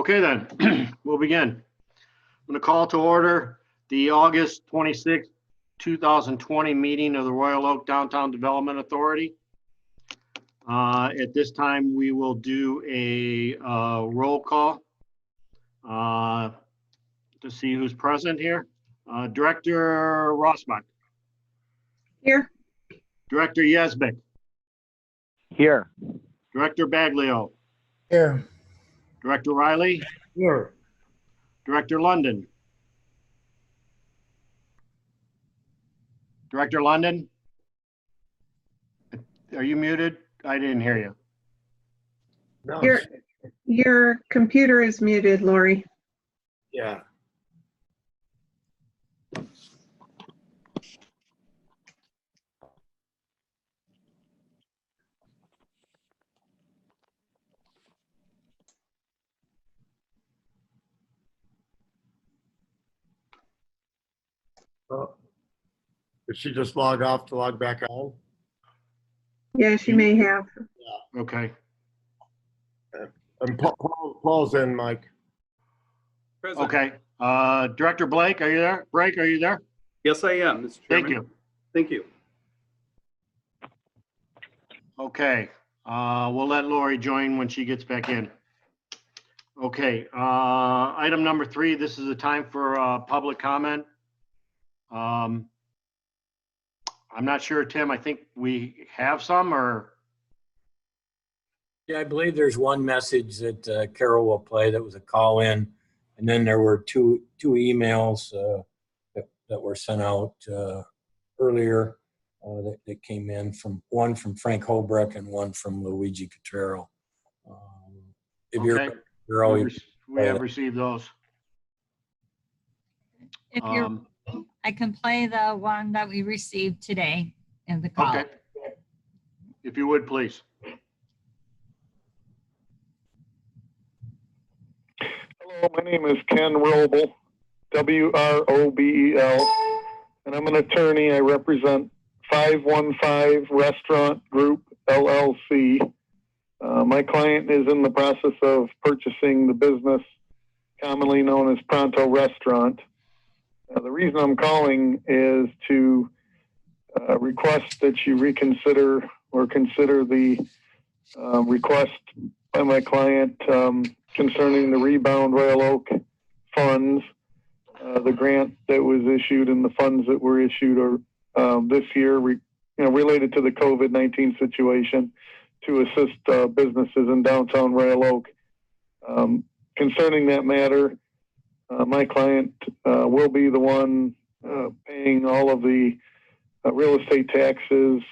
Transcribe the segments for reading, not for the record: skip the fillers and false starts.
Okay, then, we'll begin. I'm going to call to order the August 26, 2020 meeting of the Royal Oak Downtown Development Authority. At this time, we will do a roll call to see who's present here. Director Rossbach. Here. Director Yesbeck. Here. Director Baglio. Here. Director Riley. Here. Director London. Director London? Are you muted? I didn't hear you. No. Your computer is muted, Lori. Yeah. Did she just log off to log back on? Yeah, she may have. Okay. And Paul's in, Mike. Present. Okay. Director Blake, are you there? Blake, are you there? Yes, I am, Mr. Chairman. Thank you. Thank you. Okay. We'll let Lori join when she gets back in. Okay. Item number 3, this is a time for public comment. I'm not sure, Tim, I think we have some, or? Yeah, I believe there's one message that Carol will play that was a call in, and then there were two emails that were sent out earlier that came in, one from Frank Holbrook and one from Luigi Cottrero. If Okay. We have received those. If you're, I can play the one that we received today in the call. Okay. If you would, please. Hello, my name is Ken Robel, WROBEL, and I'm an attorney. I represent 515 Restaurant Group, LLC. My client is in the process of purchasing the business commonly known as Pronto Restaurant. The reason I'm calling is to request that you reconsider or consider the request by my client concerning the Rebound Royal Oak funds, the grant that was issued and the funds that were issued this year, related to the COVID-19 situation to assist businesses in downtown Royal Oak. Concerning that matter, my client will be the one paying all of the real estate taxes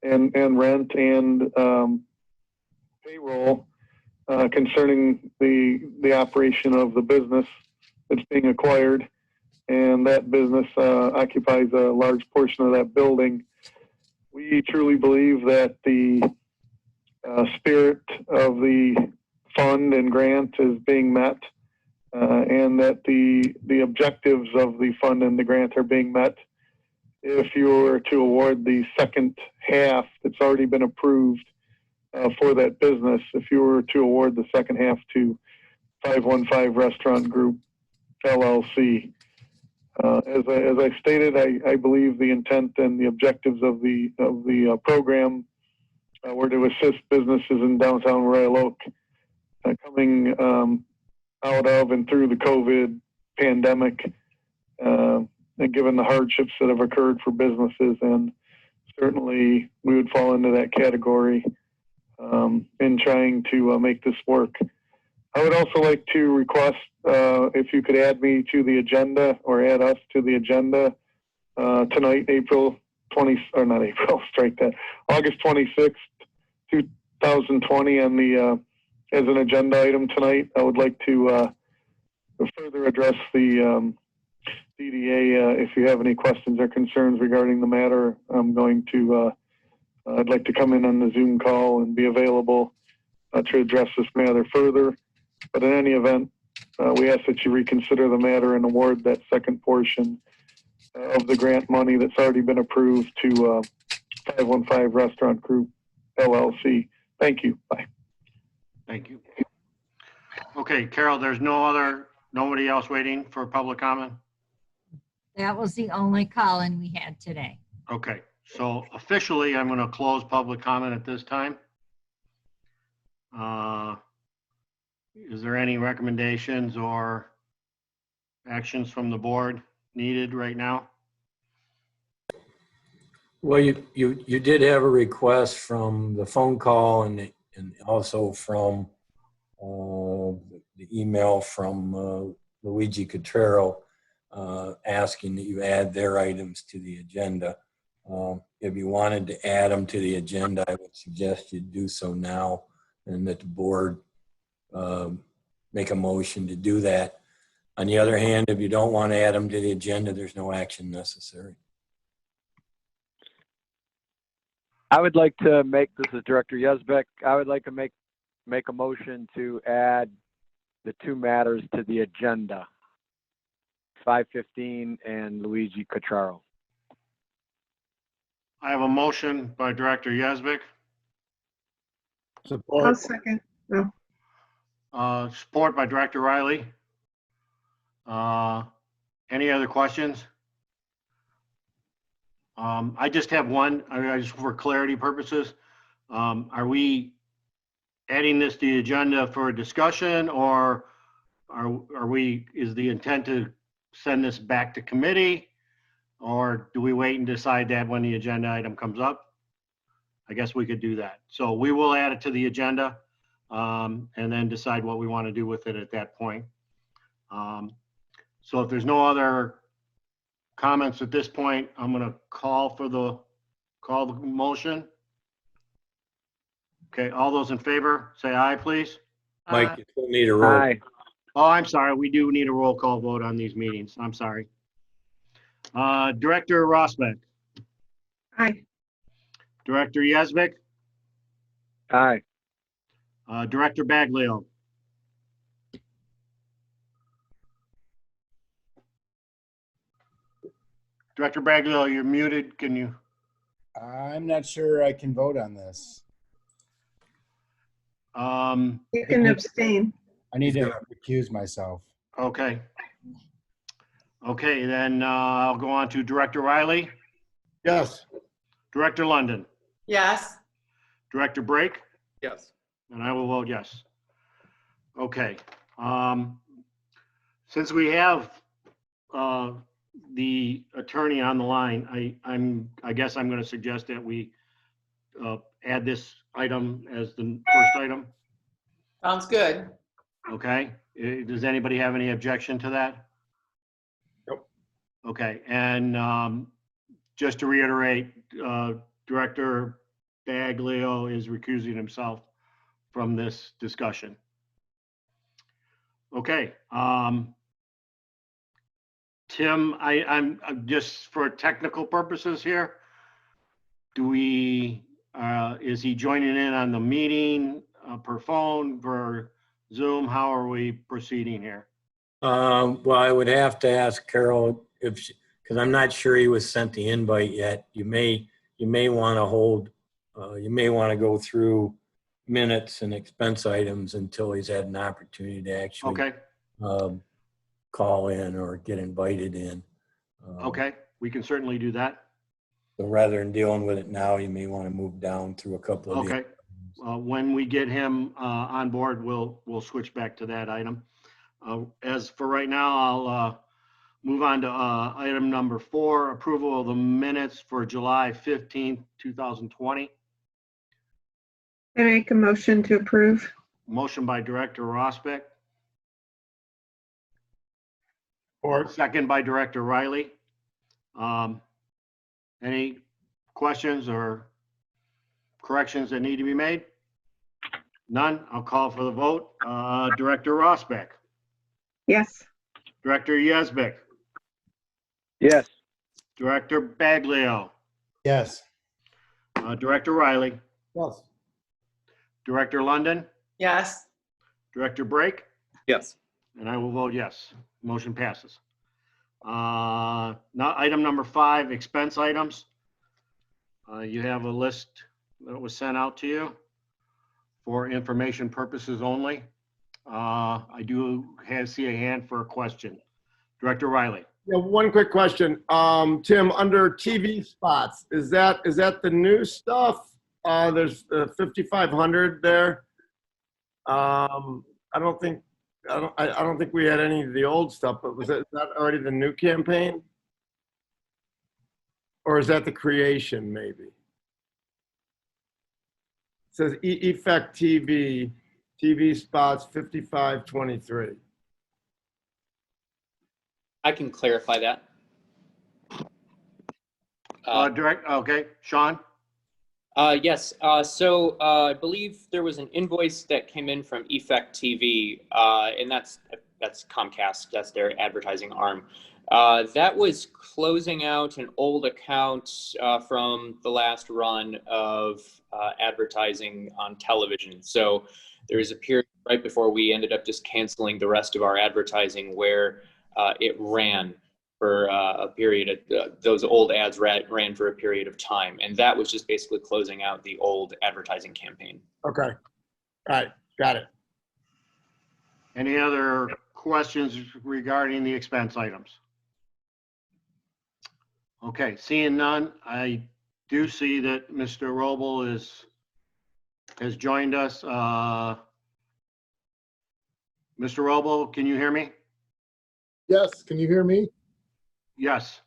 and rent and payroll concerning the operation of the business that's being acquired. And that business occupies a large portion of that building. We truly believe that the spirit of the fund and grant is being met. And that the objectives of the fund and the grant are being met. If you were to award the second half that's already been approved for that business, if you were to award the second half to 515 Restaurant Group, LLC. As I stated, I believe the intent and the objectives of the program were to assist businesses in downtown Royal Oak coming out of and through the COVID pandemic, and given the hardships that have occurred for businesses, and certainly we would fall into that category in trying to make this work. I would also like to request if you could add me to the agenda or add us to the agenda tonight, August 26th, 2020 on the as an agenda item tonight. I would like to further address the DDA. If you have any questions or concerns regarding the matter, I'd like to come in on the Zoom call and be available to address this matter further. But in any event, we ask that you reconsider the matter and award that second portion of the grant money that's already been approved to 515 Restaurant Group, LLC. Thank you. Bye. Thank you. Okay, Carol, there's nobody else waiting for public comment? That was the only call-in we had today. Okay, so officially, I'm going to close public comment at this time. Is there any recommendations or actions from the board needed right now? Well, you did have a request from the phone call and also from the email from Luigi Cottrero asking that you add their items to the agenda. If you wanted to add them to the agenda, I would suggest you do so now and that the board make a motion to do that. On the other hand, if you don't want to add them to the agenda, there's no action necessary. I would like to make, this is Director Yazbek, I would like to make a motion to add the two matters to the agenda, 515 and Luigi Cottrero. I have a motion by Director Yazbek, I'll Support. second. support by Director Riley. Any other questions? I just have one, just for clarity purposes. Are we adding this to the agenda for discussion, or is the intent to send this back to committee? Or do we wait and decide that when the agenda item comes up? I guess we could do that. So we will add it to the agenda and then decide what we want to do with it at that point. So if there's no other comments at this point, I'm going to call the motion. Okay, all those in favor, say aye, please. Mike, you still need a roll. Aye. Oh, I'm sorry. We do need a roll call vote on these meetings. I'm sorry. Director Rosbeck, Aye. Director Yazbek, Aye. Director Baglio. Director Baglio, you're muted. Can you? I'm not sure I can vote on this. You can abstain. I need to recuse myself. Okay. Okay, then I'll go on to Director Riley, Yes. Director London, Yes. Director Brake, Yes. and I will vote yes. Okay. Since we have the attorney on the line, I guess I'm going to suggest that we add this item as the first item. Sounds good. Okay. Does anybody have any objection to that? Nope. Okay. And just to reiterate, Director Baglio is recusing himself from this discussion. Okay. Tim, I'm just for technical purposes here. Is he joining in on the meeting per phone, per Zoom? How are we proceeding here? Well, I would have to ask Carol because I'm not sure he was sent the invite yet. You may want to go through minutes and expense items until he's had an opportunity to actually Okay. Call in or get invited in. Okay. We can certainly do that. So rather than dealing with it now, you may want to move down through a couple of the Okay. When we get him on board, we'll switch back to that item. As for right now, I'll move on to item number 4, approval of the minutes for July 15th, 2020. I make a motion to approve. Motion by Director Rosbeck, Or second by Director Riley. Any questions or corrections that need to be made? None. I'll call for the vote. Director Rosbeck, Yes. Director Yazbek, Yes. Director Baglio, Yes. Director Riley, Yes. Director London, Yes. Director Brake, Yes. and I will vote yes. Motion passes. Now, item number 5, expense items. You have a list that was sent out to you for information purposes only. I do see a hand for a question. Director Riley. Yeah, one quick question. Tim, under TV spots, is that the new stuff? There's 5,500 there. I don't think we had any of the old stuff, but is that already the new campaign? Or is that the creation, maybe? It says Effect TV spots 5523. I can clarify that. Okay, Sean? Yes, so I believe there was an invoice that came in from Effect TV, and that's Comcast, that's their advertising arm. That was closing out an old account from the last run of advertising on television. So there was a period right before we ended up just canceling the rest of our advertising where it ran for a period of, those old ads ran for a period of time. And that was just basically closing out the old advertising campaign. Okay. All right. Got it. Any other questions regarding the expense items? Okay, seeing none, I do see that Mr. Roble has joined us. Mr. Roble, can you hear me? Yes, can you hear me? Yes.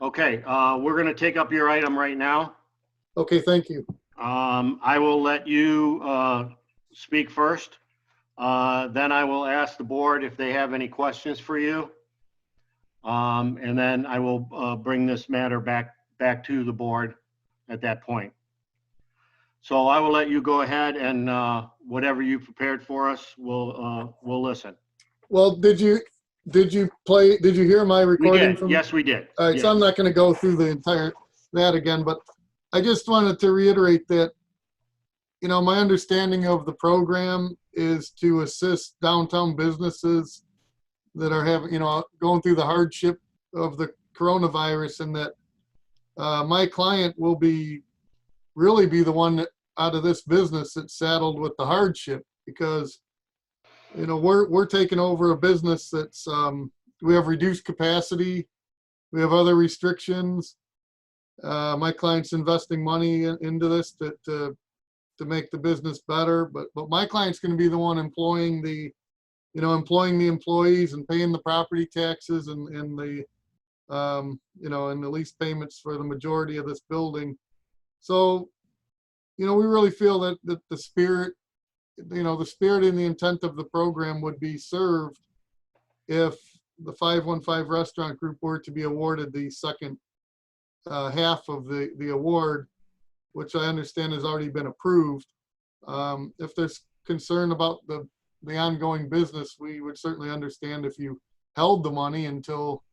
Okay, we're going to take up your item right now. Okay, thank you. I will let you speak first. Then I will ask the board if they have any questions for you. And then I will bring this matter back to the board at that point. So I will let you go ahead and whatever you prepared for us, we'll listen. Well, did you hear my We recording? did. Yes, we did. All right, Yes. so I'm not going to go through the entire that again, but I just wanted to reiterate that, you know, my understanding of the program is to assist downtown businesses that are having, you know, going through the hardship of the coronavirus, and that my client will really be the one that, out of this business, that's saddled with the hardship, because, you know, we're taking over a business that's we have reduced capacity, we have other restrictions. My client's investing money into this to make the business better, but my client's going to be the one employing the employees and paying the property taxes and the and the lease payments for the majority of this building. So, you know, we really feel that the spirit and the intent of the program would be served if the 515 Restaurant Group were to be awarded the second half of the award, which I understand has already been approved. If there's concern about the ongoing business, we would certainly understand if you held the money until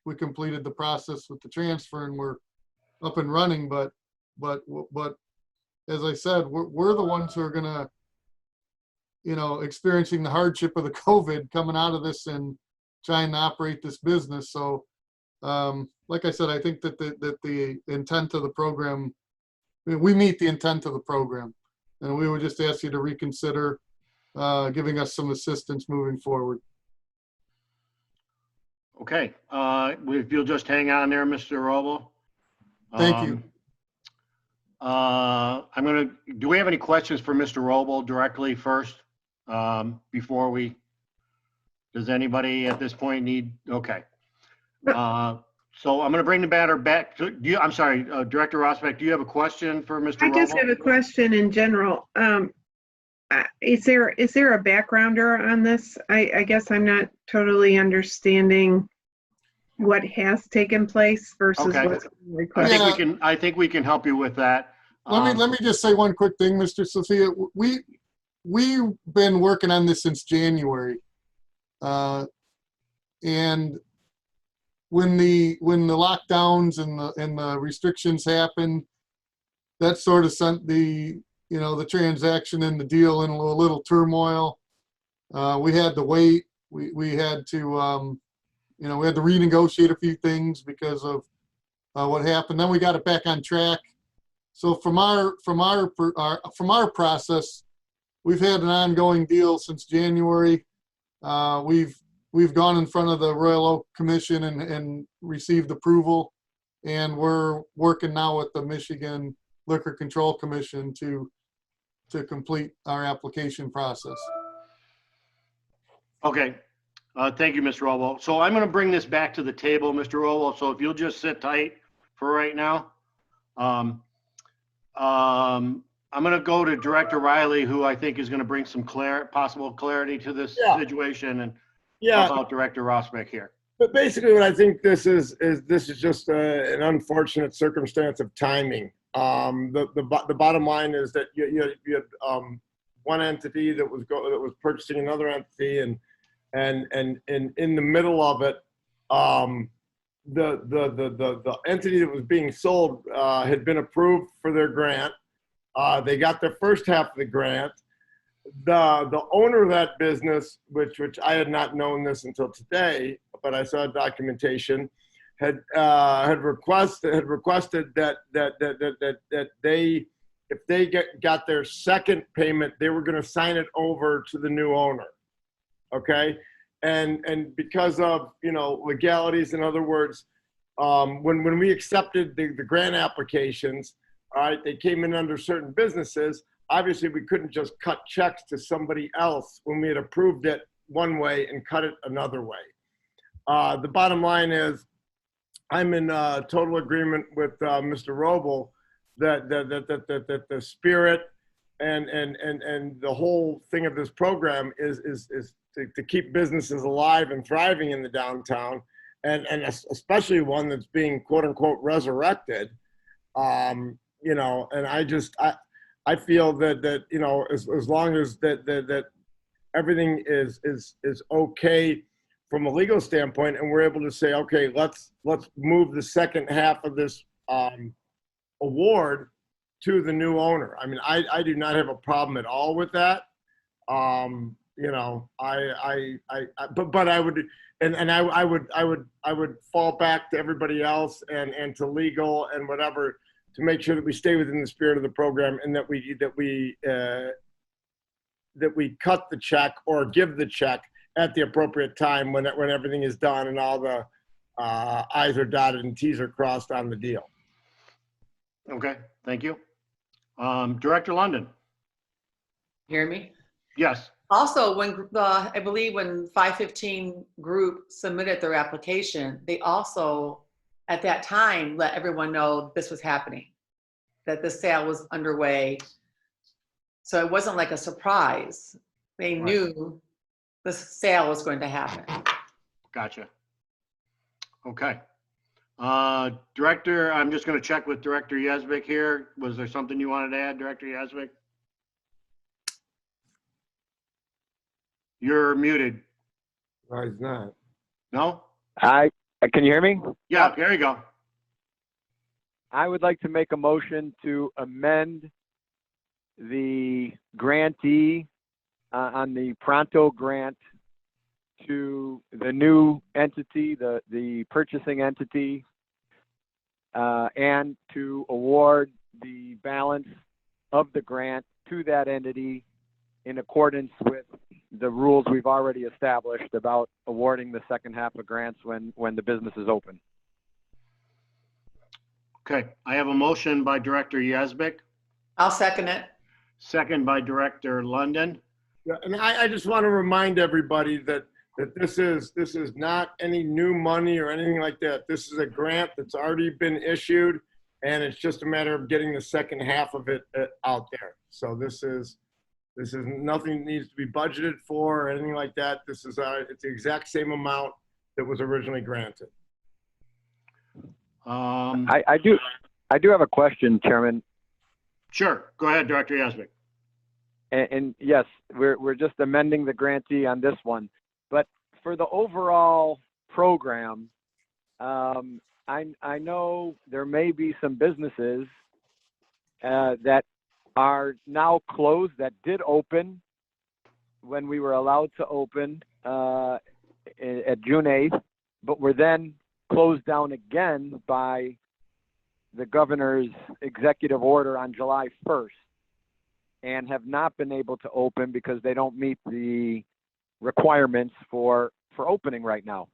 we completed the process with the transfer and we're up and running. But as I said, we're the ones who are gonna, you know, experiencing the hardship of the COVID coming out of this and trying to operate this business. So, like I said, I think that the intent of the program, we meet the intent of the program, and we would just ask you to reconsider giving us some assistance moving forward. Okay, if you'll just hang on there, Mr. Roble. Thank you. Do we have any questions for Mr. Roble directly first? Before does anybody at this point need, okay. So I'm going to bring the matter back to you. I'm sorry, Director Rosbeck, do you have a question for Mr. Roble? I just have a question in general. Is there a backgrounder on this? I guess I'm not totally understanding what has taken place versus Okay. what's requested. I think we can help you with that. Let me just say one quick thing, Mr. Sophia. We've been working on this since January, and when the lockdowns and the restrictions happened, that sort of sent the transaction and the deal in a little turmoil. We had to wait. We had to we had to renegotiate a few things because of what happened. Then we got it back on track. So from our process, we've had an ongoing deal since January. We've gone in front of the Royal Oak Commission and received approval, and we're working now with the Michigan Liquor Control Commission to complete our application process. Okay. Thank you, Mr. Robo. So I'm going to bring this back to the table, Mr. Robo. So if you'll just sit tight for right now. I'm going to go to Director Riley, who I think is going to bring some possible clarity to this situation. And how about Director Rosbeck here? But basically what I think this is just an unfortunate circumstance of timing. The bottom line is that you had one entity that was purchasing another entity, and in the middle of it, the entity that was being sold had been approved for their grant. They got their first half of the grant. The owner of that business, which I had not known this until today, but I saw documentation, had requested that they, if they got their second payment, they were going to sign it over to the new owner. Okay. And because of, legalities, in other words, when we accepted the grant applications, all right, they came in under certain businesses. Obviously, we couldn't just cut checks to somebody else when we had approved it one way and cut it another way. The bottom line is, I'm in total agreement with Mr. Roble that the spirit and the whole thing of this program is to keep businesses alive and thriving in the downtown, and especially one that's being quote unquote resurrected. And I feel that as long as that everything is okay from a legal standpoint, and we're able to say, okay, let's move the second half of this award to the new owner. I mean, I do not have a problem at all with that. But I would, and I would fall back to everybody else and to legal and whatever to make sure that we stay within the spirit of the program, and that we cut the check or give the check at the appropriate time when everything is done and all the I's are dotted and T's are crossed on the deal. Okay, thank you. Director London. Hear me? Yes. Also, I believe when 515 Group submitted their application, they also, at that time, let everyone know this was happening, that the sale was underway. So it wasn't like a surprise. They knew the sale was going to happen. Gotcha. Okay. Director, I'm just going to check with Director Yazbek here. Was there something you wanted to add, Director Yazbek? You're muted. No, he's not. No? Can you hear me? Yeah, there you go. I would like to make a motion to amend the grantee on the Pronto grant to the new entity, the purchasing entity, and to award the balance of the grant to that entity in accordance with the rules we've already established about awarding the second half of grants when the business is open. Okay, I have a motion by Director Yazbek. I'll second it. Second by Director London. Yeah, and I just want to remind everybody that this is not any new money or anything like that. This is a grant that's already been issued, and it's just a matter of getting the second half of it out there. So this is nothing that needs to be budgeted for or anything like that. This is it's the exact same amount that was originally granted. I do have a question, Chairman. Sure, go ahead, Director Yazbek. And yes, we're just amending the grantee on this one, but for the overall program, I know there may be some businesses that are now closed that did open when we were allowed to open at June 8th, but were then closed down again by the governor's executive order on July 1st. and have not been able to open because they don't meet the requirements for opening right now.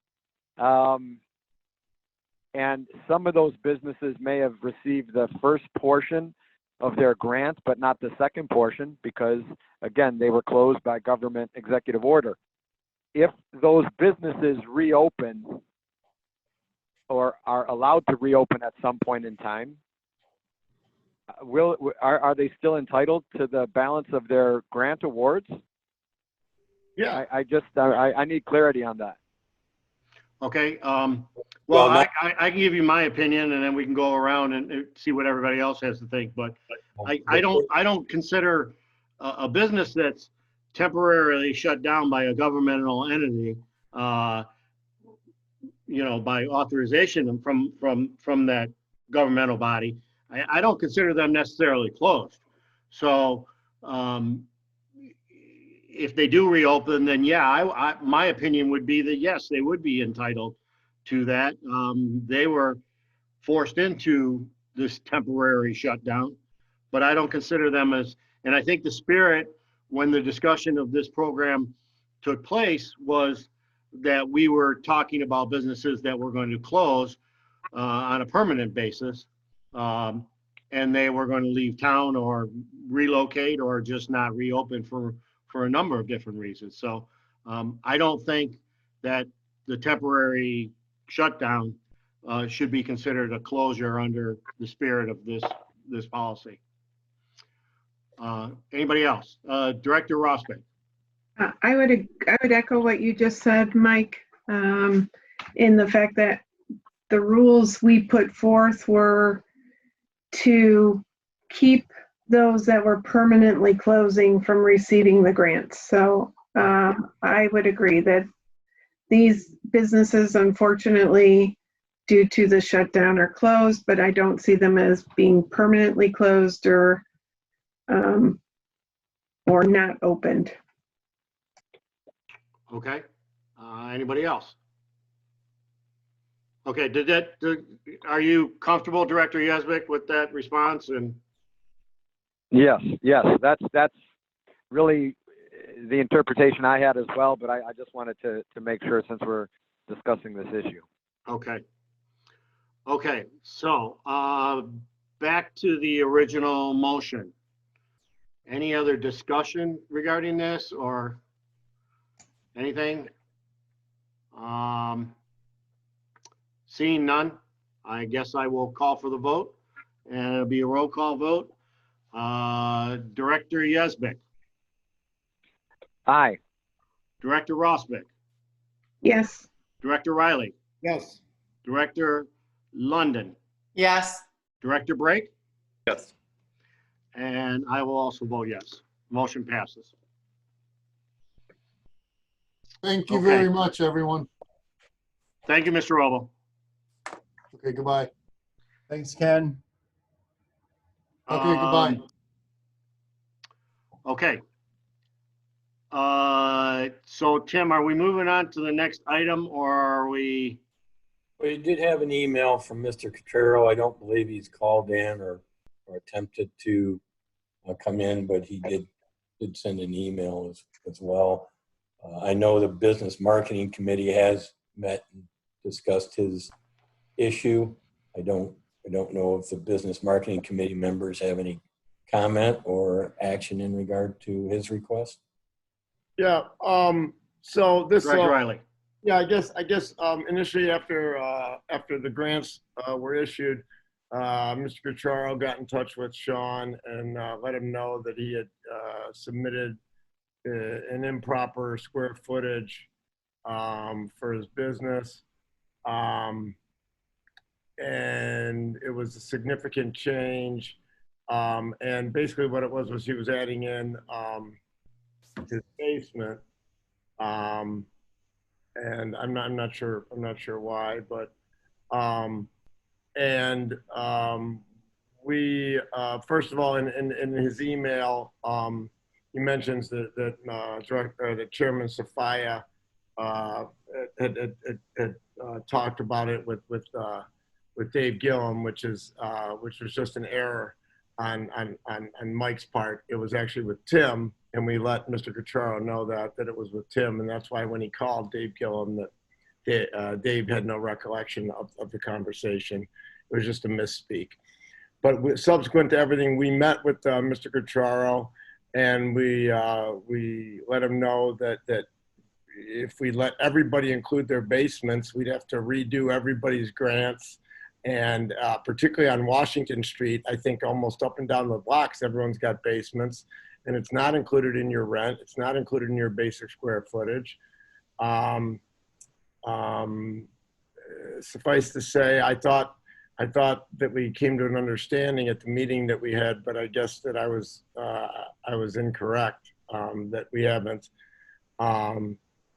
And some of those businesses may have received the first portion of their grant, but not the second portion because, again, they were closed by government executive order. If those businesses reopen or are allowed to reopen at some point in time, are they still entitled to the balance of their grant awards? Yeah. I need clarity on that. Okay, Well, well, not- I can give you my opinion and then we can go around and see what everybody else has to think, but I don't consider a business that's temporarily shut down by a governmental entity, you know, by authorization from that governmental body. I don't consider them necessarily closed. So, if they do reopen, then yeah, my opinion would be that yes, they would be entitled to that. They were forced into this temporary shutdown, but I don't consider them as, and I think the spirit when the discussion of this program took place was that we were talking about businesses that were going to close on a permanent basis. And they were going to leave town or relocate or just not reopen for a number of different reasons. So I don't think that the temporary shutdown should be considered a closure under the spirit of this policy. Anybody else? Director Rosbeck. I would echo what you just said, Mike, in the fact that the rules we put forth were to keep those that were permanently closing from receiving the grants. So I would agree that these businesses, unfortunately, due to the shutdown, are closed, but I don't see them as being permanently closed or not opened. Okay. Anybody else? Okay. Are you comfortable, Director Yesbick, with that response? And Yes, that's really the interpretation I had as well, but I just wanted to make sure since we're discussing this issue. okay. Okay. So back to the original motion. Any other discussion regarding this or anything? Seeing none, I guess I will call for the vote, and it'll be a roll call vote. Director Yesbick, Aye. Director Rosbeck, Yes. Director Riley, Yes. Director London, Yes. Director Brake, Yes. and I will also vote yes. Motion passes. Thank you Okay. very much, everyone. Thank you, Mr. Robo. Okay, goodbye. Thanks, Ken. Okay, goodbye. Okay. So Tim, are we moving on to the next item or are we? We did have an email from Mr. Cottrero. I don't believe he's called in or attempted to come in, but he did send an email as well. I know the Business Marketing Committee has met and discussed his issue. I don't know if the Business Marketing Committee members have any comment or action in regard to his request. Yeah. So this. Director Riley. Yeah, I guess initially after the grants were issued, Mr. Cottrero got in touch with Sean and let him know that he had submitted an improper square footage for his business, and it was a significant change. And basically, what it was he was adding in his basement. And I'm not sure why, but we first of all in his email he mentions that Chairman Safaya had talked about it with Dave Gillum, which was just an error. on Mike's part. It was actually with Tim, and we let Mr. Cutraro know that it was with Tim, and that's why when he called Dave Gillum, that Dave had no recollection of the conversation. It was just a misspeak. But subsequent to everything, we met with Mr. Cutraro, and we let him know that if we let everybody include their basements, we'd have to redo everybody's grants. And particularly on Washington Street, I think almost up and down the blocks, everyone's got basements, and it's not included in your rent. It's not included in your basic square footage. Suffice to say, I thought that we came to an understanding at the meeting that we had, but I guess that I was incorrect, that we haven't.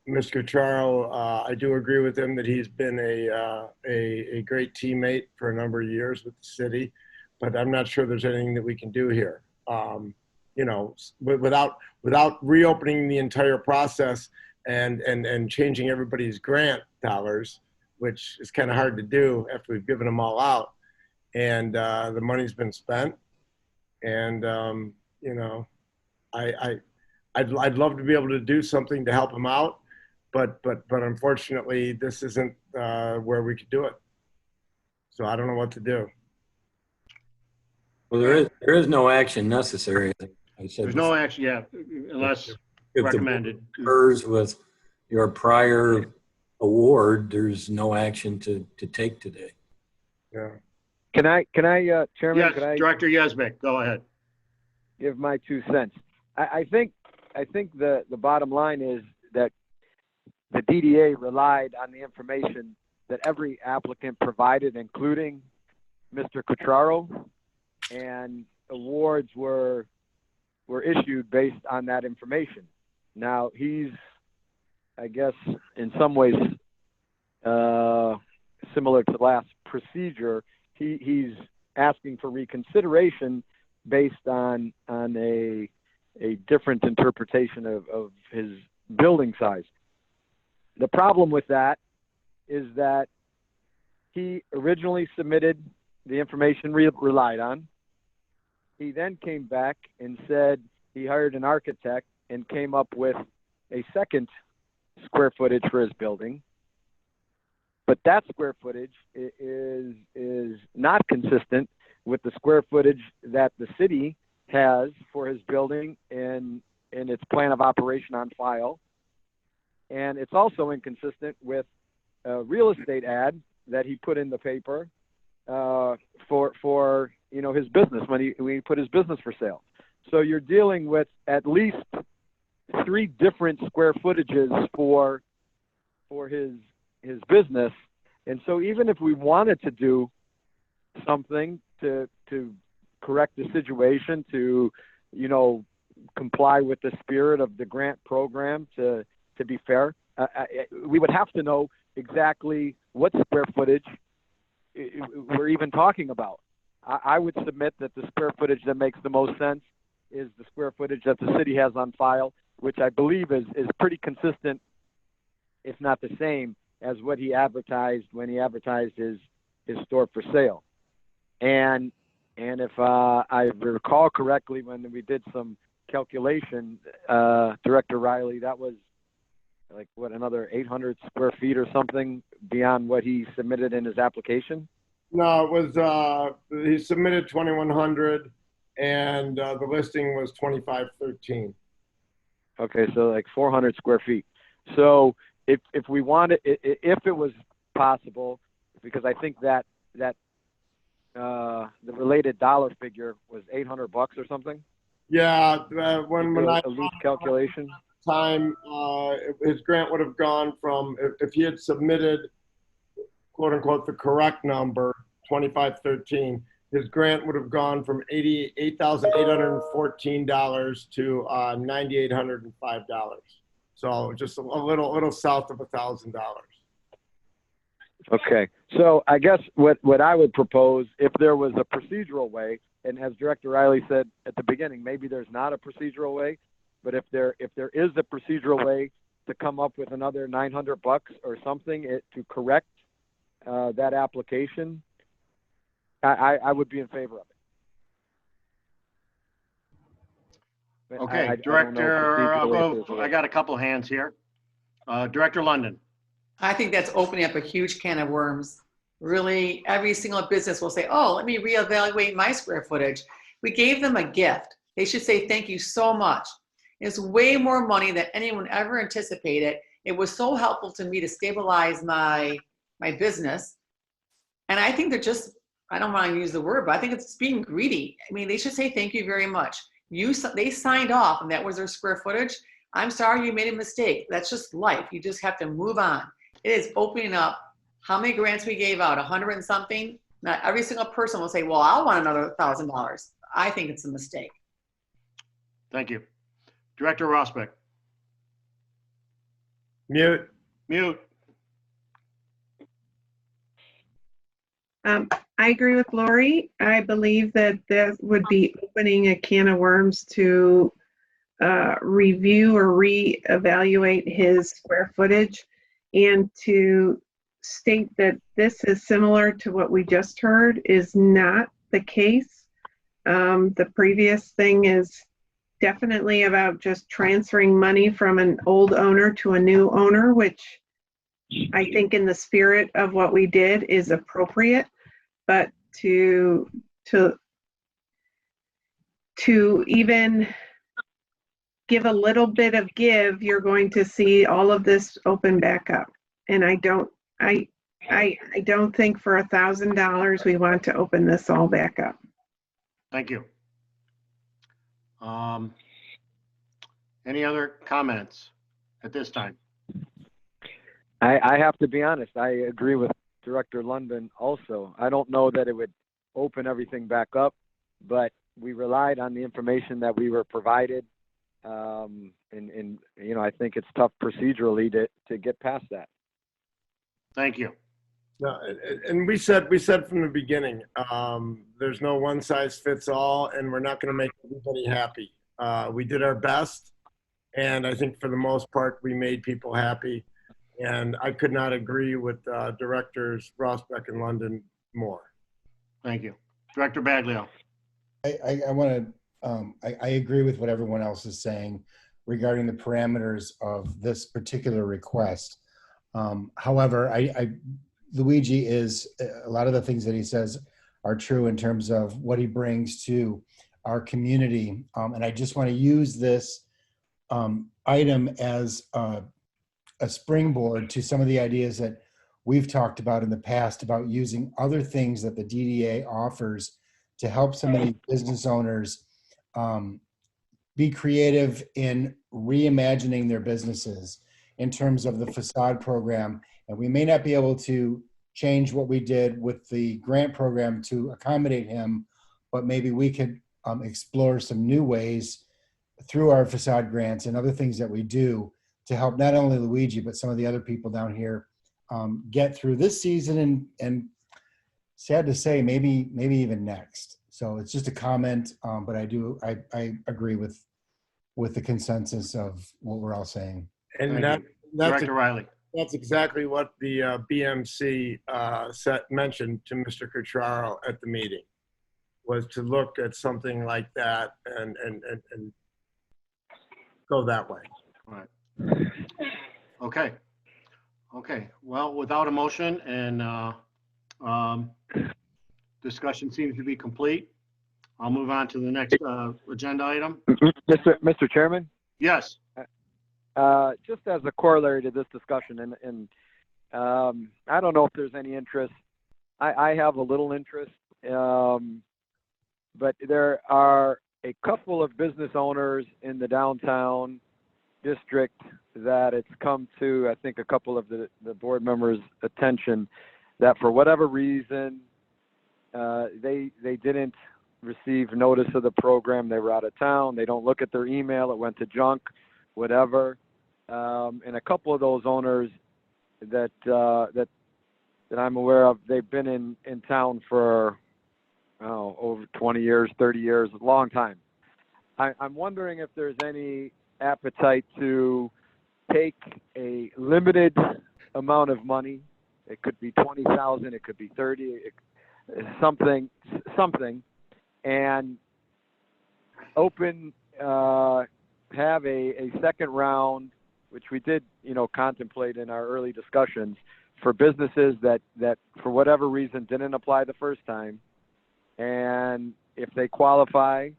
Mr. Cutraro, I do agree with him that he's been a great teammate for a number of years with the city, but I'm not sure there's anything that we can do here. You know, without reopening the entire process and changing everybody's grant dollars, which is kind of hard to do after we've given them all out, and the money's been spent. And you know, I'd love to be able to do something to help them out. But unfortunately, this isn't where we could do it. So I don't know what to do. Well, there is no action necessary. I said There's no action, yeah, unless if recommended. the occurs with your prior award, there's no action to take today. Yeah. Can I, Chairman? Yes, Can I Director Yazbek, go ahead. give my 2 cents? I think the bottom line is that the DDA relied on the information that every applicant provided, including Mr. Cutraro, and awards were issued based on that information. Now, he's, I guess, in some ways similar to the last procedure, he's asking for reconsideration based on a different interpretation of his building size. The problem with that is that he originally submitted the information we relied on. He then came back and said he hired an architect and came up with a second square footage for his building. But that square footage is not consistent with the square footage that the city has for his building in its plan of operation on file. And it's also inconsistent with a real estate ad that he put in the paper for you know, his business when he put his business for sale. So you're dealing with at least 3 different square footages for his business. And so even if we wanted to do something to correct the situation, to, you know, comply with the spirit of the grant program, to be fair, we would have to know exactly what square footage we're even talking about. I would submit that the square footage that makes the most sense is the square footage that the city has on file, which I believe is pretty consistent, if not the same, as what he advertised when he advertised his store for sale. And if I recall correctly, when we did some calculation, Director Riley, that was like, what, another 800 square feet or something beyond what he submitted in his application? No, it was, he submitted 2,100 and the listing was 2,513. Okay, so like 400 square feet. So if we wanted, if it was possible, because I think that the related dollar figure was $800 or something. Yeah, when I a loose calculation. Time, his grant would have gone from, if he had submitted, quote unquote, the correct number, 2,513, his grant would have gone from $88,814 to $9,805. So just a little south of $1,000. Okay, so I guess what I would propose, if there was a procedural way, and as Director Riley said at the beginning, maybe there's not a procedural way, but if there is a procedural way to come up with another $900 or something to correct that application, I would be in favor of it. But Okay, I don't know Director, I'll procedurally if go, there's I got a couple hands here. Director London. I think that's opening up a huge can of worms. Really, every single business will say, oh, let me reevaluate my square footage. We gave them a gift. They should say, thank you so much. It's way more money than anyone ever anticipated. It was so helpful to me to stabilize my business. And I think they're just, I don't want to use the word, but I think it's being greedy. I mean, they should say, thank you very much. They signed off and that was their square footage. I'm sorry you made a mistake. That's just life. You just have to move on. It is opening up how many grants we gave out, 100 and something. Not every single person will say, well, I'll want another $1,000. I think it's a mistake. Thank you. Director Rosbeck. Mute. Mute. I agree with Lori. I believe that would be opening a can of worms to review or reevaluate his square footage and to state that this is similar to what we just heard is not the case. The previous thing is definitely about just transferring money from an old owner to a new owner, which I think in the spirit of what we did is appropriate, but to even give a little bit of give, you're going to see all of this open back up. And I don't think for $1,000 we want to open this all back up. Thank you. Any other comments at this time? I have to be honest. I agree with Director London also. I don't know that it would open everything back up, but we relied on the information that we were provided. And you know, I think it's tough procedurally to get past that. Thank you. No, and we said from the beginning, there's no one size fits all, and we're not going to make everybody happy. We did our best, and I think for the most part, we made people happy. And I could not agree with Directors Rosbeck and London more. Thank you. Director Baglio. I want to, I agree with what everyone else is saying regarding the parameters of this particular request. However, Luigi is, a lot of the things that he says are true in terms of what he brings to our community. And I just want to use this item as a springboard to some of the ideas that we've talked about in the past about using other things that the DDA offers to help some of these business owners be creative in reimagining their businesses in terms of the Façade program. And we may not be able to change what we did with the grant program to accommodate him, but maybe we could explore some new ways through our Façade grants and other things that we do to help not only Luigi, but some of the other people down here get through this season and sad to say, maybe even next. So it's just a comment, but I agree with the consensus of what we're all saying. And Thank you. Director Riley. That's exactly what the BMC mentioned to Mr. Cutraro at the meeting, was to look at something like that and go that way. All right. Okay. Okay. Well, without a motion and discussion seems to be complete, I'll move on to the next agenda item. Mr. Chairman? Yes. Just as a corollary to this discussion, and I don't know if there's any interest. I have a little interest, but there are a couple of business owners in the downtown district that it's come to, I think, a couple of the board members' attention that for whatever reason, they didn't receive notice of the program. They were out of town. They don't look at their email. It went to junk, whatever. And a couple of those owners that I'm aware of, they've been in town for over 20 years, 30 years, a long time. I'm wondering if there's any appetite to take a limited amount of money. It could be 20,000, it could be 30, something, and open have a second round, which we did, contemplate in our early discussions, for businesses that for whatever reason didn't apply the first time. And if they qualify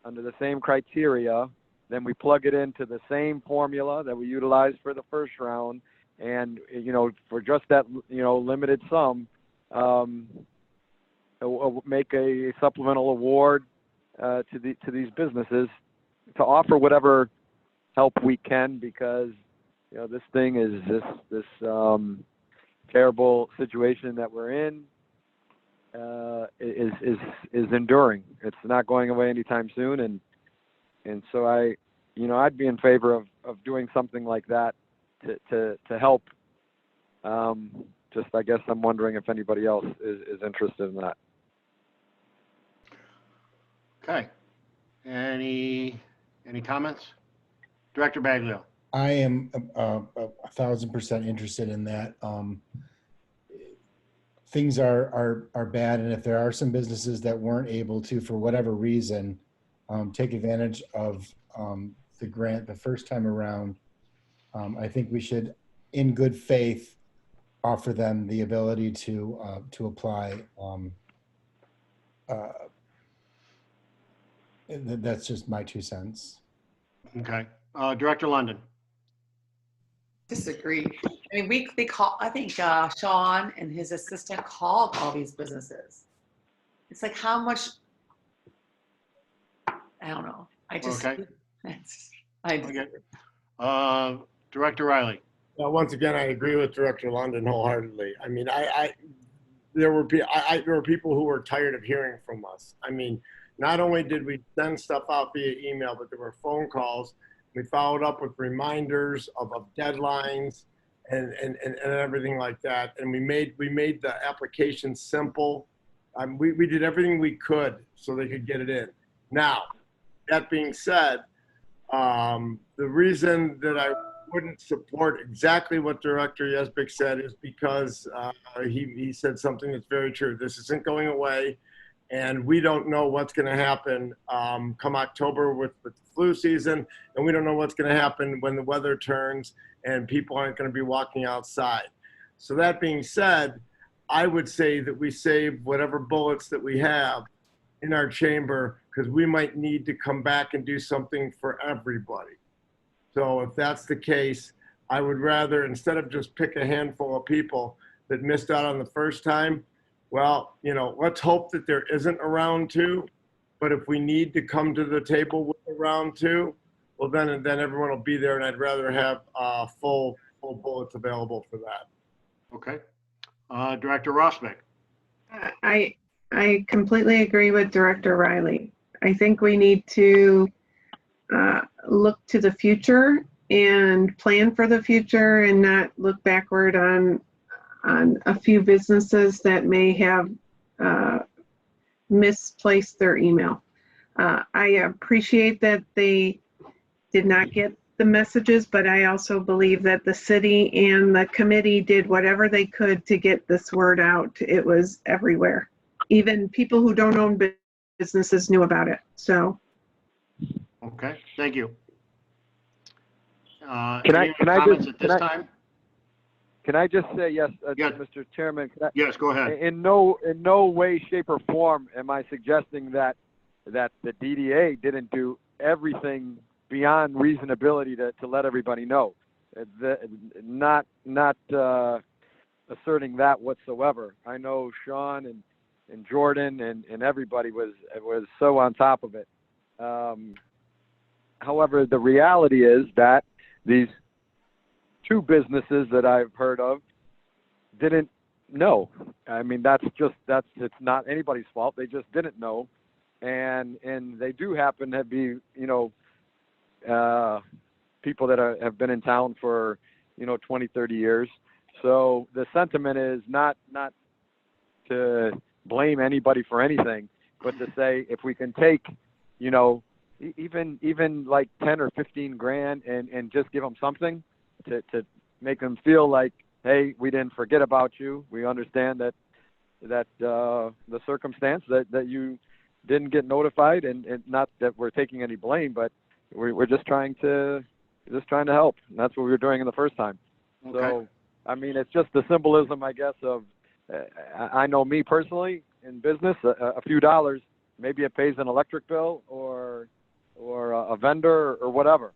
under the same criteria, then we plug it into the same formula that we utilized for the first round. And, for just that, limited sum, we'll make a supplemental award to these businesses to offer whatever help we can, because this thing is this terrible situation that we're in is enduring. It's not going away anytime soon, and so I'd be in favor of doing something like that to help. Just I guess I'm wondering if anybody else is interested in that. Okay. Any comments? Director Baglio. I am 1,000% interested in that. Things are bad, and if there are some businesses that weren't able to, for whatever reason, take advantage of the grant the first time around, I think we should, in good faith, offer them the ability to apply. That's just my 2 cents. Okay. Director London. Disagree. I mean, I think Sean and his assistant called all these businesses. It's like, how much, I don't know. Okay. I Okay. Director Riley. Once again, I agree with Director London wholeheartedly. I mean, there were people who were tired of hearing from us. I mean, not only did we send stuff out via email, but there were phone calls. We followed up with reminders of deadlines and everything like that. And we made the application simple. We did everything we could so they could get it in. Now, that being said, the reason that I wouldn't support exactly what Director Yesbick said is because he said something that's very true. This isn't going away, and we don't know what's going to happen come October with the flu season, and we don't know what's going to happen when the weather turns and people aren't going to be walking outside. So that being said, I would say that we save whatever bullets that we have in our chamber, because we might need to come back and do something for everybody. So if that's the case, I would rather, instead of just pick a handful of people that missed out on the first time, well, let's hope that there isn't a round 2. But if we need to come to the table with a round 2, well, then everyone will be there, and I'd rather have full bullets available for that. Okay. Director Rosbeck. I completely agree with Director Riley. I think we need to look to the future and plan for the future, and not look backward on a few businesses that may have misplaced their email. I appreciate that they did not get the messages, but I also believe that the city and the committee did whatever they could to get this word out. It was everywhere. Even people who don't own businesses knew about it. So. Okay, thank you. Can I just say yes, yes. Mr. Chairman? Yes, go ahead. In no way, shape, or form am I suggesting that the DDA didn't do everything beyond reasonability to let everybody know. Not asserting that whatsoever. I know Sean and Jordan and everybody was so on top of it. However, the reality is that these 2 businesses that I've heard of didn't know. I mean, it's not anybody's fault. They just didn't know. And they do happen to be, people that have been in town for, 20, 30 years. So the sentiment is not to blame anybody for anything, but to say, if we can take, even like 10 or 15 grand and just give them something to make them feel like, hey, we didn't forget about you. We understand that the circumstance that you didn't get notified, and not that we're taking any blame, but we're just trying to help. And that's what we were doing in the first time. Okay. So, I mean, it's just the symbolism, I guess, of I know me personally in business, a few dollars, maybe it pays an electric bill or a vendor or whatever.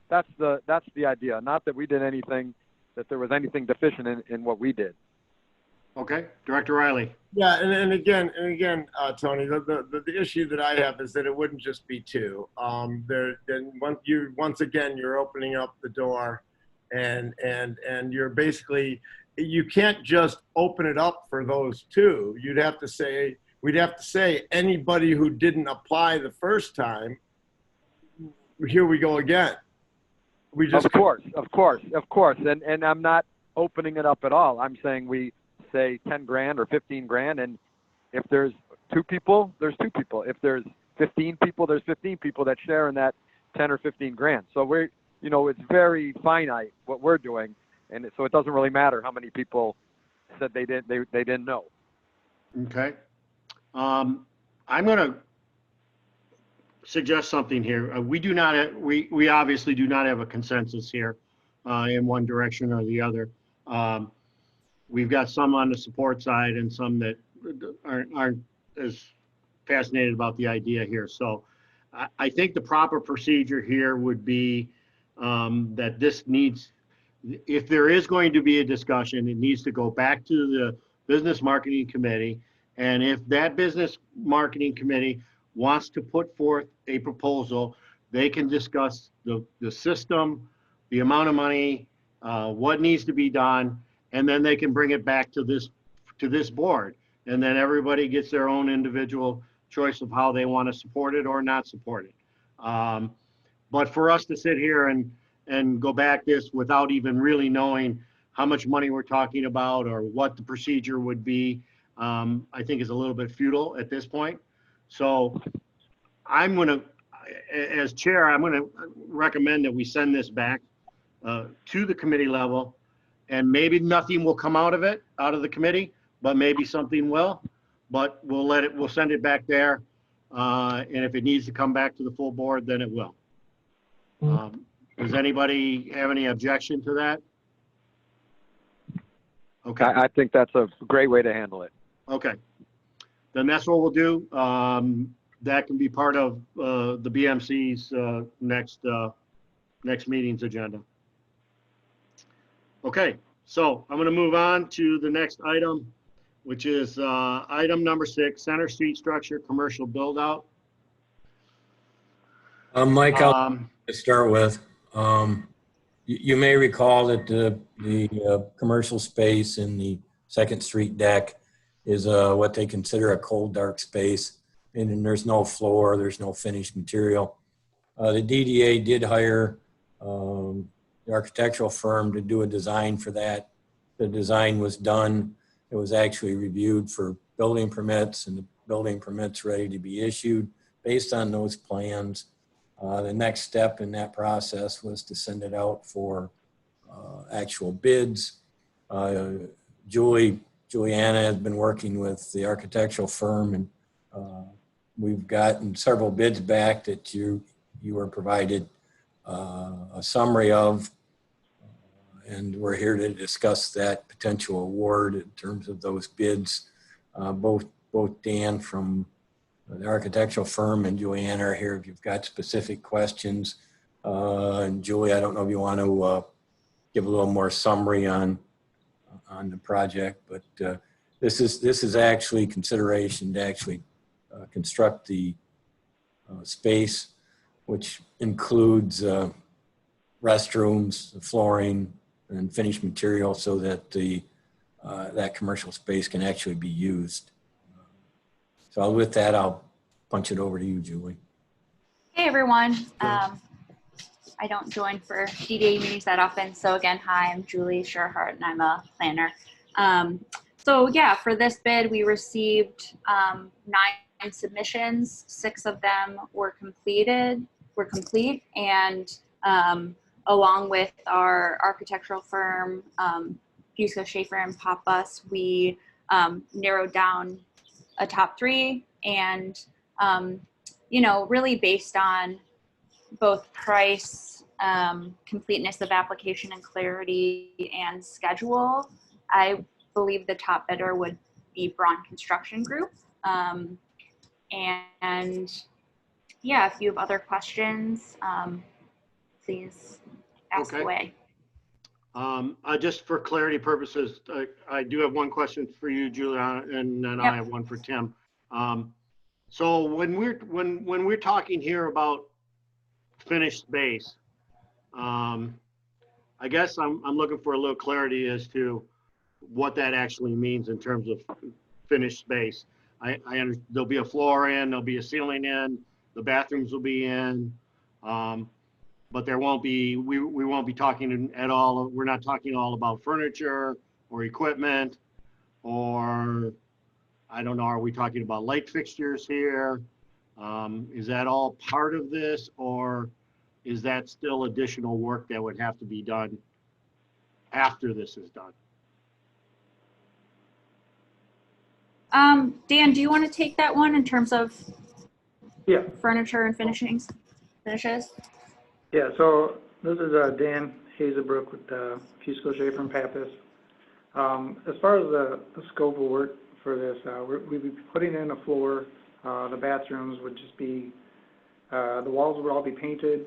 That's the idea. Not that we did anything, that there was anything deficient in what we did. Okay, Director Riley. Yeah, and again, Tony, the issue that I have is that it wouldn't just be two. Once again, you're opening up the door, and you're basically, you can't just open it up for those two. We'd have to say anybody who didn't apply the first time, here we go again. Of course. And I'm not opening it up at all. I'm saying we say 10 grand or 15 grand. And if there's 2 people, there's 2 people. If there's 15 people, there's 15 people that share in that 10 or 15 grand. So it's very finite what we're doing. And so it doesn't really matter how many people said they didn't know. Okay. I'm going to suggest something here. We obviously do not have a consensus here in one direction or the other. We've got some on the support side and some that aren't as fascinated about the idea here. So I think the proper procedure here would be that this needs, if there is going to be a discussion, it needs to go back to the Business Marketing Committee. And if that Business Marketing Committee wants to put forth a proposal, they can discuss the system, the amount of money, what needs to be done, and then they can bring it back to this board. And then everybody gets their own individual choice of how they want to support it or not support it. But for us to sit here and go back this without even really knowing how much money we're talking about or what the procedure would be, I think is a little bit futile at this point. So as chair, I'm going to recommend that we send this back to the committee level, and maybe nothing will come out of the committee, but maybe something will. But we'll send it back there, and if it needs to come back to the full board, then it will. Does anybody have any objection to that? Okay. I think that's a great way to handle it. Okay. Then that's what we'll do. That can be part of the BMC's next meeting's agenda. Okay, so I'm going to move on to the next item, which is item number 6, Center Street Structure Commercial Buildout. Mike, I'll start with. You may recall that the commercial space in the 2nd Street deck is what they consider a cold dark space, and there's no floor, there's no finished material. The DDA did hire the architectural firm to do a design for that. The design was done. It was actually reviewed for building permits, and the building permits ready to be issued based on those plans. The next step in that process was to send it out for actual bids. Juliana has been working with the architectural firm, and we've gotten several bids back that you were provided a summary of, and we're here to discuss that potential award in terms of those bids. Both Dan from the architectural firm and Juliana are here if you've got specific questions. And Julie, I don't know if you want to give a little more summary on the project, but this is actually consideration to actually construct the space, which includes restrooms, flooring, and finished material, so that that commercial space can actually be used. So with that, I'll punch it over to you, Julie. Hey, everyone. I don't join for DDA meetings that often. So again, hi, I'm Julie Sherhart, and I'm a planner. So yeah, for this bid, we received 9 submissions. 6 of them were complete, and along with our architectural firm, Fusco, Schaefer, and Pappas, we narrowed down a top 3, and You know, really based on both price, completeness of application and clarity, and schedule, I believe the top bidder would be Braun Construction Group. And yeah, if you have other questions, please ask Okay. away. Just for clarity purposes, I do have one question for you, Juliana, and then Yep. I have one for Tim. So when we're talking here about finished space, I guess I'm looking for a little clarity as to what that actually means in terms of finished space. There'll be a floor in, there'll be a ceiling in, the bathrooms will be in, but there won't be, we won't be talking at all, we're not talking all about furniture or equipment, or I don't know, are we talking about light fixtures here? Is that all part of this, or is that still additional work that would have to be done after this is done? Dan, do you want to take that one in terms of Yeah, furniture and finishes? yeah. So this is Dan Hazebrook with Fusco Schaefer and Pappas. As far as the scope of work for this, we'd be putting in a floor. The bathrooms would just be, the walls would all be painted.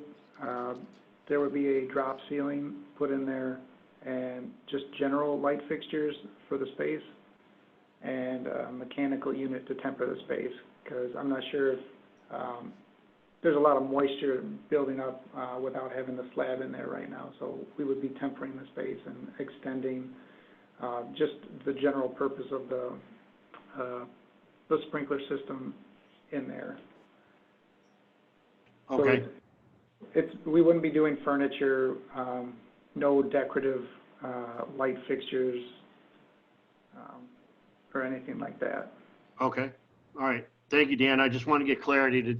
There would be a drop ceiling put in there, and just general light fixtures for the space, and a mechanical unit to temper the space, because I'm not sure if there's a lot of moisture building up without having the slab in there right now. So we would be tempering the space and extending just the general purpose of the sprinkler system in there. Okay. So we wouldn't be doing furniture, no decorative light fixtures or anything like that. Okay. All right. Thank you, Dan. I just want to get clarity to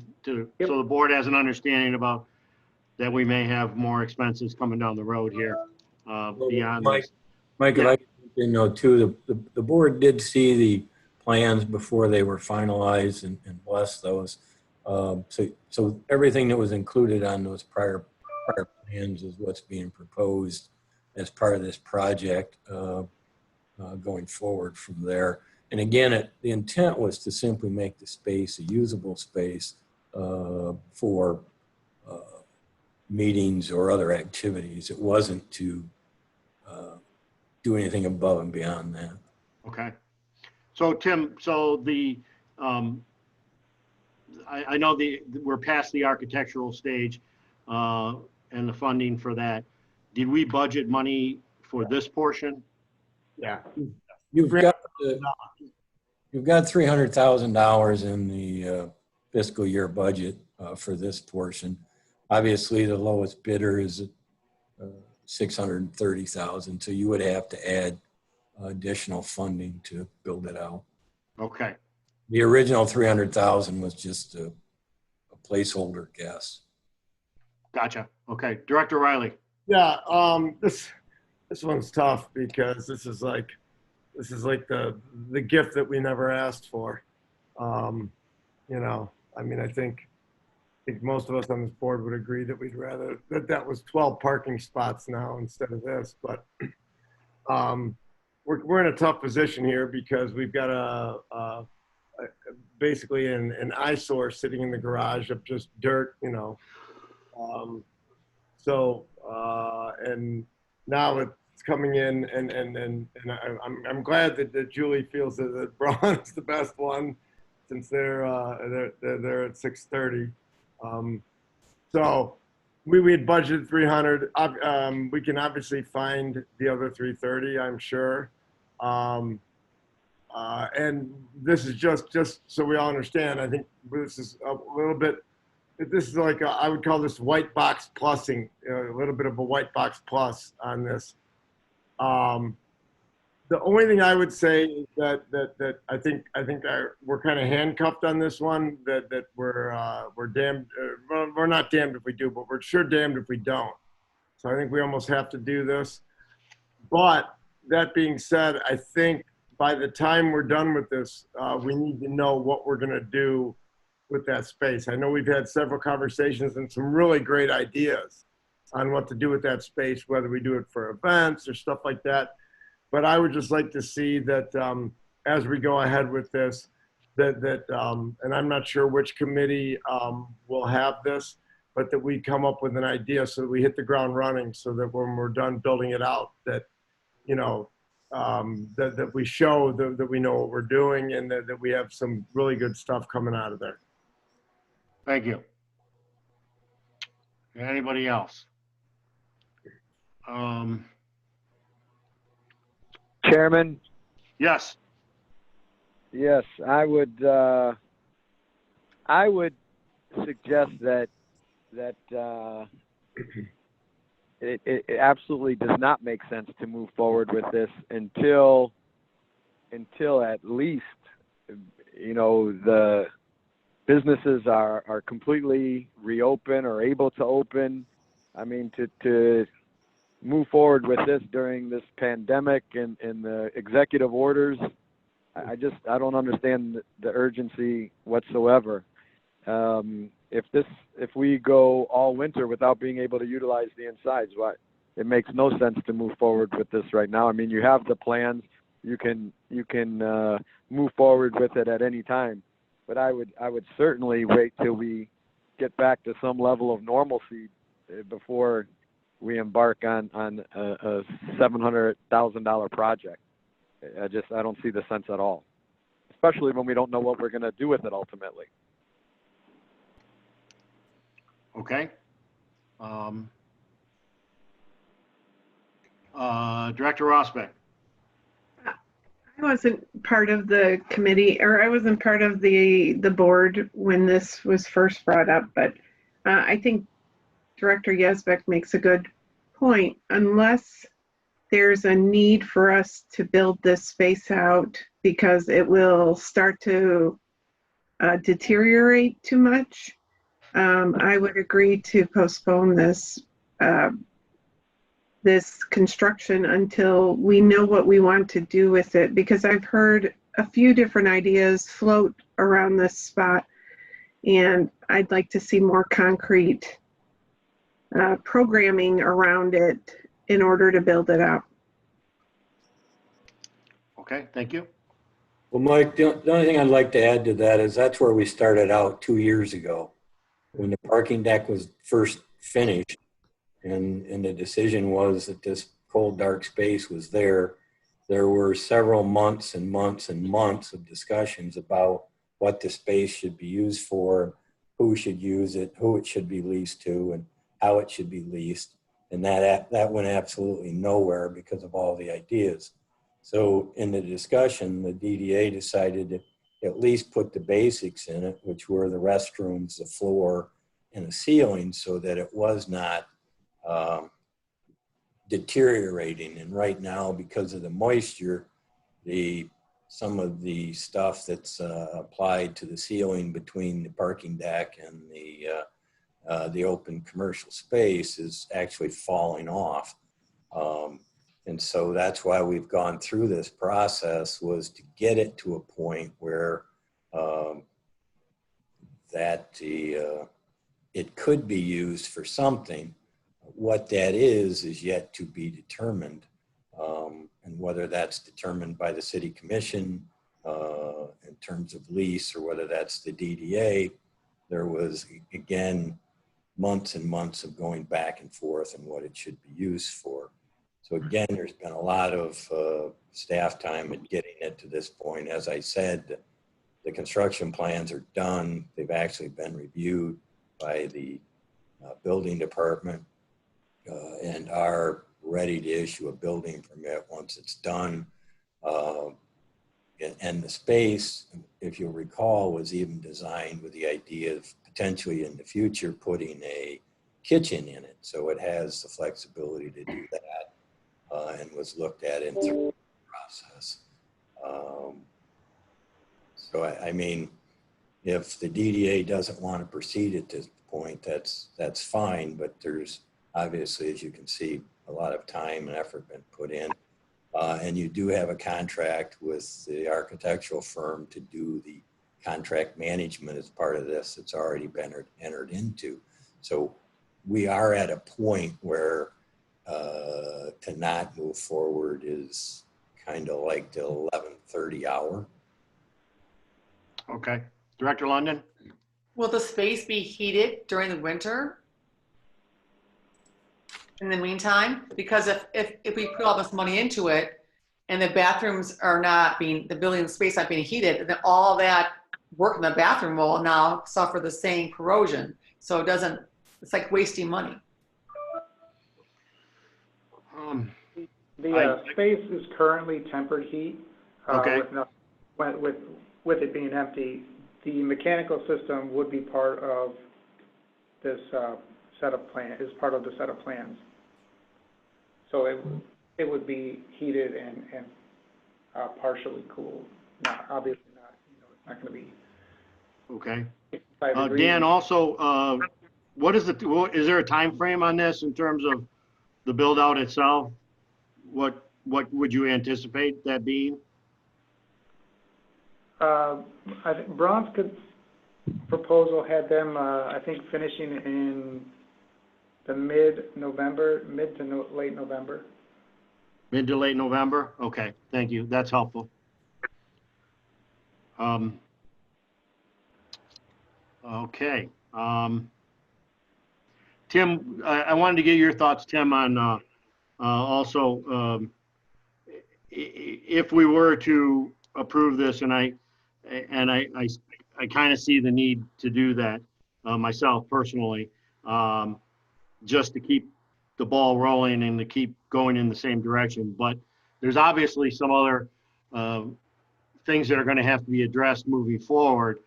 Yep. so the board has an understanding about that we may have more expenses coming down the road here beyond this. Mike, if Yeah. I can know too, the board did see the plans before they were finalized and blessed those. So everything that was included on those prior plans is what's being proposed as part of this project going forward from there. And again, the intent was to simply make the space a usable space for meetings or other activities. It wasn't to do anything above and beyond that. Okay. So Tim, so I know we're past the architectural stage and the funding for that. Did we budget money for this portion? Yeah. You've got $300,000 in the fiscal year budget for this portion. Obviously, the lowest bidder is $630,000, so you would have to add additional funding to build it out. Okay. The original 300,000 was just a placeholder guess. Gotcha. Okay. Director Riley. Yeah, this one's tough because this is like the gift that we never asked for. You know, I mean, I think most of us on this board would agree that we'd rather that was 12 parking spots now instead of this. But we're in a tough position here because we've got basically an eyesore sitting in the garage of just dirt, you know. And now it's coming in, and I'm glad that Julie feels that Braun is the best one, since they're at 630. So we had budgeted 300. We can obviously find the other 330, I'm sure. And this is just so we all understand. I think this is a little bit. This is like I would call this white box plussing, a little bit of a white box plus on this. The only thing I would say is that I think we're kind of handcuffed on this one. That we're damned. Well, we're not damned if we do, but we're sure damned if we don't. So I think we almost have to do this. But that being said, I think by the time we're done with this, we need to know what we're going to do with that space. I know we've had several conversations and some really great ideas on what to do with that space, whether we do it for events or stuff like that. But I would just like to see that as we go ahead with this, and I'm not sure which committee will have this, but that we come up with an idea so that we hit the ground running, so that when we're done building it out, that, you know, that we show that we know what we're doing, and that we have some really good stuff coming out of there. Thank you. Anybody else? Chairman, Yes. yes, I would suggest that it absolutely does not make sense to move forward with this until at least, you know, the businesses are completely reopened or able to open. I mean, to move forward with this during this pandemic and the executive orders, I don't understand the urgency whatsoever. If we go all winter without being able to utilize the insides, it makes no sense to move forward with this right now. I mean, you have the plans, you can move forward with it at any time, but I would certainly wait till we get back to some level of normalcy before we embark on a $700,000 project. I don't see the sense at all, especially when we don't know what we're going to do with it ultimately. Okay. Director Rosbeck. I wasn't part of the committee, or I wasn't part of the board when this was first brought up, but I think Director Yazbek makes a good point. Unless there's a need for us to build this space out because it will start to deteriorate too much, I would agree to postpone this this construction until we know what we want to do with it, because I've heard a few different ideas float around this spot, and I'd like to see more concrete programming around it in order to build it out. Okay, thank you. Well, Mike, the only thing I'd like to add to that is that's where we started out 2 years ago when the parking deck was first finished, and the decision was that this cold, dark space was there. There were several months and months and months of discussions about what the space should be used for, who should use it, who it should be leased to, and how it should be leased. And that went absolutely nowhere because of all the ideas. So in the discussion, the DDA decided to at least put the basics in it, which were the restrooms, the floor, and the ceiling, so that it was not deteriorating. And right now, because of the moisture, some of the stuff that's applied to the ceiling between the parking deck and the open commercial space is actually falling off. And so that's why we've gone through this process, was to get it to a point where it could be used for something. What that is yet to be determined, and whether that's determined by the city commission in terms of lease, or whether that's the DDA. There was, again, months and months of going back and forth on what it should be used for. So again, there's been a lot of staff time in getting it to this point. As I said, the construction plans are done. They've actually been reviewed by the building department and are ready to issue a building permit once it's done. And the space, if you'll recall, was even designed with the idea of potentially in the future putting a kitchen in it. So it has the flexibility to do that, and was looked at in through the process. So I mean, if the DDA doesn't want to proceed at this point, that's fine, but there's obviously, as you can see, a lot of time and effort been put in. And you do have a contract with the architectural firm to do the contract management is part of this. It's already been entered into. So we are at a point where to not move forward is kind of like the 11:30 hour. Okay. Director London? Will the space be heated during the winter? In the meantime, because if we put all this money into it and the bathrooms are not being, the building space not being heated, then all that work in the bathroom will now suffer the same corrosion. So it doesn't, it's like wasting money. The space is currently tempered heat. Okay. With it being empty, the mechanical system would be part of this set of plan, is part of the set of plans. So it would be heated and partially cooled. Not, obviously not, it's not going to be. Okay. 65 degrees. Dan, also, is there a time frame on this in terms of the build out itself? What would you anticipate that being? I think Braun's proposal had them, I think, finishing in the mid to late November. Mid to late November? Okay, thank you. That's helpful. Okay. Tim, I wanted to get your thoughts, Tim, on also if we were to approve this, and I kind of see the need to do that myself personally, just to keep the ball rolling and to keep going in the same direction. But there's obviously some other things that are going to have to be addressed moving forward,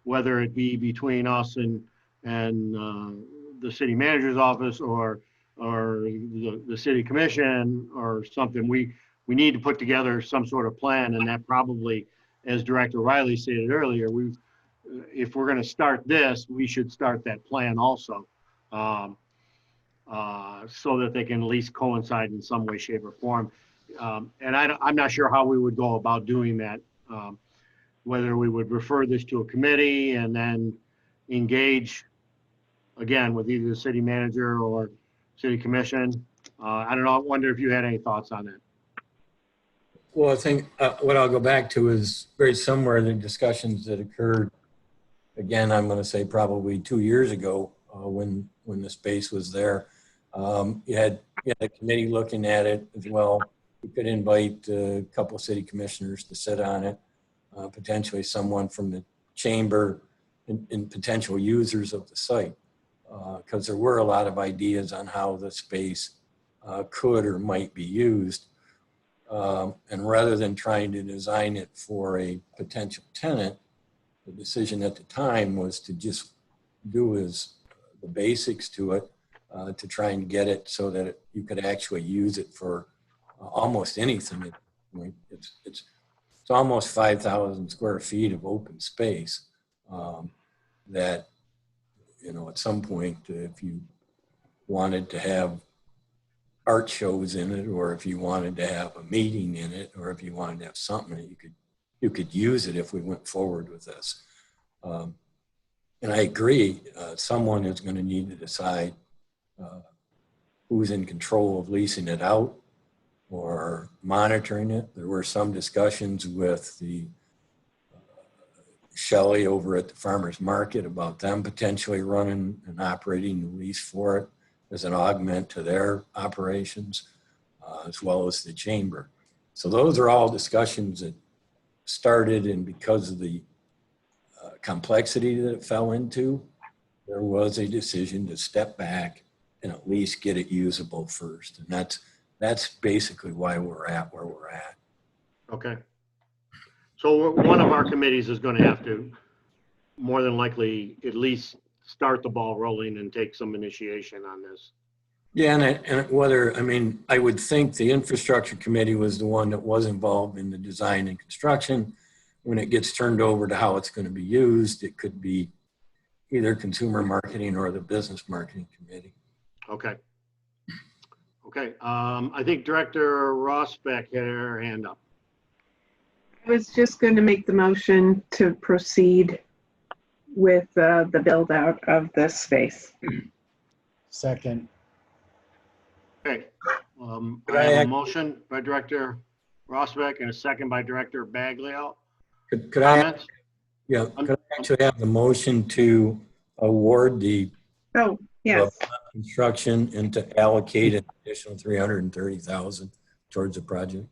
whether it be between us and the city manager's office or the city commission or something. We need to put together some sort of plan, and that probably, as Director Riley stated earlier, if we're going to start this, we should start that plan also, so that they can at least coincide in some way, shape, or form. And I'm not sure how we would go about doing that, whether we would refer this to a committee and then engage again with either the city manager or city commission. I don't know. I wonder if you had any thoughts on that. Well, I think what I'll go back to is very similar to the discussions that occurred. Again, I'm going to say probably 2 years ago when the space was there. You had a committee looking at it as well. We could invite a couple of city commissioners to sit on it, potentially someone from the chamber and potential users of the site, because there were a lot of ideas on how the space could or might be used. And rather than trying to design it for a potential tenant, the decision at the time was to just do the basics to it, to try and get it so that you could actually use it for almost anything. It's almost 5,000 square feet of open space that, at some point, if you wanted to have art shows in it, or if you wanted to have a meeting in it, or if you wanted to have something that you could use it if we went forward with this. And I agree, someone is going to need to decide who's in control of leasing it out or monitoring it. There were some discussions with the Shelley over at the farmer's market about them potentially running and operating the lease for it as an augment to their operations, as well as the chamber. So those are all discussions that started, and because of the complexity that it fell into, there was a decision to step back and at least get it usable first. And that's basically why we're at where we're at. Okay. So one of our committees is going to have to more than likely at least start the ball rolling and take some initiation on this. Yeah, and I would think the infrastructure committee was the one that was involved in the design and construction. When it gets turned over to how it's going to be used, it could be either consumer marketing or the business marketing committee. Okay. Okay. I think Director Rosbeck had her hand up. was just going to make the motion to proceed with the build out of this space. Second. Okay. Could I I have a act- motion by Director Rosbeck and a second by Director Baglio. Could I, Comments? could I actually have the motion to award the Oh, yes. construction and to allocate an additional 330,000 towards the project?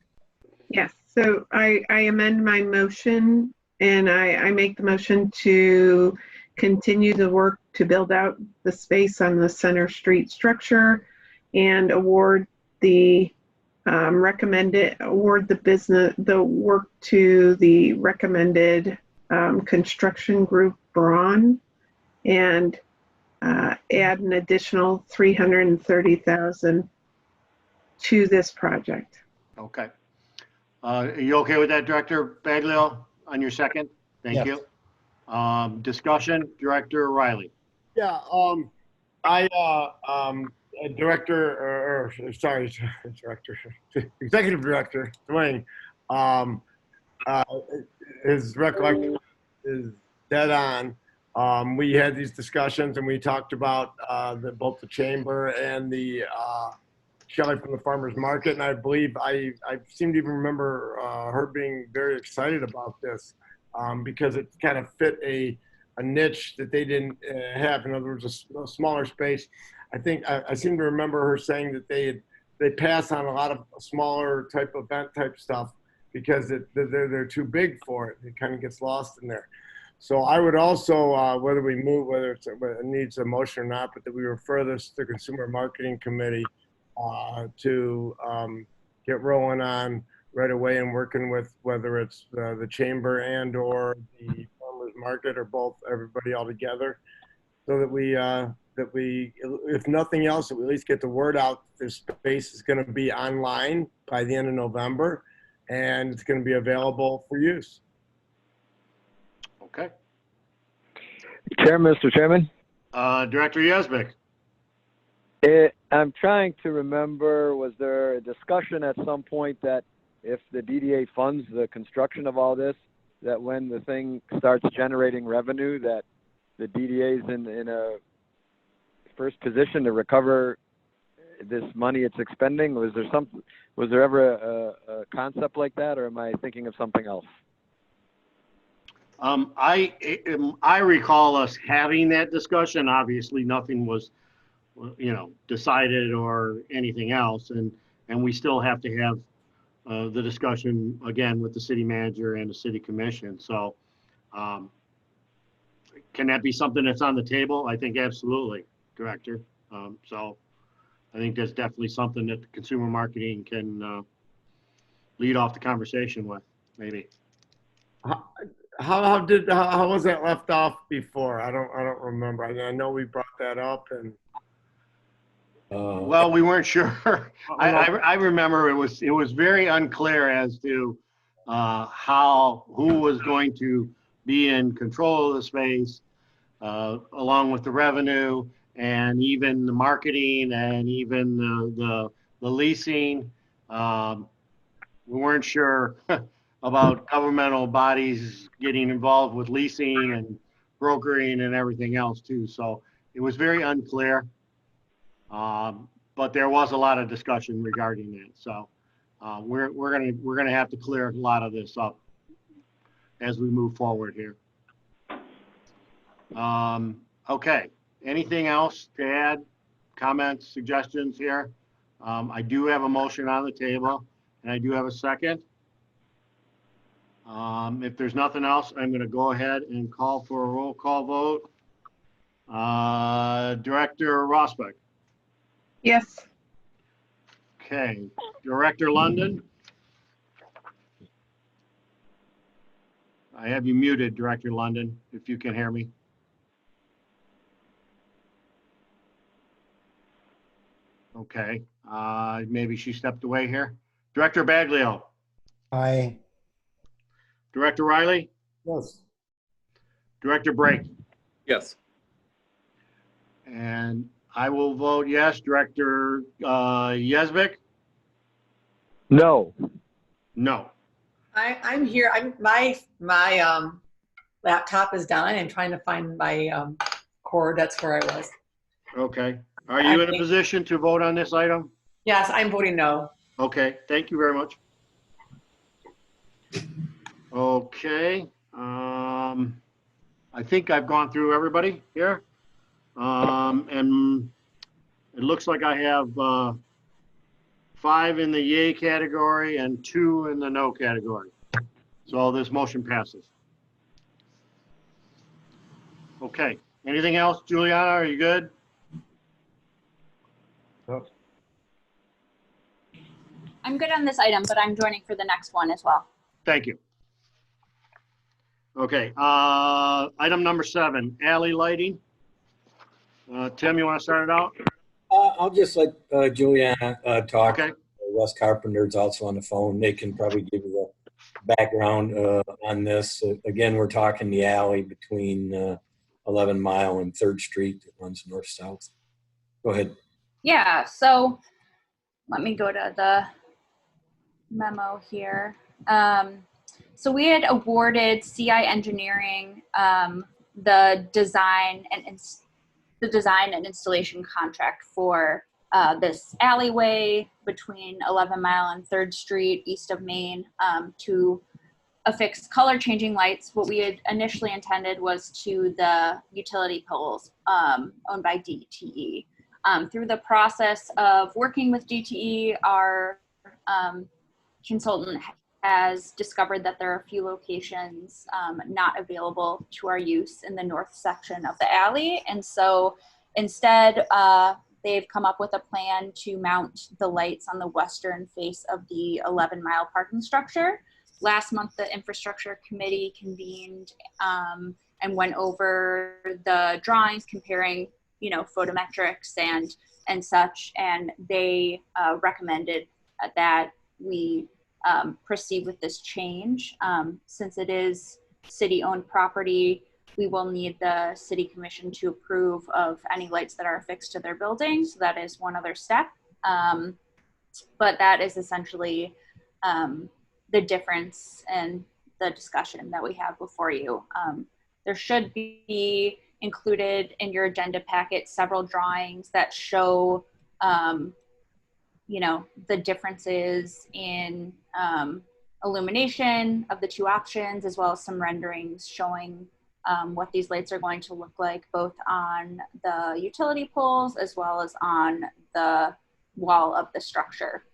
Yes. So I amend my motion and I make the motion to continue the work to build out the space on the Center Street structure and award the the work to the recommended construction group Braun and add an additional 330,000 to this project. Okay. Are you okay with that, Director Baglio, on your second? Thank Yes. you. Discussion, Director Riley. Yeah, Executive Director Dwayne, his recollection is dead on. We had these discussions and we talked about both the chamber and the Shelley from the farmer's market, and I believe I seem to even remember her being very excited about this because it kind of fit a niche that they didn't have. In other words, a smaller space. I think I seem to remember her saying that they pass on a lot of smaller type event type stuff because they're too big for it. It kind of gets lost in there. So I would also, whether it needs a motion or not, but that we refer this to the Consumer Marketing Committee to get rolling on right away and working with whether it's the chamber and or the farmers market or both, everybody all together, so that we if nothing else, we at least get the word out. This space is going to be online by the end of November, and it's going to be available for use. Okay. Mr. Chairman. Director Yazbek. I'm trying to remember, was there a discussion at some point that if the DDA funds the construction of all this, that when the thing starts generating revenue, that the DDA is in a first position to recover this money it's expending? Was there ever a concept like that, or am I thinking of something else? I recall us having that discussion. Obviously, nothing was, decided or anything else, and we still have to have the discussion again with the city manager and the city commission. So, can that be something that's on the table? I think absolutely, Director. So, I think that's definitely something that the consumer marketing can lead off the conversation with, maybe. How was that left off before? I don't remember. I know we brought that up and. Well, we weren't sure. I remember it was very unclear as to who was going to be in control of the space, along with the revenue and even the marketing and even the leasing. We weren't sure about governmental bodies getting involved with leasing and brokering and everything else too. So it was very unclear. But there was a lot of discussion regarding that. So we're gonna have to clear a lot of this up as we move forward here. Okay. Anything else to add? Comments, suggestions here? I do have a motion on the table, and I do have a second. If there's nothing else, I'm going to go ahead and call for a roll call vote. Director Rosbeck. Yes. Okay. Director London. I have you muted, Director London, if you can hear me. Okay. Maybe she stepped away here. Director Baglio. Aye. Director Riley. Yes. Director Brake. Yes. And I will vote yes. Director Yazbek? No. No. I'm here. My laptop is down. I'm trying to find my cord. That's where I was. Okay. Are you in a position to vote on this item? Yes, I'm voting no. Okay, thank you very much. Okay, I think I've gone through everybody here. And it looks like I have 5 in the yay category and 2 in the no category. So this motion passes. Okay, anything else, Juliana? Are you good? I'm good on this item, but I'm joining for the next one as well. Thank you. Okay, item number 7, alley lighting. Tim, you want to start it out? I'll just let Juliana talk. Okay. Russ Carpenter's also on the phone. They can probably give you the background on this. Again, we're talking the alley between 11 Mile and 3rd Street that runs north-south. Go ahead. Yeah, so let me go to the memo here. So we had awarded CI Engineering the design and installation contract for this alleyway between 11 Mile and 3rd Street east of Main to affix color changing lights. What we had initially intended was to the utility poles owned by DTE. Through the process of working with DTE, our consultant has discovered that there are a few locations not available to our use in the north section of the alley. And so instead, they've come up with a plan to mount the lights on the western face of the 11 Mile parking structure. Last month, the infrastructure committee convened and went over the drawings comparing, you know, photometrics and such, and they recommended that we proceed with this change. Since it is city-owned property, we will need the city commission to approve of any lights that are affixed to their building. So that is one other step. But that is essentially the difference in the discussion that we have before you. There should be included in your agenda packet several drawings that show you know, the differences in illumination of the two options, as well as some renderings showing what these lights are going to look like, both on the utility poles as well as on the wall of the structure.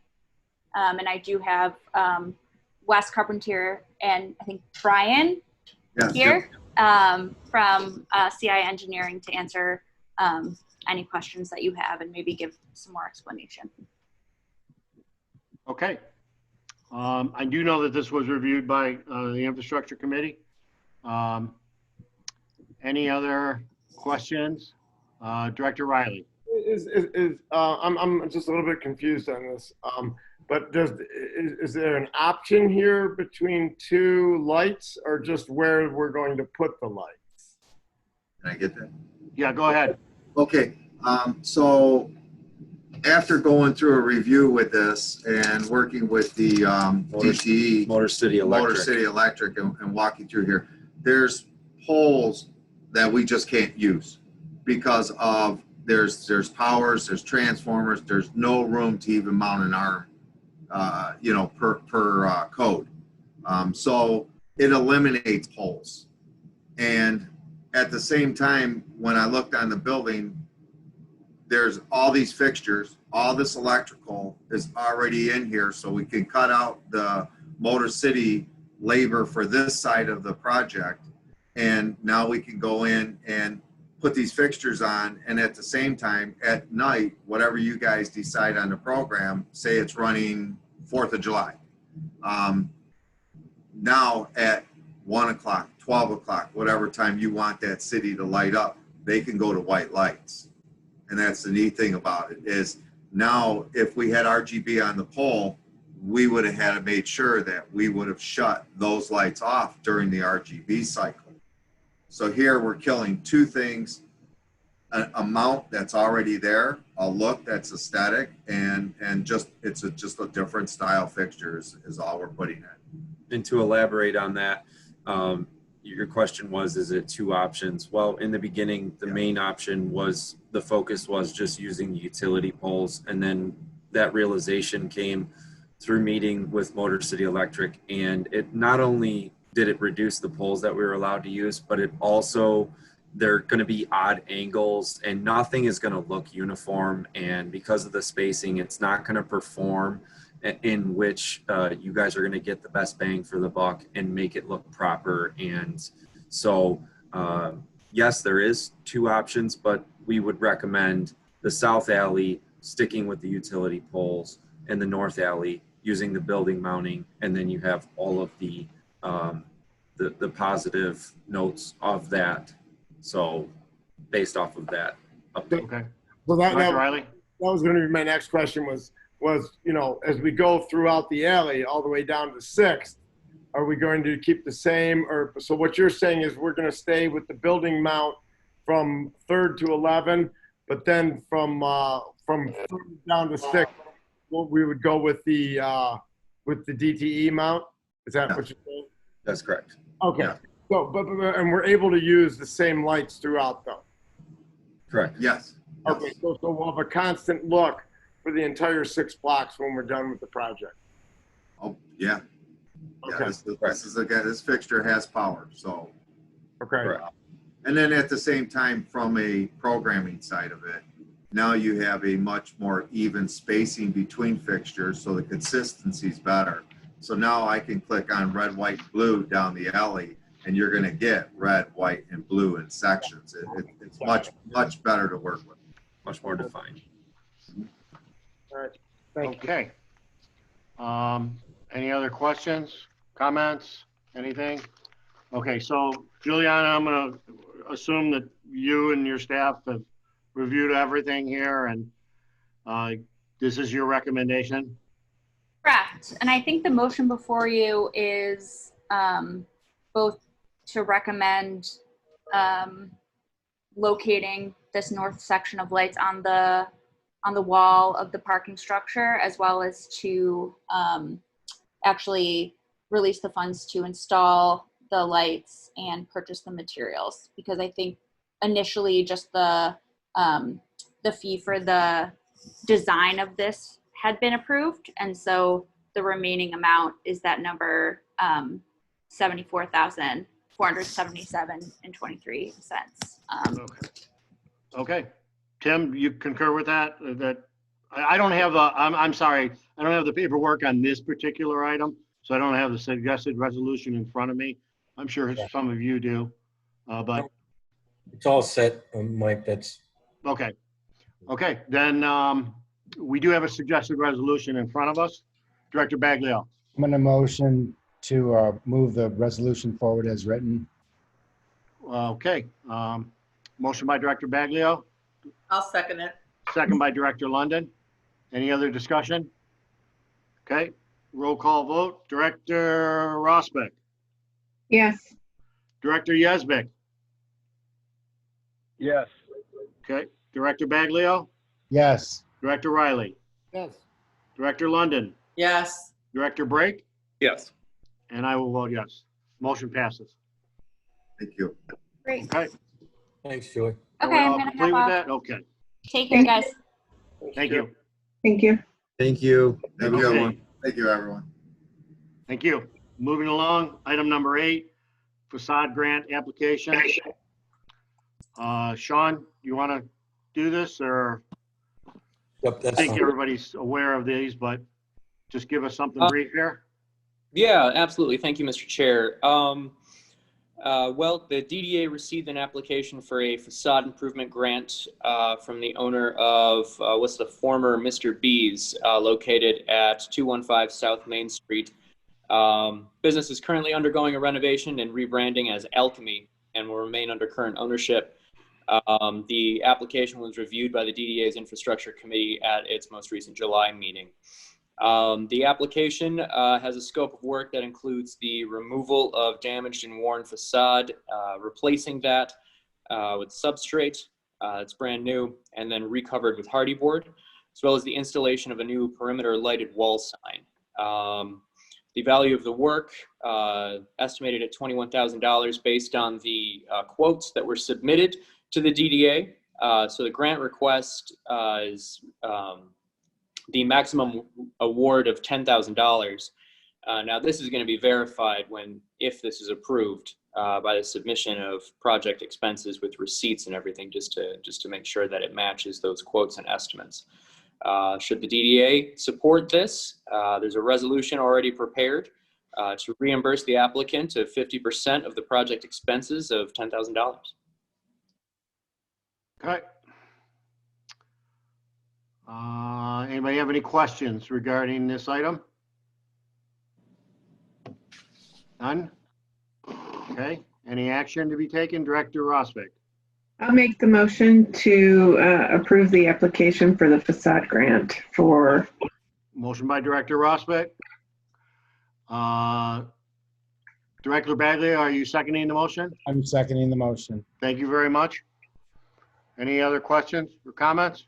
And I do have Wes Carpenter and I think Brian here from CI Engineering to answer any questions that you have and maybe give some more explanation. Okay. I do know that this was reviewed by the infrastructure committee. Any other questions? Director Riley. I'm just a little bit confused on this. But is there an option here between 2 lights or just where we're going to put the lights? Can I get that? Yeah, go ahead. Okay. So after going through a review with this and working with the DTE, Motor City Electric, and walking through here, there's poles that we just can't use because of there's powers, there's transformers, there's no room to even mount an arm, you know, per code. So it eliminates poles. And at the same time, when I looked on the building, there's all these fixtures, all this electrical is already in here, so we can cut out the Motor City labor for this side of the project. And now we can go in and put these fixtures on, and at the same time, at night, whatever you guys decide on the program, say it's running 4th of July. Now at 1 o'clock, 12 o'clock, whatever time you want that city to light up, they can go to white lights. And that's the neat thing about it is now if we had RGB on the pole, we would have had to made sure that we would have shut those lights off during the RGB cycle. So here we're killing 2 things, a mount that's already there, a look that's aesthetic, and just it's just a different style fixture is all we're putting in. and to elaborate on that, your question was, is it two options? Well, in the beginning, the main option was, the focus was just using the utility poles. And then that realization came through meeting with Motor City Electric. And it not only did it reduce the poles that we were allowed to use, but it also, they're going to be odd angles and nothing is going to look uniform. And because of the spacing, it's not going to perform in which you guys are going to get the best bang for the buck and make it look proper. And so, yes, there is two options, but we would recommend the south alley sticking with the utility poles and the north alley using the building mounting. And then you have all of the positive notes of that. So based off of that update. Okay. So that Riley? That was going to be my next question was, as we go throughout the alley all the way down to 6th, are we going to keep the same? Or so what you're saying is we're going to stay with the building mount from 3rd to 11, but then from 3rd down to 6th, we would go with the DTE mount. Is that what you're saying? That's correct. Okay. Yeah. So, and we're able to use the same lights throughout though. Correct. Yes. Okay. So we'll have a constant look for the entire 6 blocks when we're done with the project. Oh, yeah. Okay. Yeah, this fixture has power, so. Okay. And then at the same time, from a programming side of it, now you have a much more even spacing between fixtures, so the consistency is better. So now I can click on red, white, blue down the alley, and you're going to get red, white, and blue in sections. It's much better to work with. Much more defined. All right. Thank Okay. Any other questions, comments, anything? Okay, so Juliana, I'm going to assume that you and your staff have reviewed everything here and this is your recommendation? Correct. And I think the motion before you is both to recommend locating this north section of lights on the wall of the parking structure, as well as to actually release the funds to install the lights and purchase the materials. Because I think initially just the fee for the design of this had been approved, and so the remaining amount is that number, $74,477.23. Okay. Tim, you concur with that? I don't have I'm sorry, I don't have the paperwork on this particular item, so I don't have the suggested resolution in front of me. I'm sure some of you do, but. It's all set, Mike, that's. Okay. Okay, then we do have a suggested resolution in front of us. Director Baglio. I'm going to motion to move the resolution forward as written. Okay. Motion by Director Baglio, I'll second it. second by Director London. Any other discussion? Okay, roll call vote. Director Rosbeck, Yes. Director Yesbeck, Yes. okay, Director Baglio, Yes. Director Riley, Yes. Director London, Yes. Director Brake, Yes. and I will vote yes. Motion passes. Thank you. Great. Okay. Thanks, Julie. Are we Okay, I'm all gonna complete hop with off. that? Okay, Take care, guys. thank you. Thank you. Thank you. Thank you, Okay. everyone. Thank you, everyone. Thank you. Moving along, item number 8, facade grant application. Sean, you want to do this, or Yep, I that's think fine. everybody's aware of these, but just give us something brief here? Yeah, absolutely. Thank you, Mr. Chair. Well, the DDA received an application for a facade improvement grant from the owner of what's the former Mr. B's, located at 215 South Main Street. Business is currently undergoing a renovation and rebranding as Alchemy and will remain under current ownership. The application was reviewed by the DDA's Infrastructure Committee at its most recent July meeting. The application has a scope of work that includes the removal of damaged and worn facade, replacing that with substrate, it's brand new, and then recovered with hardy board, as well as the installation of a new perimeter lighted wall sign. The value of the work estimated at $21,000 based on the quotes that were submitted to the DDA. So the grant request is the maximum award of $10,000. Now this is going to be verified if this is approved by the submission of project expenses with receipts and everything, just to make sure that it matches those quotes and estimates. Should the DDA support this, there's a resolution already prepared to reimburse the applicant of 50% of the project expenses of $10,000. Okay. Anybody have any questions regarding this item? None? Okay. Any action to be taken? Director Rosbeck. I'll make the motion to approve the application for the facade grant for. Motion by Director Rosbeck. Director Bagley, are you seconding the motion? I'm seconding the motion. Thank you very much. Any other questions or comments?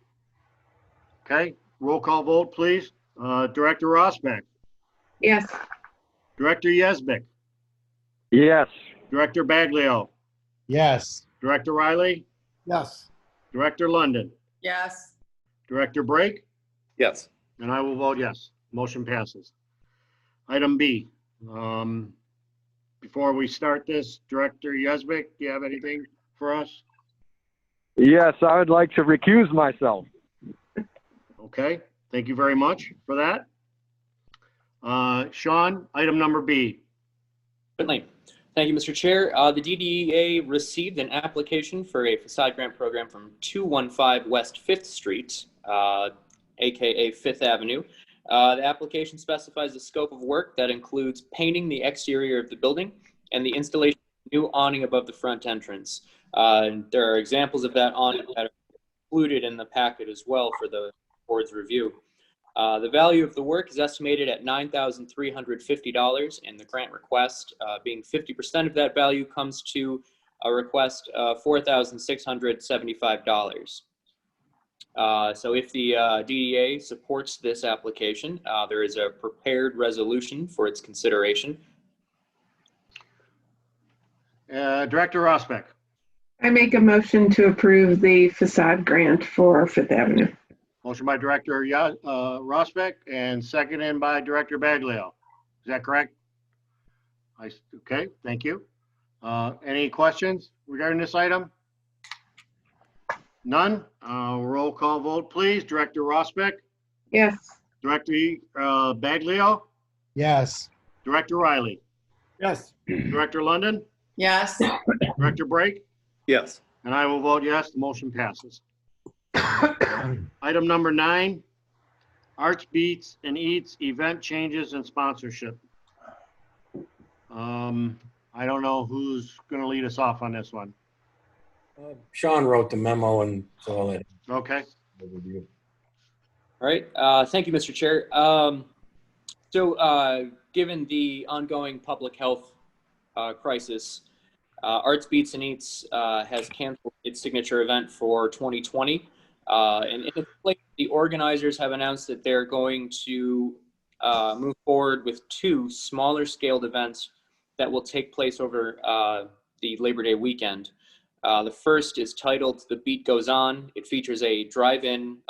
Okay, roll call vote, please. Director Rosbeck. Yes. Director Yesbeck. Yes. Director Baglio. Yes. Director Riley. Yes. Director London. Yes. Director Brake. Yes. And I will vote yes. Motion passes. Item B. Before we start this, Director Yesbeck, do you have anything for us? Yes, I would like to recuse myself. Okay, thank you very much for that. Sean, item number B. Certainly. Thank you, Mr. Chair. The DDA received an application for a facade grant program from 215 West 5th Street, aka 5th Avenue. The application specifies the scope of work that includes painting the exterior of the building and the installation of a new awning above the front entrance. There are examples of that awning that are included in the packet as well for the board's review. The value of the work is estimated at $9,350, and the grant request, being 50% of that value, comes to a request of $4,675. So if the DDA supports this application, there is a prepared resolution for its consideration. Director Rosbeck. I make a motion to approve the facade grant for Fifth Avenue. Motion by Director Rosbeck and seconded by Director Baglio. Is that correct? Okay, thank you. Any questions regarding this item? None? Roll call vote, please. Director Rosbeck. Yes. Director Baglio. Yes. Director Riley. Yes. Director London. Yes. Director Brake. Yes. And I will vote yes. The motion passes. Item number 9, Arts Beats and Eats event changes and sponsorship. I don't know who's going to lead us off on this one. Sean wrote the memo, and so I'll let him. Okay. Overview. All right. Thank you, Mr. Chair. Given the ongoing public health crisis, Arts Beats and Eats has canceled its signature event for 2020. And in its place, the organizers have announced that they're going to move forward with 2 smaller scaled events that will take place over the Labor Day weekend. The first is titled The Beat Goes On. It features a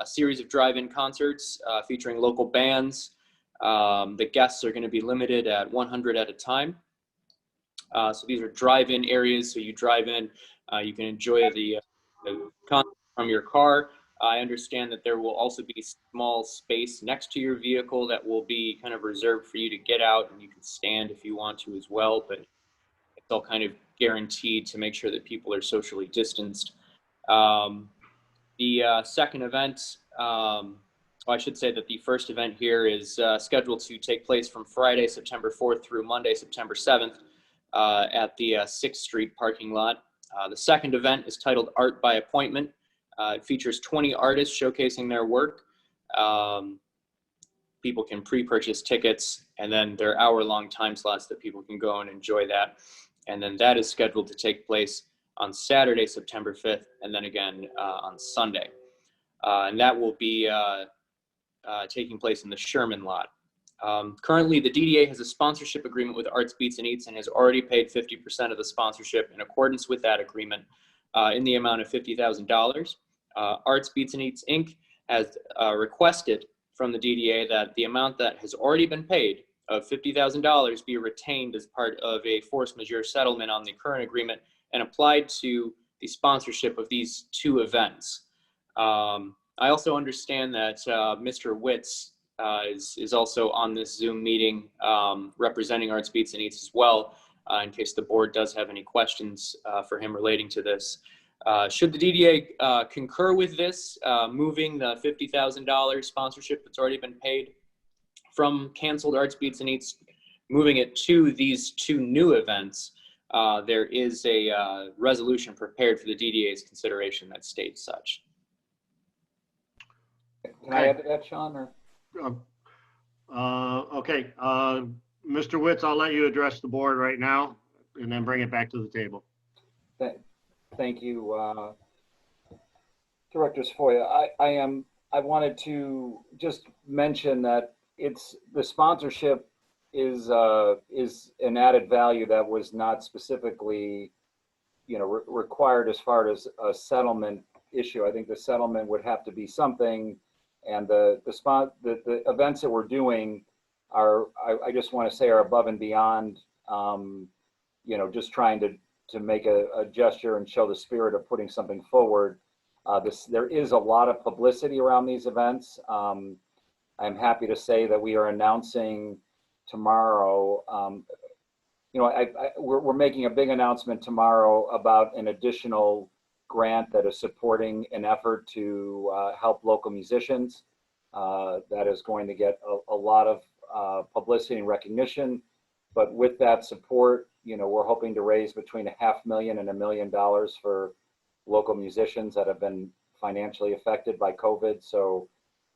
series of drive-in concerts featuring local bands. The guests are going to be limited at 100 at a time. So these are drive-in areas. So you drive in, you can enjoy the concert from your car. I understand that there will also be small space next to your vehicle that will be kind of reserved for you to get out, and you can stand if you want to as well, but it's all kind of guaranteed to make sure that people are socially distanced. The second event, I should say that the first event here is scheduled to take place from Friday, September 4th through Monday, September 7th at the 6th Street parking lot. The second event is titled Art by Appointment. It features 20 artists showcasing their work. People can pre-purchase tickets, and then there are hour-long time slots that people can go and enjoy that. And then that is scheduled to take place on Saturday, September 5th, and then again on Sunday. And that will be taking place in the Sherman lot. Currently, the DDA has a sponsorship agreement with Arts Beats and Eats and has already paid 50% of the sponsorship in accordance with that agreement in the amount of $50,000. Arts Beats and Eats Inc. has requested from the DDA that the amount that has already been paid of $50,000 be retained as part of a force majeure settlement on the current agreement and applied to the sponsorship of these two events. I also understand that Mr. Witz is also on this Zoom meeting representing Arts Beats and Eats as well, in case the board does have any questions for him relating to this. Should the DDA concur with this, moving the $50,000 sponsorship that's already been paid from canceled Arts Beats and Eats, moving it to these two new events, there is a resolution prepared for the DDA's consideration that states such. Can I add to that, Sean? Or? Okay. Mr. Witz, I'll let you address the board right now and then bring it back to the table. Thank you, Director Sfoya. I wanted to just mention that the sponsorship is an added value that was not specifically, required as far as a settlement issue. I think the settlement would have to be something, and the events that we're doing are, I just want to say, are above and beyond, just trying to make a gesture and show the spirit of putting something forward. There is a lot of publicity around these events. I'm happy to say that we are announcing tomorrow, we're making a big announcement tomorrow about an additional grant that is supporting an effort to help local musicians. That is going to get a lot of publicity and recognition. But with that support, we're hoping to raise between $500,000 and $1 million for local musicians that have been financially affected by COVID. So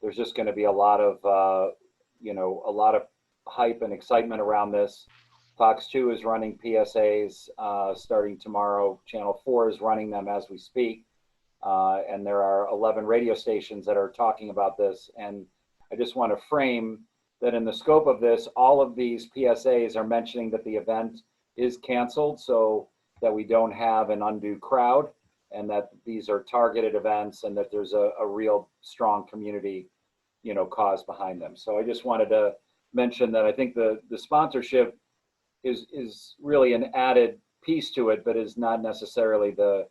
there's just going to be a lot of hype and excitement around this. Fox 2 is running PSAs starting tomorrow. Channel 4 is running them as we speak. And there are 11 radio stations that are talking about this. And I just want to frame that in the scope of this, all of these PSAs are mentioning that the event is canceled so that we don't have an undue crowd, and that these are targeted events and that there's a real strong community, cause behind them. So I just wanted to mention that I think the sponsorship is really an added piece to it, but is not necessarily the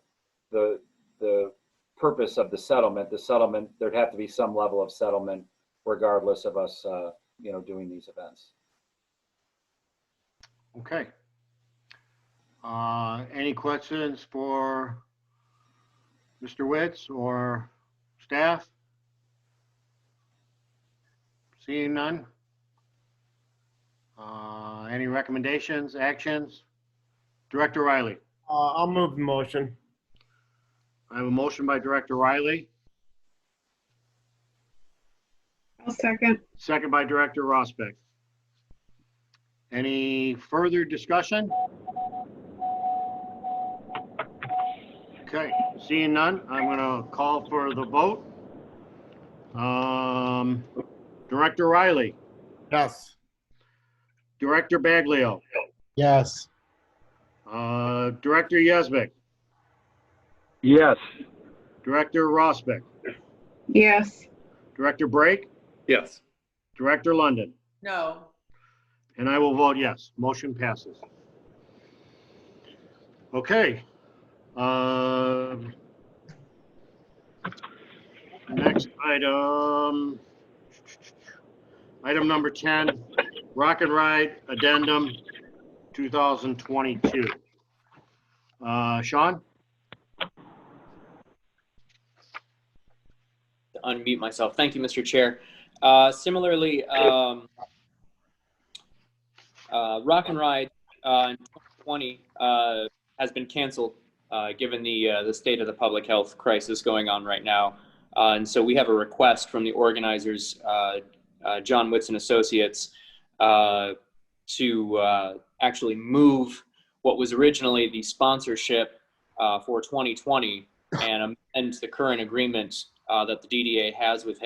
purpose of the settlement. The settlement, there'd have to be some level of settlement regardless of us, doing these events. Okay. Any questions for Mr. Witz or staff? Seeing none. Any recommendations, actions? Director Riley. I'll move the motion. I have a motion by Director Riley. I'll second. Second by Director Rosbeck. Any further discussion? Okay, seeing none, I'm going to call for the vote. Director Riley. Yes. Director Baglio. Yes. Director Yesbeck. Yes. Director Rosbeck. Yes. Director Brake. Yes. Director London. No. And I will vote yes. Motion passes. Okay. Next item. Item number 10, Rock and Ride Addendum 2022. Sean? To unmute myself. Thank you, Mr. Chair. Similarly, Rock and Ride in 2020 has been canceled given the state of the public health crisis going on right now. And so we have a request from the organizers, John Witz and Associates, to actually move what was originally the sponsorship for 2020 and amend the current agreement that the DDA has with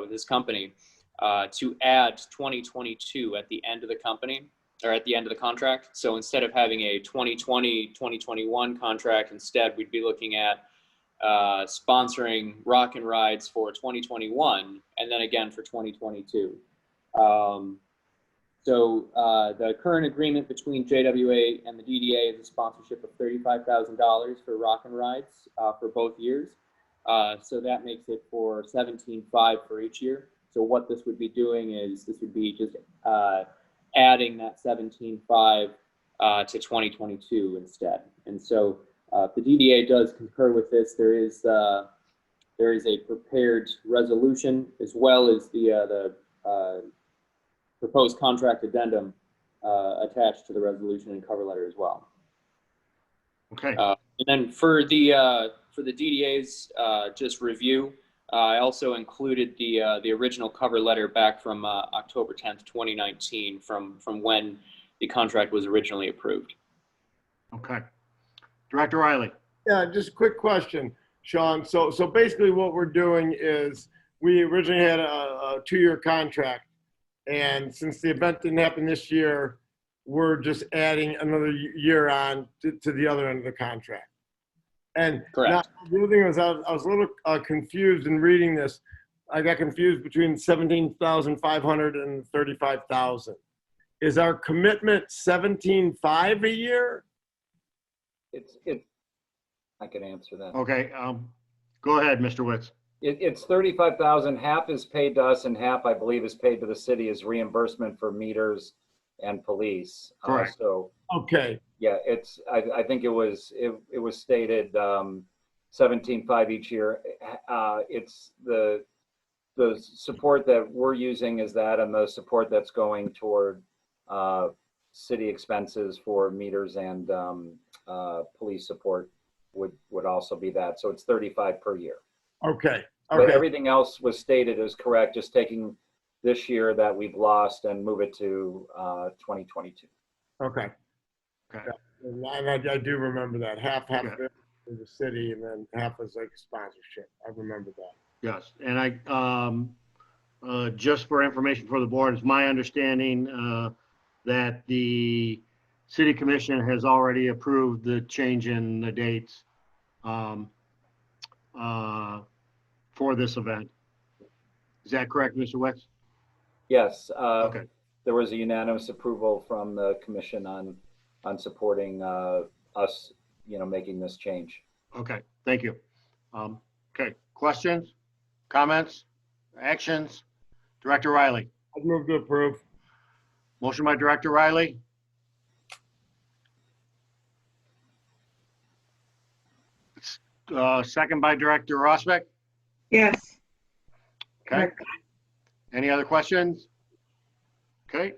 this company to add 2022 at the end of the company or at the end of the contract. So instead of having a 2020-2021 contract, instead we'd be looking at sponsoring Rock and Rides for 2021 and then again for 2022. So the current agreement between JWA and the DDA is a sponsorship of $35,000 for Rock and Rides for both years. So that makes it for $17,500 for each year. So what this would be doing is this would be just adding that $17,500 to 2022 instead. And so if the DDA does concur with this, there is a prepared resolution as well as the proposed contract addendum attached to the resolution and cover letter as well. Okay. And then for the DDA's just review, I also included the original cover letter back from October 10th, 2019, from when the contract was originally approved. Okay. Director Riley. Yeah, just a quick question, Sean. So basically what we're doing is we originally had a 2-year contract, and since the event didn't happen this year, we're just adding another year on to the other end of the contract. And now, the other thing was I was a little confused in reading this. I got confused between 17,500 and 35,000. Is our commitment 17,500 a year? I can answer that. Okay. Go ahead, Mr. Witz. It's 35,000. Half is paid to us and half, I believe, is paid to the city as reimbursement for meters and police. Correct. So okay. Yeah, it's. I think it was stated 17,500 each year. It's the support that we're using is that, and the support that's going toward city expenses for meters and police support would also be that. So it's 35 per year. Okay. But everything else was stated as correct, just taking this year that we've lost and move it to 2022. Okay. Okay. And I do remember that. Half of it was the city and then half was like sponsorship. I remember that. Yes. And I, just for information for the board, it's my understanding that the city commission has already approved the change in the dates for this event. Is that correct, Mr. Wetz? Yes. Okay. There was a unanimous approval from the commission on supporting us, making this change. Okay, thank you. Okay, questions, comments, actions? Director Riley. I'd move to approve. Motion by Director Riley. Second by Director Rosbeck. Yes. Okay. Any other questions? Okay.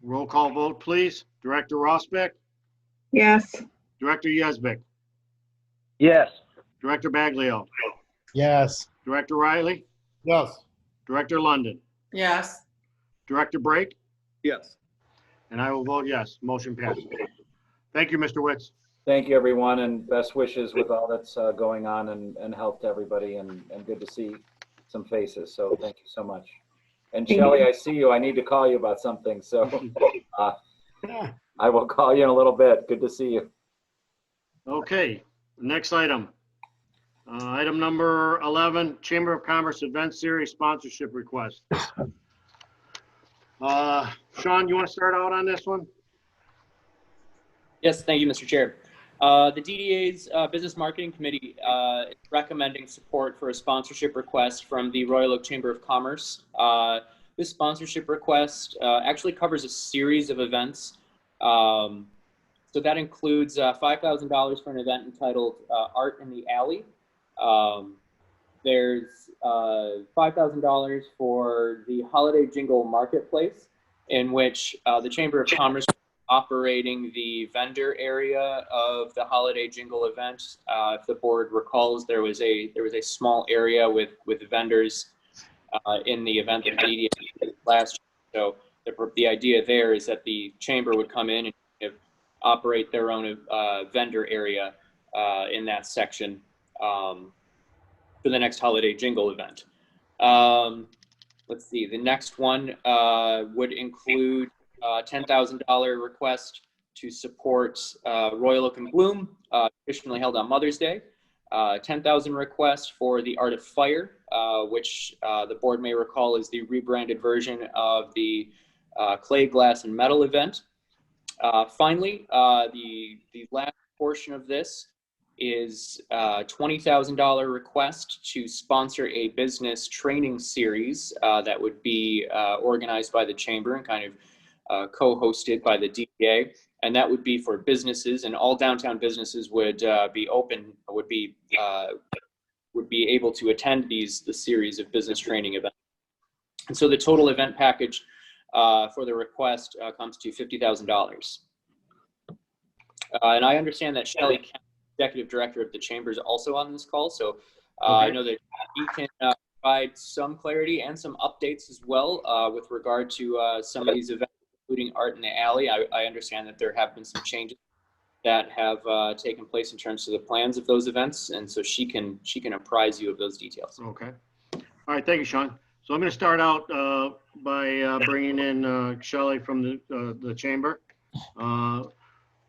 Roll call vote, please. Director Rosbeck. Yes. Director Yesbeck. Yes. Director Baglio. Yes. Director Riley. Yes. Director London. Yes. Director Brake. Yes. And I will vote yes. Motion passes. Thank you, Mr. Witz. Thank you, everyone, and best wishes with all that's going on, and health to everybody, and good to see some faces. So thank you so much. And Shelley, I see you. I need to call you about something. So I will call you in a little bit. Good to see you. Okay, next item. Item number 11, Chamber of Commerce Event Series sponsorship request. Sean, you want to start out on this one? Yes, thank you, Mr. Chair. The DDA's Business Marketing Committee is recommending support for a sponsorship request from the Royal Oak Chamber of Commerce. This sponsorship request actually covers a series of events. So that includes $5,000 for an event entitled Art in the Alley. There's $5,000 for the Holiday Jingle Marketplace, in which the Chamber of Commerce operating the vendor area of the Holiday Jingle event. If the board recalls, there was a small area with vendors in the event that DDA did last year. So the idea there is that the chamber would come in and operate their own vendor area in that section for the next Holiday Jingle event. let's see, the next one would include a $10,000 request to support Royal Oak and Bloom, traditionally held on Mother's Day. 10,000 request for the Art of Fire, which the board may recall is the rebranded version of the clay, glass, and metal event. Finally, the last portion of this is $20,000 request to sponsor a business training series that would be organized by the Chamber and kind of co-hosted by the DDA. And that would be for businesses, and all downtown businesses would be open, would be able to attend the series of business training events. And so the total event package for the request comes to $50,000. And I understand that Shelley, Executive Director of the Chamber, is also on this call. So I know that he can provide some clarity and some updates as well with regard to some of these events, including Art in the Alley. I understand that there have been some changes that have taken place in terms of the plans of those events. And so she can apprise you of those details. Okay. All right. Thank you, Sean. So I'm going to start out by bringing in Shelley from the Chamber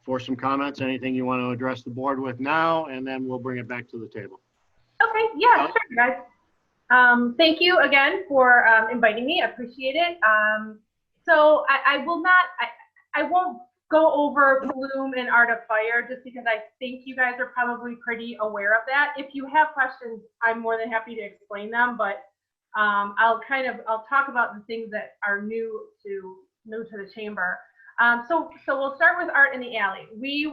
for some comments. Anything you want to address the board with now, and then we'll bring it back to the table. Okay, yeah, sure, guys. Thank you again for inviting me. I appreciate it. So I won't go over Bloom and Art of Fire just because I think you guys are probably pretty aware of that. If you have questions, I'm more than happy to explain them, but I'll talk about the things that are new to the Chamber. So we'll start with Art in the Alley. We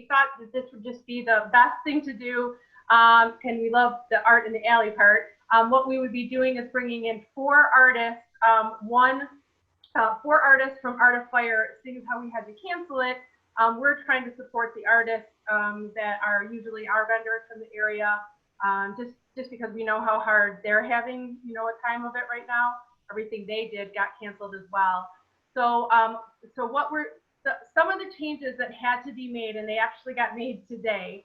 thought that this would just be the best thing to do, and we love the Art in the Alley part. What we would be doing is bringing in 4 artists, 4 artists from Art of Fire, seeing how we had to cancel it. We're trying to support the artists that are usually our vendors from the area, just because we know how hard they're having, a time of it right now. Everything they did got canceled as well. So, some of the changes that had to be made, and they actually got made today.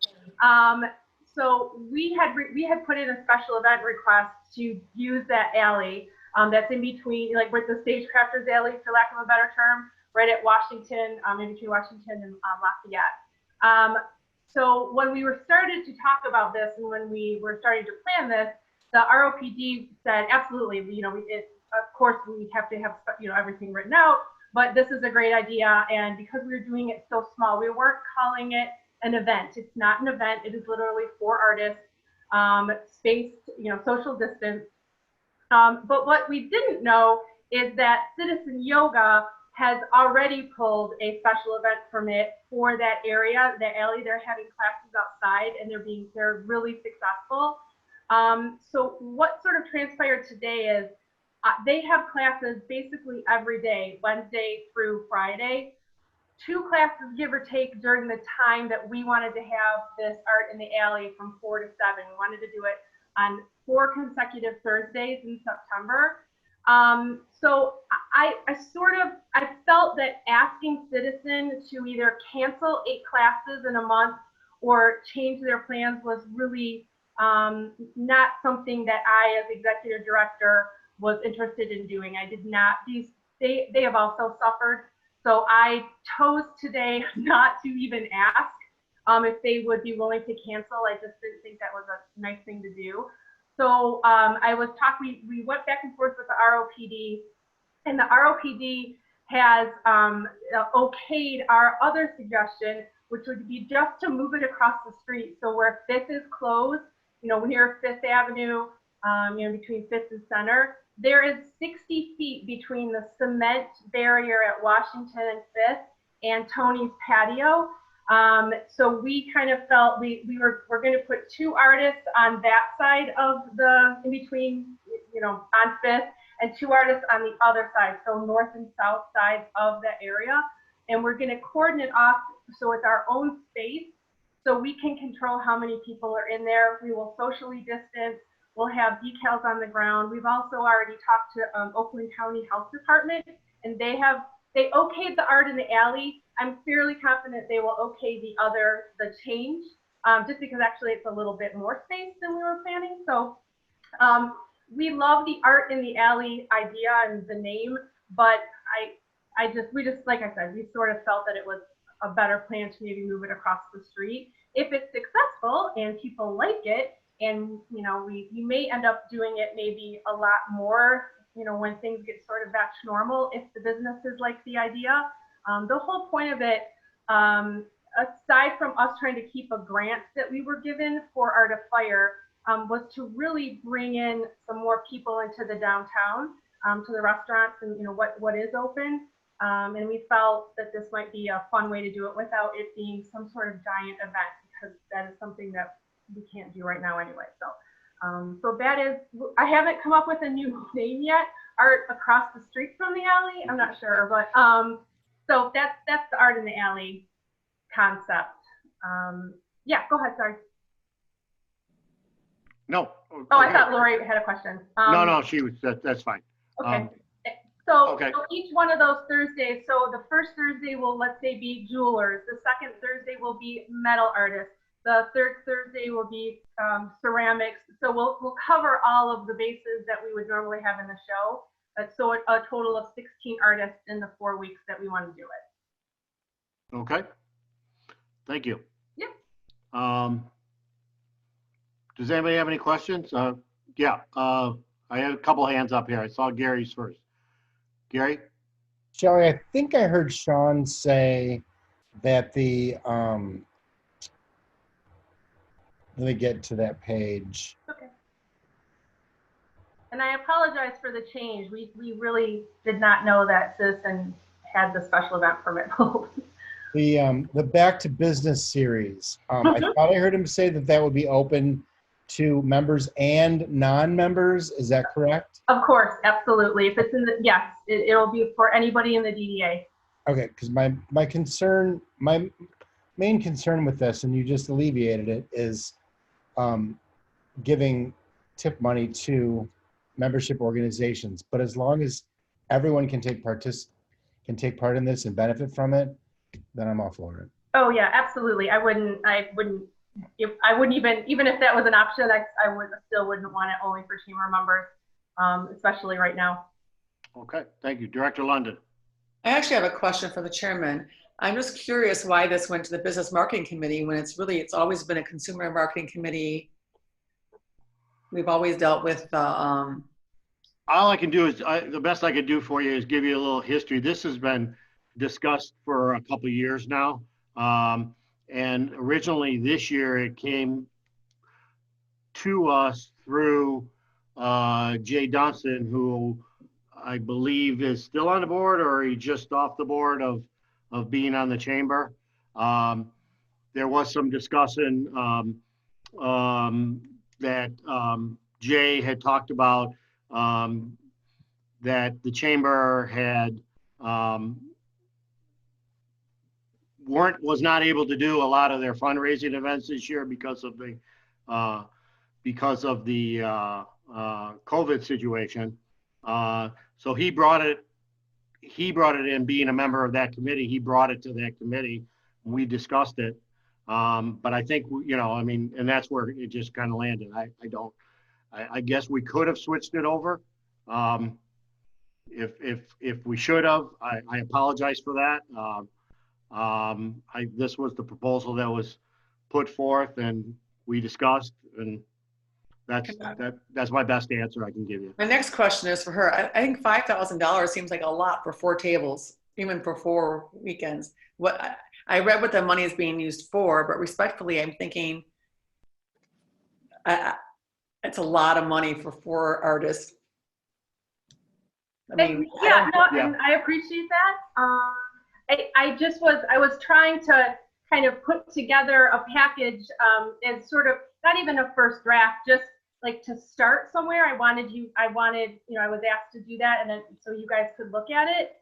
So we had put in a special event request to use that alley that's in between, like with the Stagecrafters Alley, for lack of a better term, right at Washington, in between Washington and Lafayette. So when we were started to talk about this, and when we were starting to plan this, the ROPD said absolutely, of course we have to have everything written out, but this is a great idea. And because we were doing it so small, we weren't calling it an event. It's not an event. It is literally 4 artists, spaced, social distance. But what we didn't know is that Citizen Yoga has already pulled a special event permit for that area, the alley. They're having classes outside, and they're really successful. So what sort of transpired today is they have classes basically every day, Wednesday through Friday. 2 classes, give or take, during the time that we wanted to have this Art in the Alley from 4 to 7. We wanted to do it on 4 consecutive Thursdays in September. So I felt that asking Citizen to either cancel 8 classes in a month or change their plans was really not something that I, as executive director, was interested in doing. I did not. They have also suffered. So I chose today not to even ask if they would be willing to cancel. I just didn't think that was a nice thing to do. So we went back and forth with the ROPD, and the ROPD has okayed our other suggestion, which would be just to move it across the street. So where 5th is closed, near 5th Avenue, between 5th and Center, there is 60 feet between the cement barrier at Washington and 5th and Tony's patio. So we kind of felt we're going to put 2 artists on that side of in between, on 5th, and 2 artists on the other side, so north and south sides of the area. And we're going to cordon it off so it's our own space, so we can control how many people are in there. We will socially distance. We'll have decals on the ground. We've also already talked to Oakland County Health Department, and they okayed the Art in the Alley. I'm fairly confident they will okay the change, just because actually it's a little bit more space than we were planning. So we love the art in the alley idea and the name, but we just, like I said, we sort of felt that it was a better plan to maybe move it across the street. If it's successful and people like it, and, you know, we may end up doing it maybe a lot more, you know, when things get sort of back to normal, if the businesses like the idea. The whole point of it, aside from us trying to keep a grant that we were given for Art of Fire, was to really bring in some more people into the downtown, to the restaurants and, you know, what is open. And we felt that this might be a fun way to do it without it being some sort of giant event, because that is something that we can't do right now anyway. So that is, I haven't come up with a new name yet. Art across the street from the alley, I'm not sure, but so that's the Art in the Alley concept. Yeah, go ahead, sorry. No. Oh, I thought Lori had a question. No, she was, that's fine. Okay. So each one of those Thursdays, so the first Thursday will, let's say, be jewelers. The second Thursday will be metal artists. The third Thursday will be ceramics. So we'll cover all of the bases that we would normally have in the show. So a total of 16 artists in the 4 weeks that we want to do it. Okay. Thank you. Yeah. Does anybody have any questions? Yeah, I had a couple hands up here. I saw Gary's first. Gary? Shelley, I think I heard Sean say that the, let me get to that page. Okay. And I apologize for the change. We really did not know that Citizen had the special event permit. The Back to Business series. I thought I heard him say that would be open to members and non-members. Is that correct? Of course, absolutely. If it's in the, yes, it'll be for anybody in the DDA. Okay, because my main concern with this, and you just alleviated it, is giving tip money to membership organizations. But as long as everyone can take part in this and benefit from it, then I'm all for it. Oh yeah, absolutely. I wouldn't even if that was an option, I still wouldn't want it only for chamber members, especially right now. Okay, thank you. Director London. I actually have a question for the chairman. I'm just curious why this went to the Business Marketing Committee when it's always been a Consumer Marketing Committee. We've always dealt with all I can do is, the best I could do for you is give you a little history. This has been discussed for a couple of years now. And originally this year it came to us through Jay Dunstan, who I believe is still on the board, or he just off the board of being on the chamber. There was some discussion that Jay had talked about, that the chamber had was not able to do a lot of their fundraising events this year because of the COVID situation. So he brought it in, being a member of that committee. He brought it to that committee. We discussed it. But I think, you know, I mean, and that's where it just kind of landed. I guess we could have switched it over. If we should have, I apologize for that. This was the proposal that was put forth and we discussed, and that's my best answer I can give you. My next question is for her. I think $5,000 seems like a lot for 4 tables, even for 4 weekends. I read what the money is being used for, but respectfully, I'm thinking it's a lot of money for 4 artists. I mean, and I appreciate that. I was trying to kind of put together a package as sort of not even a first draft, just like to start somewhere. I was asked to do that, and then so you guys could look at it.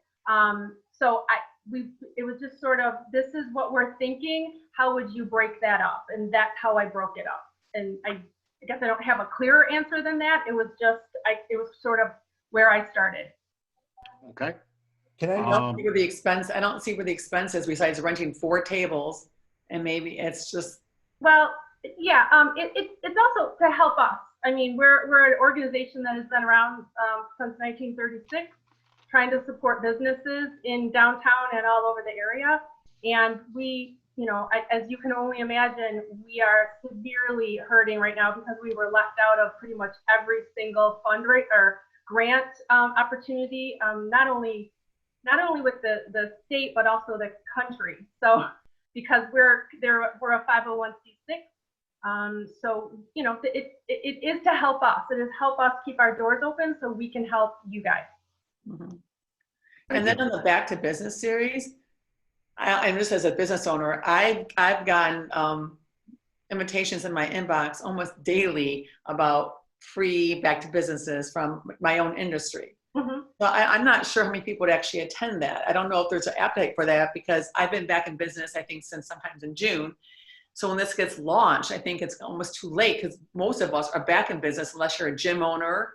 It was just sort of, this is what we're thinking. How would you break that up? And that's how I broke it up. And I guess I don't have a clearer answer than that. It was just, it was sort of where I started. Okay. I don't see where the expense. I don't see where the expense is besides renting 4 tables, and maybe it's just. Well, yeah. It's also to help us. I mean, we're an organization that has been around since 1936, trying to support businesses in downtown and all over the area. And we, you know, as you can only imagine, we are severely hurting right now because we were left out of pretty much every single fundraiser or grant opportunity, not only with the state, but also the country. So because we're a 501c6. So, you know, it is to help us. It is help us keep our doors open so we can help you guys. Mm-hmm. And then on the Back to Business series, and just as a business owner, I've gotten invitations in my inbox almost daily about free back to businesses from my own industry. Mm-hmm. So I'm not sure how many people would actually attend that. I don't know if there's an appetite for that because I've been back in business, I think, since sometimes in June. So when this gets launched, I think it's almost too late because most of us are back in business unless you're a gym owner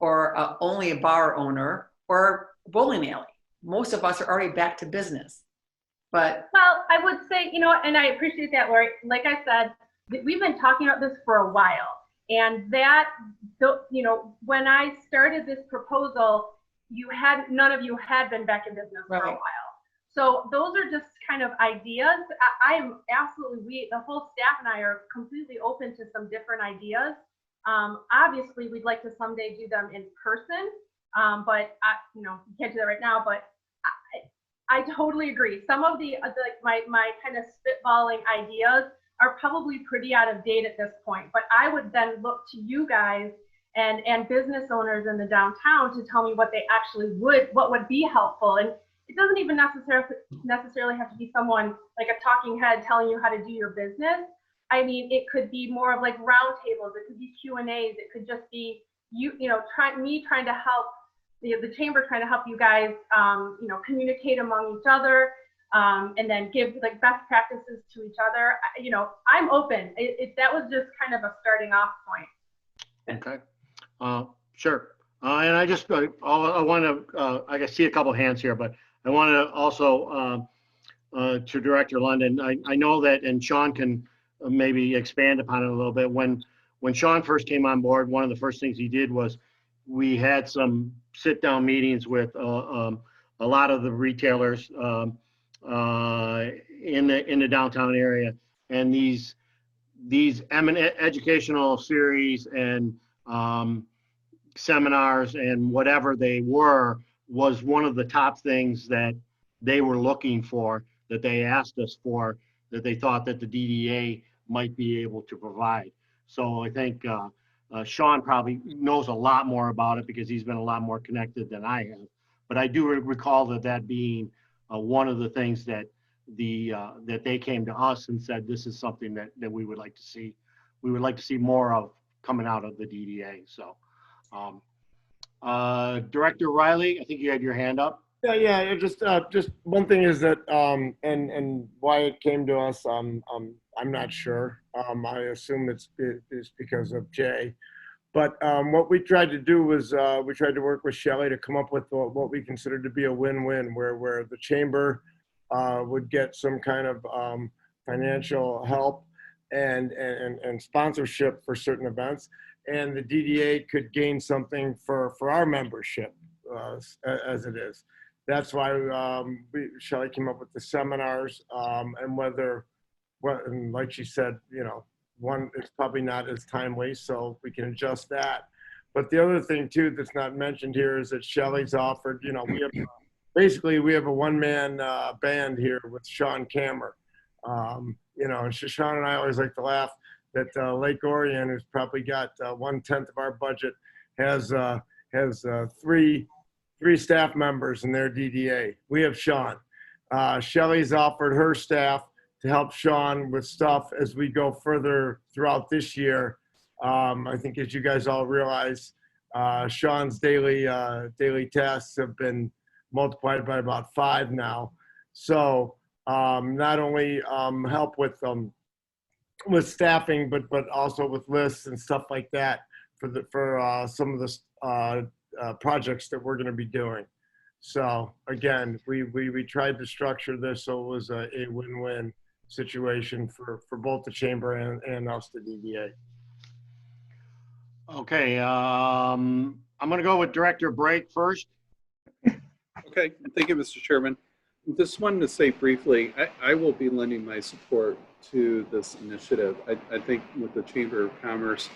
or only a bar owner or a bowling alley. Most of us are already back to business. But well, I would say, you know, and I appreciate that, Lori. Like I said, we've been talking about this for a while. And that, you know, when I started this proposal, none of you had been back in business for a while. So those are just kind of ideas. I'm absolutely, the whole staff and I are completely open to some different ideas. Obviously, we'd like to someday do them in person, but you know, you can't do that right now. But I totally agree. Some of my kind of spitballing ideas are probably pretty out of date at this point, but I would then look to you guys and business owners in the downtown to tell me what they actually what would be helpful. And it doesn't even necessarily have to be someone like a talking head telling you how to do your business. I mean, it could be more of like roundtables. It could be Q&As. It could just be trying to help the chamber, trying to help you guys, you know, communicate among each other. And then give like best practices to each other. You know, I'm open. That was just kind of a starting off point. Okay, sure. And I just, I want to, I can see a couple hands here, but I want to also, to Director London, I know that, and Sean can maybe expand upon it a little bit. When Sean first came on board, one of the first things he did was we had some sit-down meetings with a lot of the retailers in the downtown area, and these educational series and seminars and whatever they were was one of the top things that they were looking for, that they asked us for, that they thought that the DDA might be able to provide. So I think Sean probably knows a lot more about it because he's been a lot more connected than I have. But I do recall that being one of the things that that they came to us and said, this is something that we would like to see. We would like to see more of coming out of the DDA. So Director Riley, I think you had your hand up. Yeah. Just one thing is that, and why it came to us, I'm not sure. I assume it's because of Jay. But what we tried to do was we tried to work with Shelley to come up with what we considered to be a win-win, where the chamber would get some kind of financial help and sponsorship for certain events, and the DDA could gain something for our membership as it is. That's why Shelley came up with the seminars, and and like she said, you know, one, it's probably not as timely, so we can adjust that. But the other thing too that's not mentioned here is that Shelley's offered, you know, we have a one-man band here with Sean Kammer. You know, and Sean and I always like to laugh that Lake Orion, who's probably got 1/10 of our budget, has three staff members in their DDA. We have Sean. Shelley's offered her staff to help Sean with stuff as we go further throughout this year. I think as you guys all realize, Sean's daily tasks have been multiplied by about 5 now. So not only help with staffing, but also with lists and stuff like that for some of the projects that we're going to be doing. So again, we tried to structure this so it was a win-win situation for both the chamber and us, the DDA. Okay, I'm gonna go with Director Brake first. Okay, thank you, Mr. Chairman. Just wanted to say briefly, I will be lending my support to this initiative. I think with the Chamber of Commerce,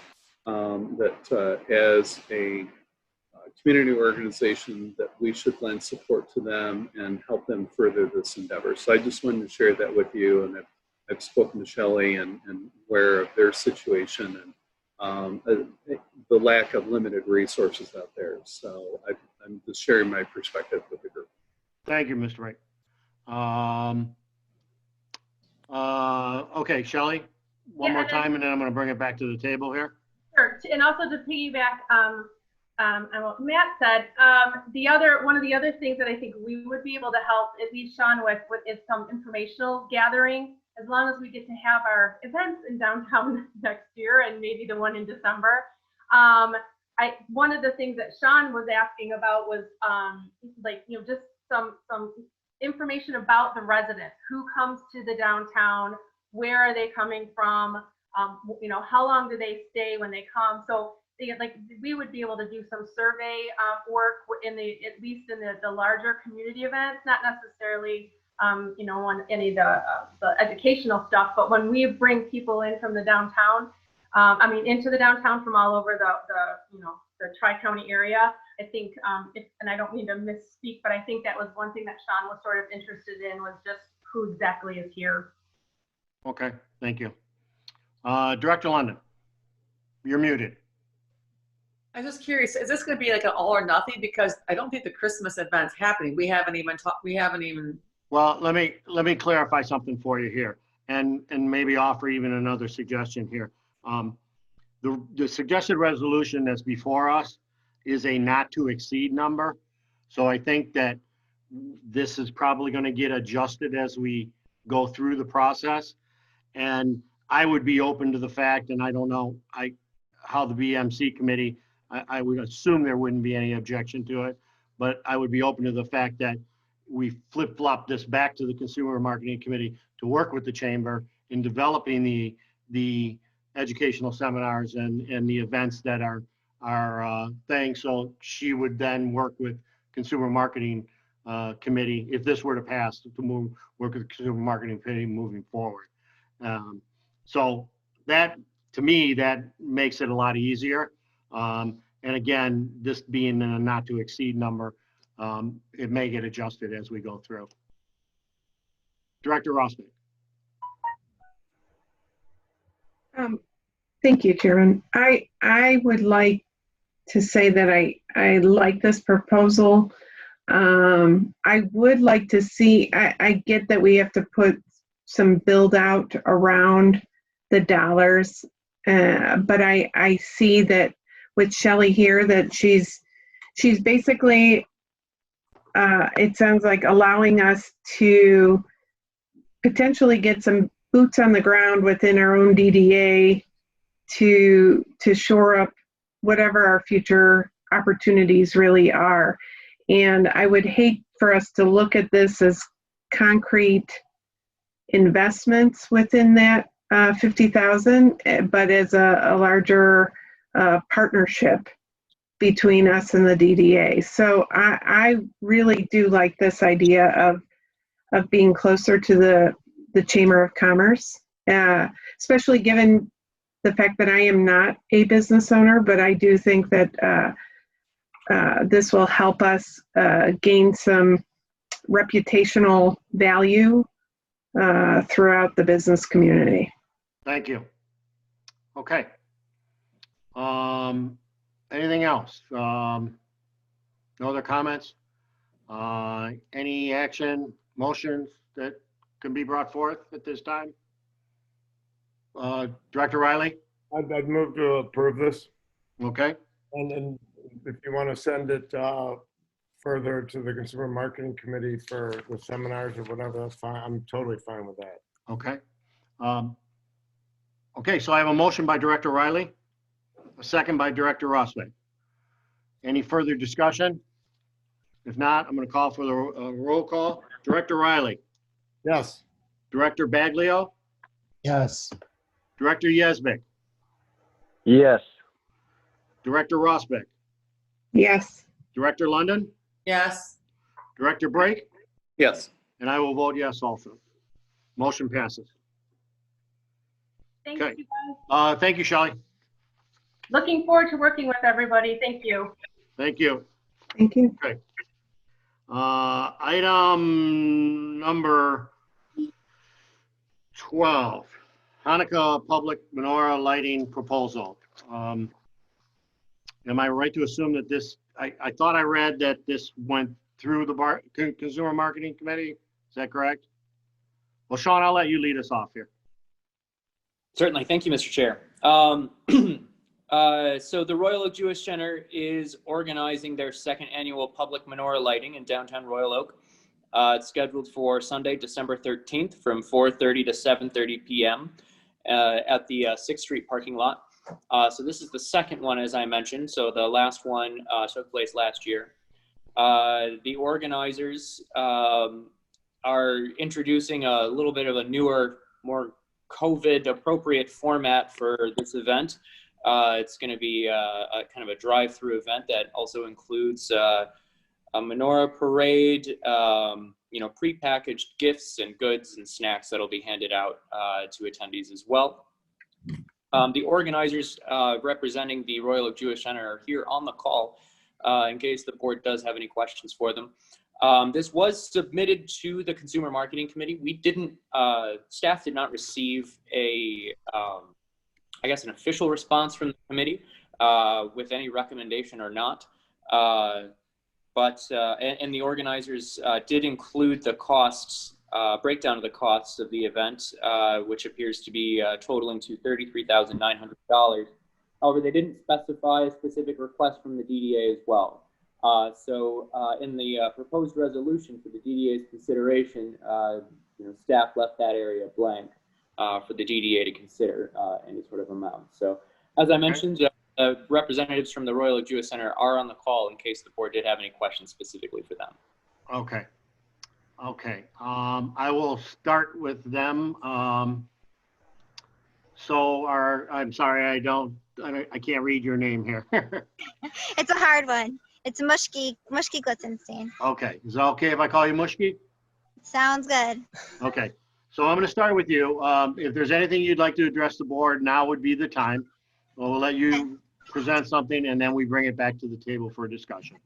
that as a community organization, that we should lend support to them and help them further this endeavor. So I just wanted to share that with you, and I've spoken to Shelley and aware of their situation and the lack of limited resources out there. So I'm just sharing my perspective with the group. Thank you, Mr. Wright. Okay, Shelley, one more time, and then I'm going to bring it back to the table here. Sure. And also to piggyback on what Matt said, one of the other things that I think we would be able to help, at least Sean, with is some informational gathering. As long as we get to have our events in downtown next year and maybe the one in December. One of the things that Sean was asking about was just some information about the residents, who comes to the downtown, where are they coming from, how long do they stay when they come. So we would be able to do some survey work at least in the larger community events, not necessarily on any of the educational stuff, but when we bring people in from the downtown, into the downtown from all over the Tri-County area, I think, and I don't mean to misspeak, but I think that was one thing that Sean was sort of interested in, was just who exactly is here. Okay, thank you. Director London, you're muted. I'm just curious, is this going to be like an all or nothing? Because I don't think the Christmas event's happening. We haven't even. Well, let me clarify something for you here, and maybe offer even another suggestion here. The suggested resolution that's before us is a not to exceed number. So I think that this is probably going to get adjusted as we go through the process. And I would be open to the fact, and I don't know how the BMC committee, I would assume there wouldn't be any objection to it, but I would be open to the fact that we flip-flop this back to the Consumer Marketing Committee to work with the chamber in developing the educational seminars and the events that are thing. So she would then work with Consumer Marketing Committee, if this were to pass, to work with the Consumer Marketing Committee moving forward. So that, to me, that makes it a lot easier. And again, this being a not to exceed number, it may get adjusted as we go through. Director Rossman. Thank you, Chairman. I would like to say that I like this proposal. I would like to see, I get that we have to put some build out around the dollars, but I see that with Shelley here, that she's basically, it sounds like allowing us to potentially get some boots on the ground within our own DDA to shore up whatever our future opportunities really are. And I would hate for us to look at this as concrete investments within that 50,000, but as a larger partnership between us and the DDA. So I really do like this idea of being closer to the Chamber of Commerce, especially given the fact that I am not a business owner, but I do think that this will help us gain some reputational value throughout the business community. Thank you. Okay. Anything else? No other comments? Any action, motions that can be brought forth at this time? Director Riley? I'd move to approve this. Okay. And then if you want to send it further to the Consumer Marketing Committee for the seminars or whatever, that's fine. I'm totally fine with that. Okay. Okay, so I have a motion by Director Riley, a second by Director Rossman. Any further discussion? If not, I'm going to call for the roll call. Director Riley? Yes. Director Baglio? Yes. Director Yesbeck? Yes. Director Rosbeck, Yes. Director London, Yes. Director Brake, Yes. and I will vote yes also. Motion passes. Thank Okay. you, guys. Thank you, Shelley. Looking forward to working with everybody. Thank you. Thank you. Thank you. Okay. Item number 12, Hanukkah Public Menorah Lighting Proposal. Am I right to assume that this, I thought I read that this went through the Consumer Marketing Committee? Is that correct? Well, Sean, I'll let you lead us off here. Certainly. Thank you, Mr. Chair. So the Royal Oak Jewish Center is organizing their second annual public menorah lighting in downtown Royal Oak. It's scheduled for Sunday, December 13th from 4:30 to 7:30 p.m. At the 6th Street parking lot. So this is the second one, as I mentioned. So the last one took place last year. The organizers are introducing a little bit of a newer, more COVID appropriate format for this event. It's going to be a kind of a drive-through event that also includes a menorah parade, prepackaged gifts and goods and snacks that'll be handed out to attendees as well. The organizers representing the Royal Oak Jewish Center are here on the call in case the board does have any questions for them. This was submitted to the Consumer Marketing Committee. We didn't, staff did not receive an official response from the committee with any recommendation or not. But the organizers did include the costs, breakdown of the costs of the event, which appears to be totaling to $33,900. However, they didn't specify a specific request from the DDA as well. So in the proposed resolution for the DDA's consideration, staff left that area blank for the DDA to consider any sort of amount. So as I mentioned, representatives from the Royal Oak Jewish Center are on the call in case the board did have any questions specifically for them. Okay. Okay. I will start with them. I'm sorry, I can't read your name here. It's a hard one. It's Mushki Glitzenstein. Okay. Is it okay if I call you Mushki? Sounds good. Okay. So I'm going to start with you. If there's anything you'd like to address the board, now would be the time. We'll let you present something and then we bring it back to the table for discussion.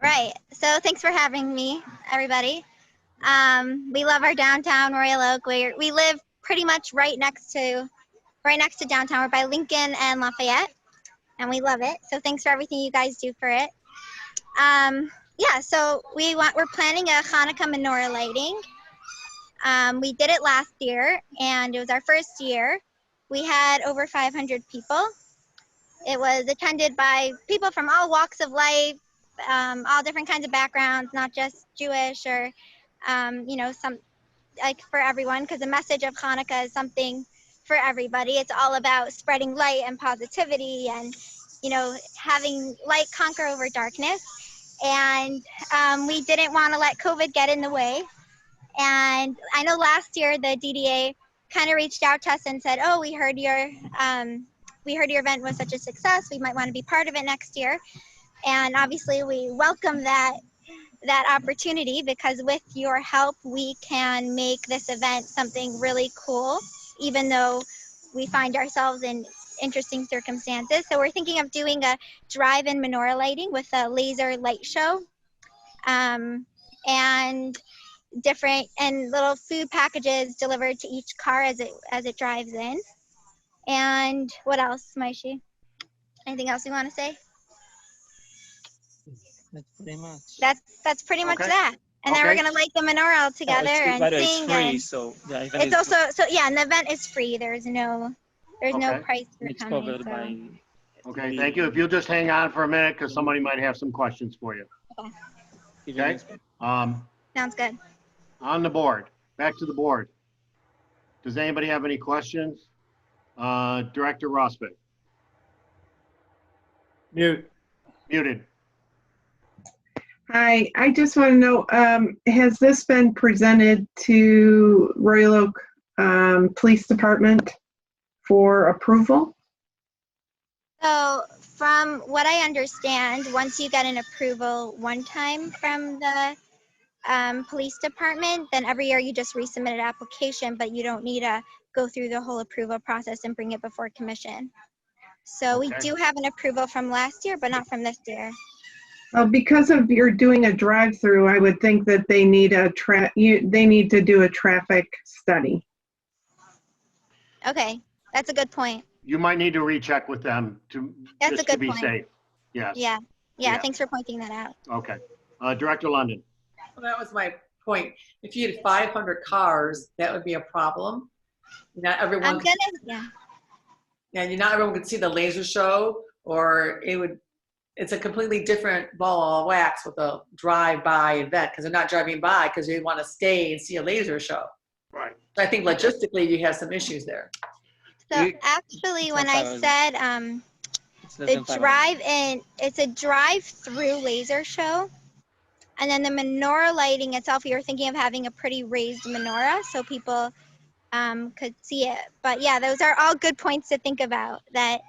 Right. So thanks for having me, everybody. We love our downtown Royal Oak. We live pretty much right next to downtown. We're by Lincoln and Lafayette, and we love it. So thanks for everything you guys do for it. Yeah. So we're planning a Hanukkah menorah lighting. We did it last year, and it was our first year. We had over 500 people. It was attended by people from all walks of life, all different kinds of backgrounds, not just Jewish or, some like for everyone, because the message of Hanukkah is something for everybody. It's all about spreading light and positivity and, having light conquer over darkness. And we didn't want to let COVID get in the way. And I know last year the DDA kind of reached out to us and said, "Oh, we heard your event was such a success. We might want to be part of it next year." And obviously, we welcome that opportunity because with your help, we can make this event something really cool, even though we find ourselves in interesting circumstances. So we're thinking of doing a drive-in menorah lighting with a laser light show, and different and little food packages delivered to each car as it drives in. And what else, Maishi? Anything else you want to say? That's pretty much. That's pretty much that. And then we're gonna light the menorah all together and sing. It's free, and so the event it's also and the event is free. There's no price for it's coming. covered by. Okay, thank you. If you'll just hang on for a minute, because somebody might have some questions for you. Okay. Sounds good. On the board, back to the board. Does anybody have any questions? Director Rosbeck. Muted. Hi, I just want to know, has this been presented to Royal Oak Police Department for approval? So from what I understand, once you get an approval one time from the police department, then every year you just resubmit an application, but you don't need to go through the whole approval process and bring it before commission. So we do have an approval from last year, but not from this year. Well, because of you're doing a drive-through, I would think that they need they need to do a traffic study. Okay, that's a good point. You might need to recheck with them That's a just to good be point. safe. Yes. Yeah, Yeah. thanks for pointing that out. Okay. Director London. Well, that was my point. If you had 500 cars, that would be a problem. Not everyone. Yeah, not everyone could see the laser show, or it's a completely different ball of wax with a drive-by event because they're not driving by because they want to stay and see a laser show. Right. So I think logistically you have some issues there. So actually, when I said the drive-in, it's a drive-through laser show. And then the menorah lighting itself, we were thinking of having a pretty raised menorah so people could see it. But yeah, those are all good points to think about that,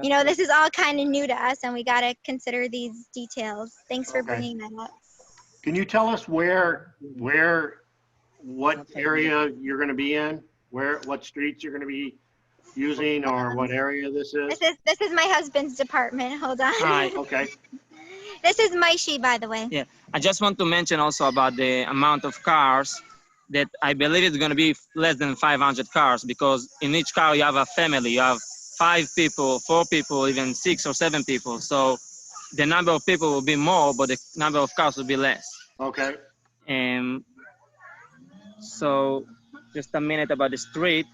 you know, this is all kind of new to us and we got to consider these details. Thanks for bringing that up. Can you tell us what area you're going to be in? What streets you're going to be using or what area this is? This is my husband's department. Hold on. Hi. Okay. This is Maishi, by the way. Yeah, I just want to mention also about the amount of cars that I believe it's going to be less than 500 cars because in each car you have a family. You have 5 people, 4 people, even 6 or 7 people. So the number of people will be more, but the number of cars will be less. Okay. So just a minute about the street.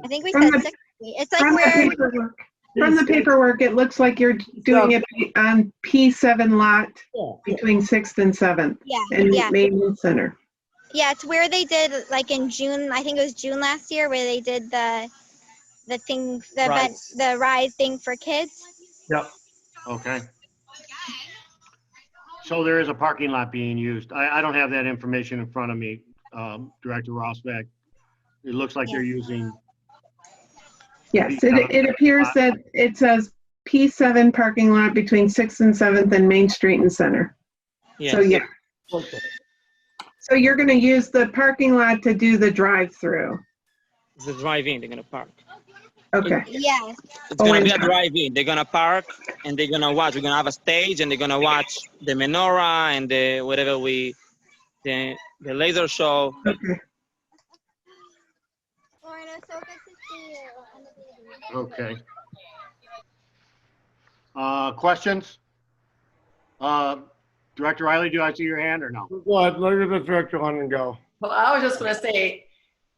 I think we said 60. It's like we're... From the paperwork, it looks like you're doing it on P7 lot between 6th and 7th in Main Center. Yeah, it's where they did like in June, I think it was June last year, where they did the event, the ride thing for kids. Yep. Okay. So there is a parking lot being used. I don't have that information in front of me, Director Rosbeck. It looks like they're using. Yes, it appears that it says P7 parking lot between 6th and 7th and Main Street and Center. Yes. So yeah. Okay. So you're going to use the parking lot to do the drive-through. The drive-in, they're going to park. Okay. Yes. It's going to be a drive-in. They're going to park and they're going to watch. We're going to have a stage and they're going to watch the menorah and the laser show. Okay. Okay. Questions? Director Riley, do I see your hand or no? Go ahead, let the director on and go. Well, I was just going to say,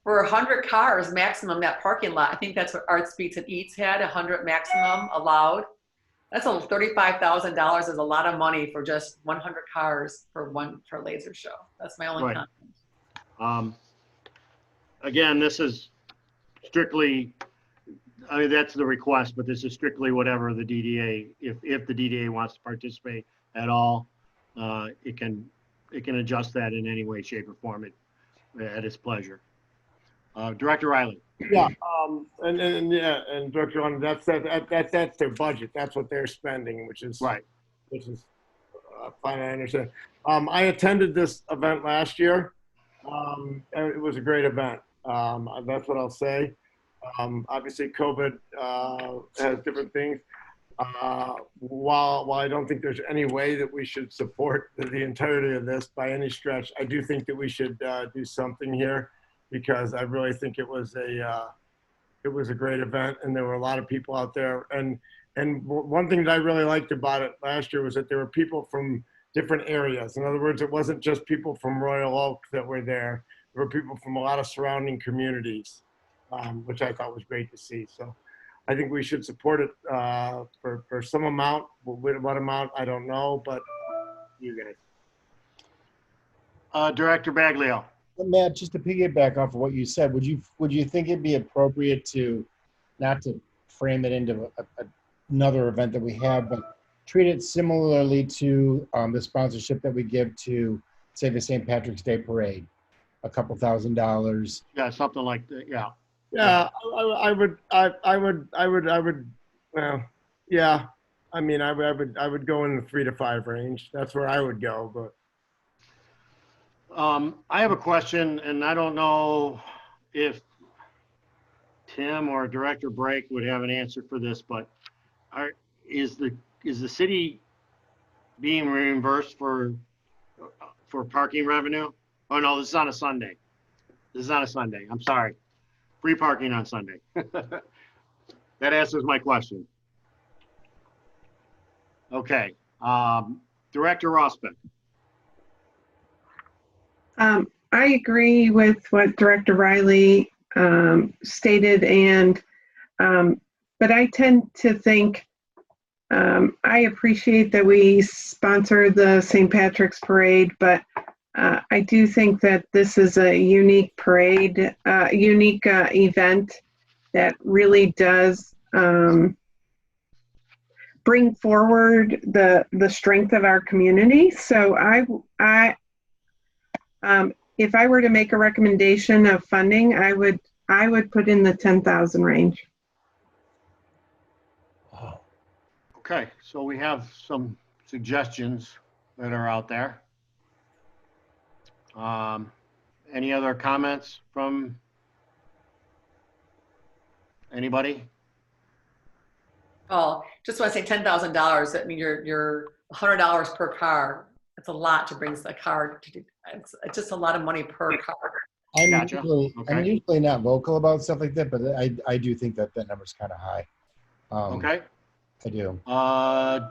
for 100 cars maximum, that parking lot, I think that's what Art Speaks and Eats had, 100 maximum allowed. That's $35,000 is a lot of money for just 100 cars for laser show. That's my only comment. Again, this is strictly, I mean, that's the request, but this is strictly whatever the DDA, if the DDA wants to participate at all, it can adjust that in any way, shape, or form at its pleasure. Director Riley. Yeah, and Director Ron, that's their budget. That's what they're spending, which is right. Which is fine. I understand. I attended this event last year. And it was a great event. That's what I'll say. Obviously, COVID has different things. While I don't think there's any way that we should support the entirety of this by any stretch, I do think that we should do something here, because I really think it was a great event, and there were a lot of people out there. And one thing that I really liked about it last year was that there were people from different areas. In other words, it wasn't just people from Royal Oak that were there. There were people from a lot of surrounding communities, which I thought was great to see. So I think we should support it for some amount. What amount, I don't know, but you guys. Director Baglio. Matt, just to piggyback off of what you said, would you think it'd be appropriate to not to frame it into another event that we have, but treat it similarly to the sponsorship that we give to, say, the St. Patrick's Day Parade, a couple $1,000s? Yeah, something like that. Yeah. Yeah, I would, well, yeah. I mean, I would go in the 3 to 5 range. That's where I would go, but. I have a question, and I don't know if Tim or Director Brake would have an answer for this, but is the city being reimbursed for parking revenue? Oh, no, this is on a Sunday. This is on a Sunday. I'm sorry. Free parking on Sunday. That answers my question. Okay. Director Rosbeck. I agree with what Director Riley stated, and but I tend to think I appreciate that we sponsor the St. Patrick's Parade, but I do think that this is a unique parade, unique event that really does bring forward the strength of our community. So if I were to make a recommendation of funding, I would put in the 10,000 range. Okay, so we have some suggestions that are out there. Any other comments from anybody? Oh, just want to say $10,000. That means you're $100 per car. That's a lot to bring a car to do. It's just a lot of money per car. I'm Gotcha. I'm usually not vocal about stuff like that, but I do think that number's kind of high. Okay. I do.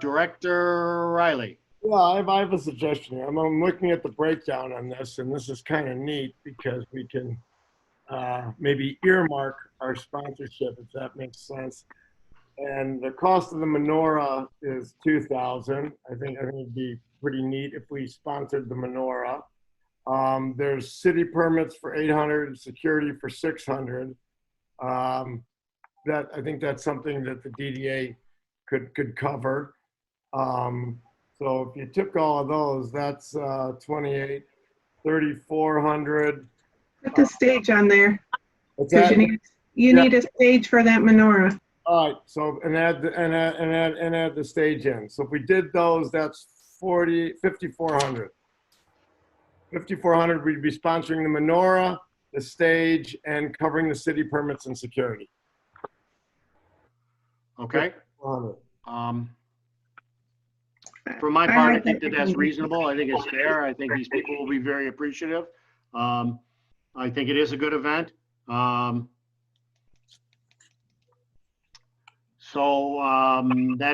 Director Riley. Yeah, I have a suggestion here. I'm looking at the breakdown on this, and this is kind of neat because we can maybe earmark our sponsorship, if that makes sense. And the cost of the Menorah is $2,000. I think it'd be pretty neat if we sponsored the Menorah. There's city permits for $800, security for $600. That I think that's something that the DDA could cover. So if you took all of those, that's 28, 3,400. Put the stage on there. What's 'Cause that? you need a stage for that menorah. All right, so and add the stage in. So if we did those, that's 5,400. 5,400, we'd be sponsoring the menorah, the stage, and covering the city permits and security. Okay. For my part, I think that's reasonable. I think it's fair. I think these people will be very appreciative. I think it is a good event. That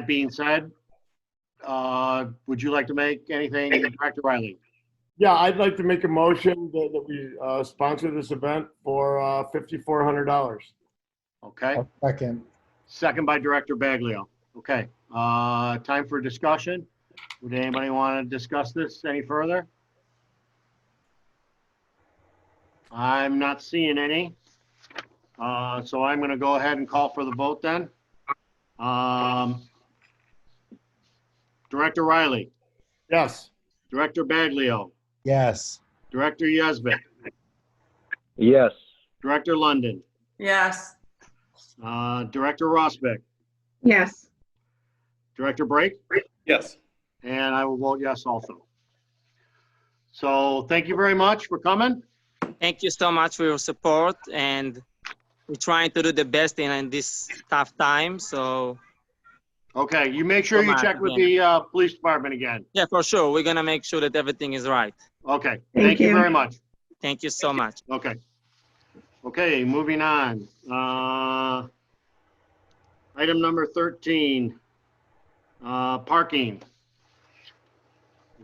being said, would you like to make anything, Director Riley? Yeah, I'd like to make a motion that we sponsor this event for $5,400. Okay. Second. Second by Director Baglio. Okay. Time for discussion. Would anybody want to discuss this any further? I'm not seeing any. So I'm going to go ahead and call for the vote then. Director Riley. Yes. Director Baglio. Yes. Director Yezbek. Yes. Director London. Yes. Director Rosbeck. Yes. Director Brake. Yes. And I will vote yes also. So thank you very much for coming. Thank you so much for your support, and we're trying to do the best in this tough time. So. Okay, you make sure you check with the police department again. Yeah, for sure. We're gonna make sure that everything is right. Okay, thank you very much. Thank you so much. Okay. Okay, moving on. Item number 13, parking.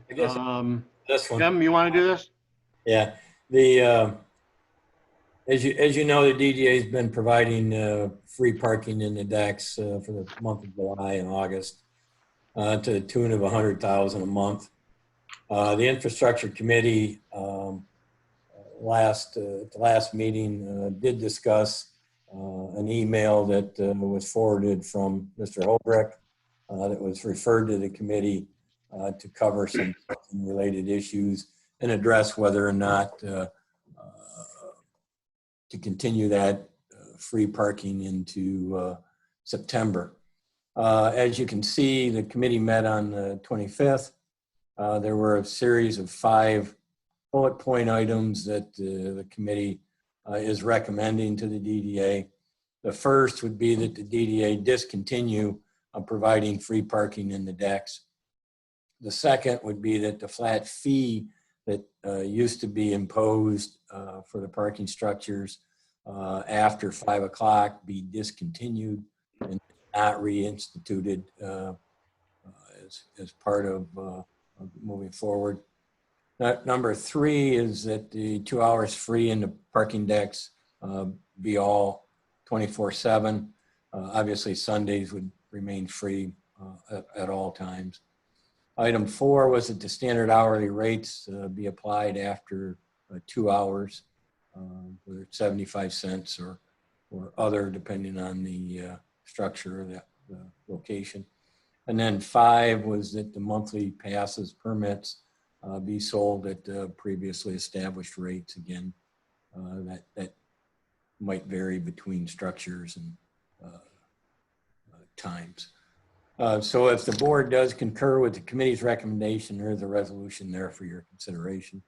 I guess this one. Tim, you want to do this? Yeah, as you know, the DDA has been providing free parking in the decks for the month of July and August to the tune of $100,000 a month. The infrastructure committee the last meeting did discuss an email that was forwarded from Mr. Holbrook that was referred to the committee to cover some related issues and address whether or not to continue that free parking into September. As you can see, the committee met on the 25th. There were a series of 5 bullet point items that the committee is recommending to the DDA. The first would be that the DDA discontinue providing free parking in the decks. The second would be that the flat fee that used to be imposed for the parking structures after 5 o'clock be discontinued and not reinstituted as part of moving forward. Number 3 is that the 2 hours free in the parking decks be all 24/7. Obviously, Sundays would remain free at all times. Item 4 was that the standard hourly rates be applied after 2 hours, whether it's 75 cents or other, depending on the structure or the location. And then 5 was that the monthly passes, permits be sold at previously established rates. Again, that might vary between structures and times. So if the board does concur with the committee's recommendation, there is a resolution there for your consideration.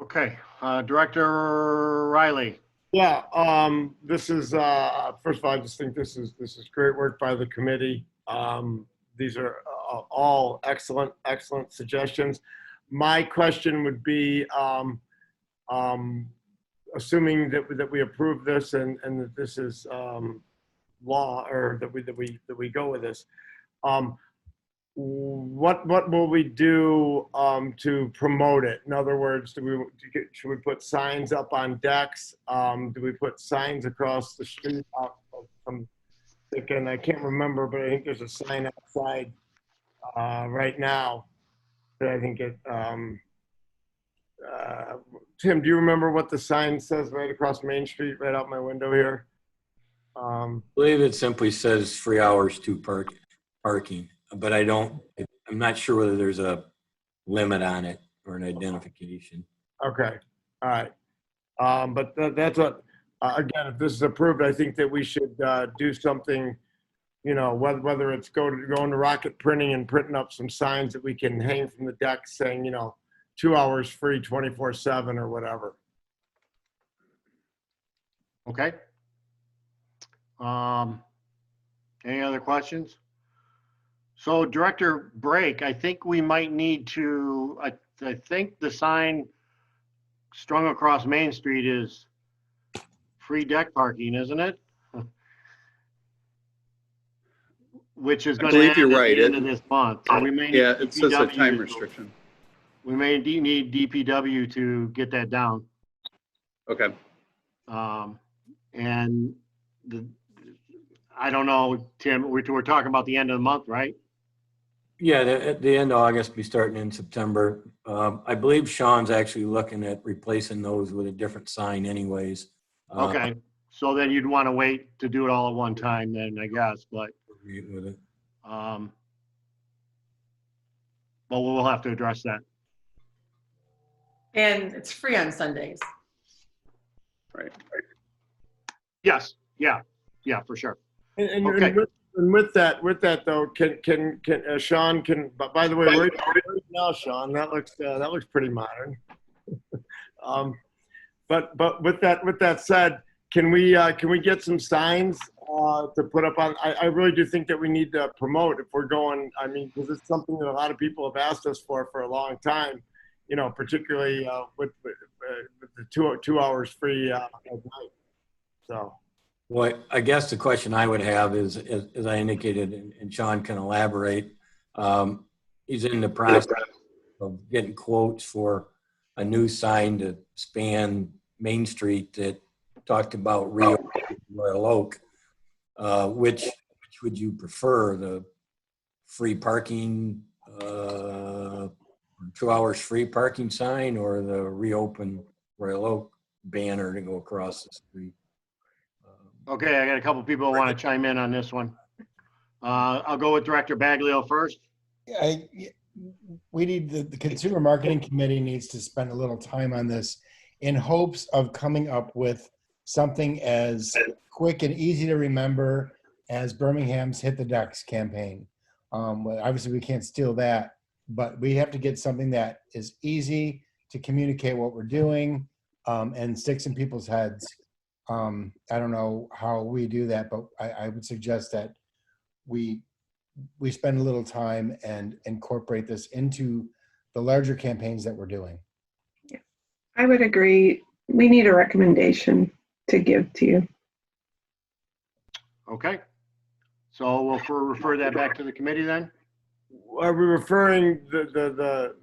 Okay, Director Riley. Yeah, this is, first of all, I just think this is great work by the committee. These are all excellent suggestions. My question would be, assuming that we approve this and that this is law, or that we go with this, what will we do to promote it? In other words, should we put signs up on decks? Do we put signs across the street? I'm thinking, I can't remember, but I think there's a sign outside right now that I think it. Tim, do you remember what the sign says right across Main Street, right out my window here? I believe it simply says free hours to parking, but I'm not sure whether there's a limit on it or an identification. Okay, all right. But that's what, again, if this is approved, I think that we should do something, you know, whether it's going to Rocket Printing and printing up some signs that we can hang from the deck saying, you know, 2 hours free, 24/7 or whatever. Okay. Any other questions? So Director Brake, I think we might need to, I think the sign strung across Main Street is free deck parking, isn't it? Which is I going to believe end you're at right. the end of this month. So we may need Yeah, it says a DPW time restriction. We may need DPW to get that down. Okay. And I don't know, Tim, we're talking about the end of the month, right? Yeah, at the end of August, be starting in September. I believe Sean's actually looking at replacing those with a different sign anyways. Okay, so then you'd want to wait to do it all at one time then, I guess, but. With it. But we'll have to address that. And it's free on Sundays. Right. Yes, yeah, for sure. And Okay. with that though, can Sean by the way, right now, Sean, that looks pretty modern. But with that said, can we get some signs to put up on? I really do think that we need to promote if we're going. I mean, because it's something that a lot of people have asked us for a long time. You know, particularly with the 2 hours free at night. So. Well, I guess the question I would have is, as I indicated, and Sean can elaborate, he's in the process of getting quotes for a new sign to span Main Street that talked about Royal Oak. Which would you prefer, the free parking, 2 hours free parking sign, or the reopen Royal Oak banner to go across the street? Okay, I got a couple people who want to chime in on this one. I'll go with Director Baglio first. We need the Consumer Marketing Committee needs to spend a little time on this in hopes of coming up with something as quick and easy to remember as Birmingham's Hit the Decks campaign. Well, obviously we can't steal that, but we have to get something that is easy to communicate what we're doing and sticks in people's heads. I don't know how we do that, but I would suggest that we spend a little time and incorporate this into the larger campaigns that we're doing. I would agree. We need a recommendation to give to you. Okay. So we'll refer that back to the committee then? Are we referring the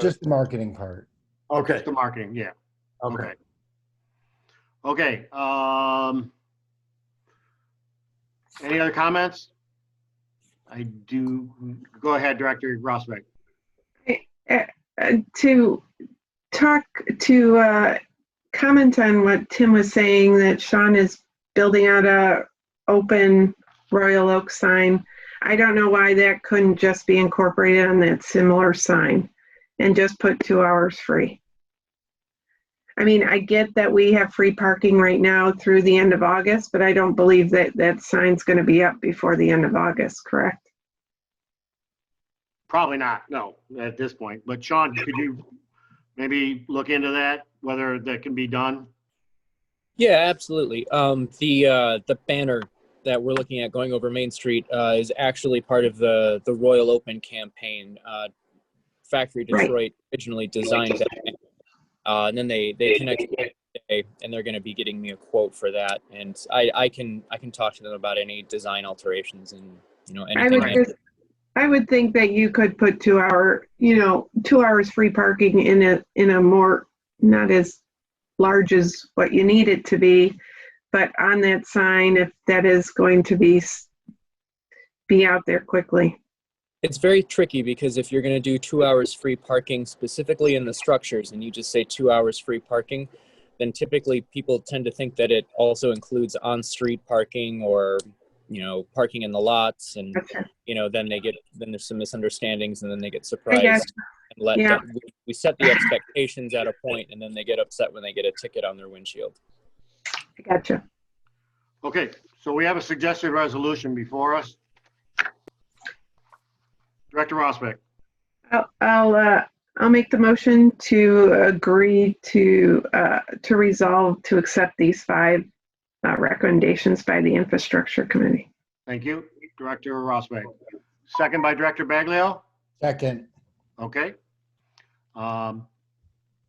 Just the marketing part. Okay. Just the marketing, yeah. Okay. Okay. Any other comments? I do. Go ahead, Director Rosbeck. To comment on what Tim was saying, that Sean is building out a open Royal Oak sign. I don't know why that couldn't just be incorporated on that similar sign and just put 2 hours free. I mean, I get that we have free parking right now through the end of August, but I don't believe that that sign's going to be up before the end of August, correct? Probably not, no, at this point. But Sean, could you maybe look into that, whether that can be done? Yeah, absolutely. The banner that we're looking at going over Main Street is actually part of the Royal Open campaign. Factory Detroit originally designed that, and then they connected today, and they're going to be getting me a quote for that. And I can talk to them about any design alterations and anything. I would think that you could put 2 hours free parking in a more, not as large as what you need it to be, but on that sign, if that is going to be out there quickly. It's very tricky because if you're going to do 2 hours free parking specifically in the structures and you just say 2 hours free parking, then typically people tend to think that it also includes on-street parking or parking in the lots, and then there's some misunderstandings, and then they get surprised and we set the expectations at a point, and then they get upset when they get a ticket on their windshield. I gotcha. Okay, so we have a suggested resolution before us. Director Rosbeck. I'll make the motion to agree to resolve to accept these 5 recommendations by the Infrastructure Committee. Thank you, Director Rosbeck. Second by Director Baglio. Second. Okay.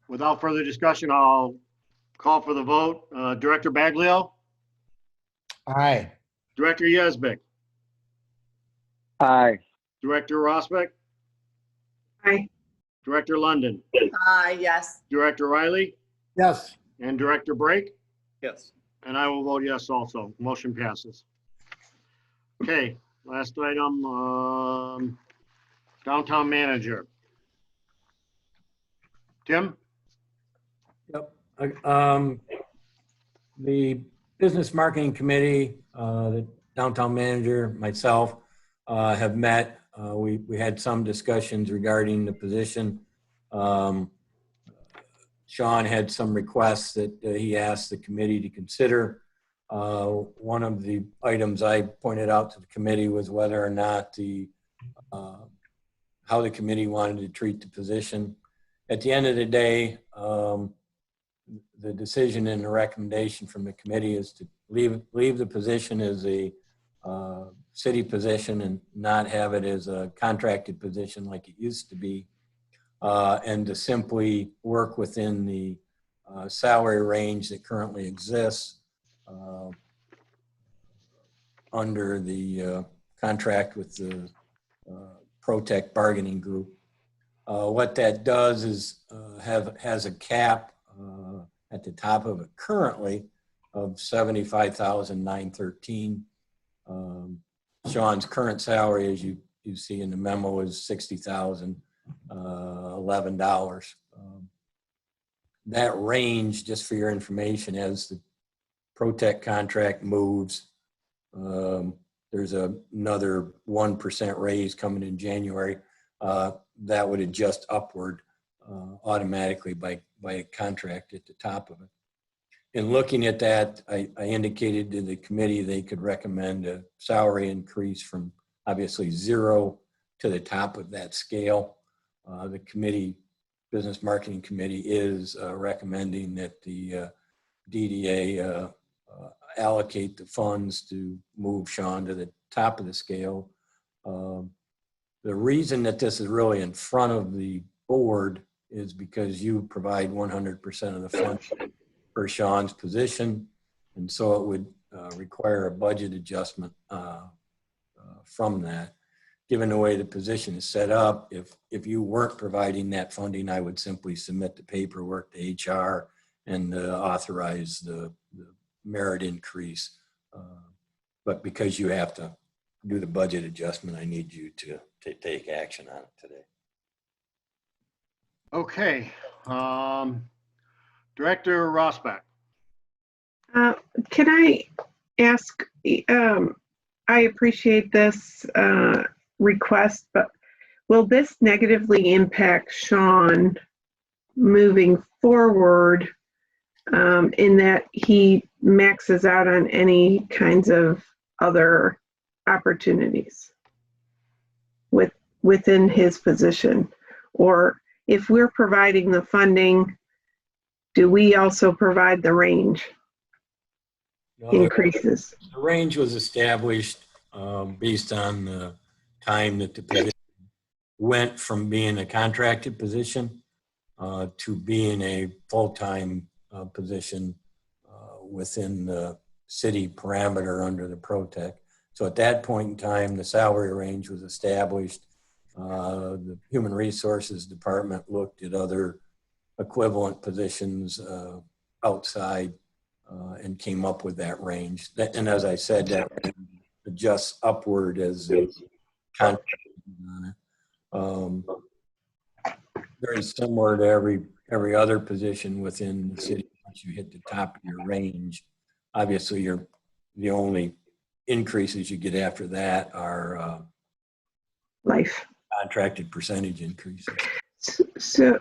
Without further discussion, I'll call for the vote. Director Baglio. Aye. Director Yazbek. Aye. Director Rosbeck. Aye. Director London. Yes. Director Riley. Yes. And Director Brake. Yes. And I will vote yes also. Motion passes. Okay, last item, downtown manager. Tim? Yep. The business marketing committee, the downtown manager, myself, have met. We had some discussions regarding the position. Sean had some requests that he asked the committee to consider. One of the items I pointed out to the committee was whether or not how the committee wanted to treat the position. At the end of the day, the decision and the recommendation from the committee is to leave the position as a city position and not have it as a contracted position like it used to be, and to simply work within the salary range that currently exists under the contract with the ProTech bargaining group. What that does is has a cap at the top of it currently of $75,913. Sean's current salary, as you see in the memo, is $60,011. That range, just for your information, as the ProTech contract moves, there's another 1% raise coming in January. That would adjust upward automatically by a contract at the top of it. in looking at that, I indicated to the committee they could recommend a salary increase from obviously 0 to the top of that scale. The committee, Business Marketing Committee, is recommending that the DDA allocate the funds to move Sean to the top of the scale. The reason that this is really in front of the board is because you provide 100% of the funds for Sean's position. And so it would require a budget adjustment from that. Given the way the position is set up, if you weren't providing that funding, I would simply submit the paperwork to HR and authorize the merit increase. But because you have to do the budget adjustment, I need you to take action on it today. Okay. Director Rosbach. Can I ask, I appreciate this request, but will this negatively impact Sean moving forward in that he maxes out on any kinds of other opportunities within his position? Or if we're providing the funding, do we also provide the range increases? The range was established based on the time that the position went from being a contracted position to being a full-time position within the city parameter under the ProTech. So at that point in time, the salary range was established. The Human Resources Department looked at other equivalent positions outside and came up with that range. And as I said, that adjusts upward as the contract on it. Very similar to every other position within the city. Once you hit the top of your range, obviously the only increases you get after that are life contracted percentage increases. So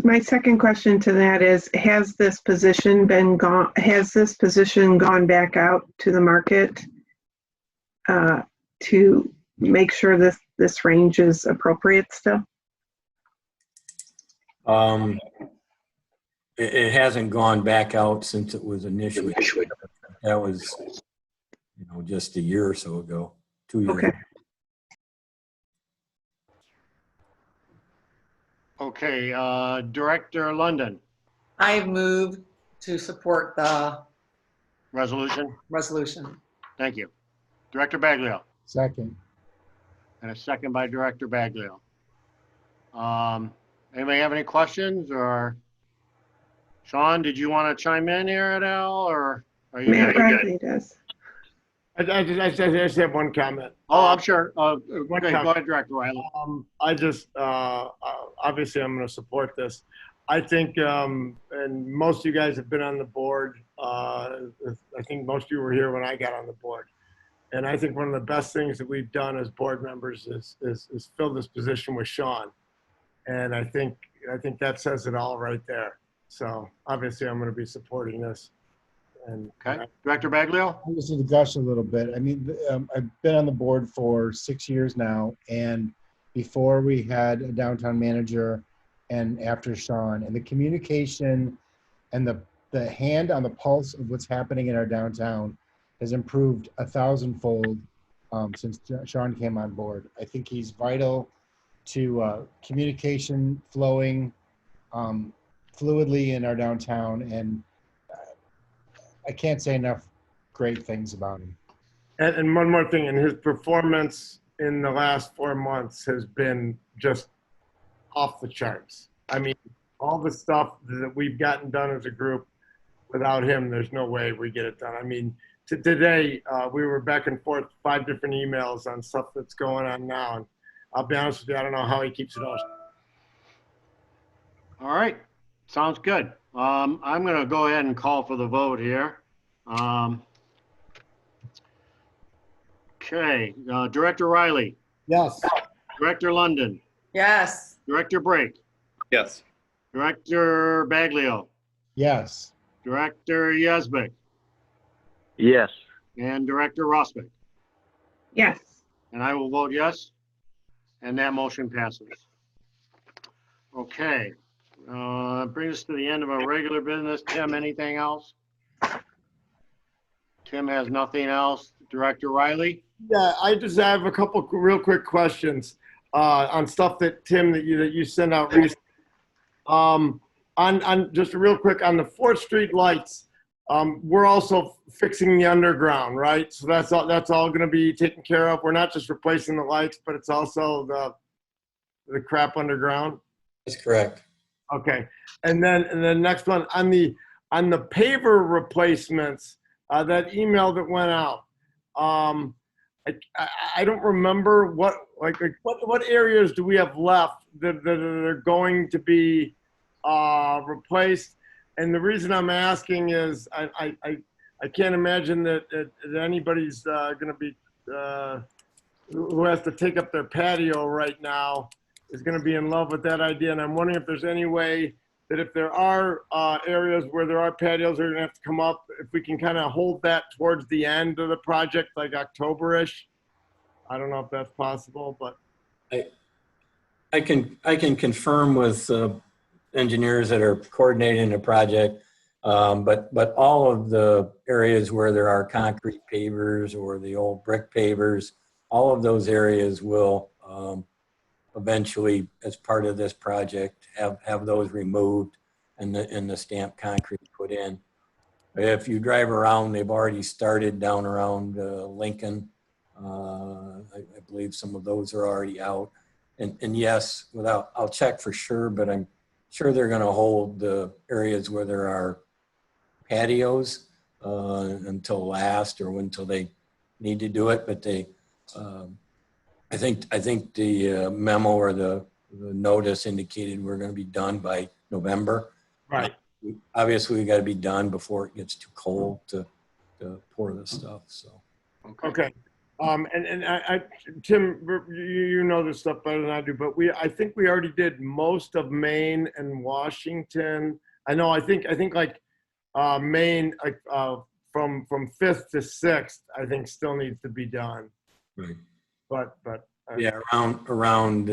my second question to that is, has this position gone back out to the market to make sure this range is appropriate still? It hasn't gone back out since it was initially. That was, just a year or so ago, 2 years. Okay. Okay, Director London. I move to support the Resolution. Thank you. Director Baglio. Second. And a second by Director Baglio. Anybody have any questions, or Sean, did you want to chime in here at all, or are you Matt good? Riley does. I just have one comment. Oh, I'm sure. Okay, comment. go ahead, Director Riley. Obviously I'm going to support this. I think, and most of you guys have been on the board. I think most of you were here when I got on the board. And I think one of the best things that we've done as board members is fill this position with Sean. And I think that says it all right there. So obviously I'm going to be supporting this. And okay, Director Baglio. I'm just to gush a little bit. I mean, I've been on the board for 6 years now, and before we had a downtown manager, and after Sean, and the communication and the hand on the pulse of what's happening in our downtown has improved 1,000-fold since Sean came on board. I think he's vital to communication flowing fluidly in our downtown, and I can't say enough great things about him. And one more thing, and his performance in the last 4 months has been just off the charts. I mean, all the stuff that we've gotten done as a group, without him, there's no way we get it done. I mean, today we were back and forth 5 different emails on stuff that's going on now. And I'll be honest with you, I don't know how he keeps it all. All right, sounds good. I'm going to go ahead and call for the vote here. Okay, Director Riley. Yes. Director London. Yes. Director Brake. Yes. Director Baglio. Yes. Director Yazbek, Yes. and Director Rosbeck. Yes. And I will vote yes, and that motion passes. Okay, brings us to the end of our regular business. Tim, anything else? Tim has nothing else. Director Riley? Yeah, I just have a couple real quick questions on stuff that Tim that you sent out recently. On just real quick on the 4th Street lights, we're also fixing the underground, right? So that's all going to be taken care of. We're not just replacing the lights, but it's also the crap underground. That's correct. Okay, and then next one on the paver replacements, that email that went out. I don't remember what areas do we have left that are going to be replaced. And the reason I'm asking is I can't imagine that anybody's going to be who has to take up their patio right now is going to be in love with that idea. And I'm wondering if there's any way that if there are areas where there are patios that are going to have to come up, if we can kind of hold that towards the end of the project, like October-ish. I don't know if that's possible, but I can confirm with engineers that are coordinating the project, but all of the areas where there are concrete pavers or the old brick pavers, all of those areas will eventually, as part of this project, have those removed and the stamped concrete put in. If you drive around, they've already started down around Lincoln. I believe some of those are already out. And yes, I'll check for sure, but I'm sure they're going to hold the areas where there are patios until last or until they need to do it. But I think the memo or the notice indicated we're going to be done by November. Right. Obviously, we got to be done before it gets too cold to pour the stuff. So. Okay. And I Tim, you know this stuff better than I do, but I think we already did most of Maine and Washington. I think like Maine, like from 5th to 6th, I think still needs to be done. Right. But yeah, around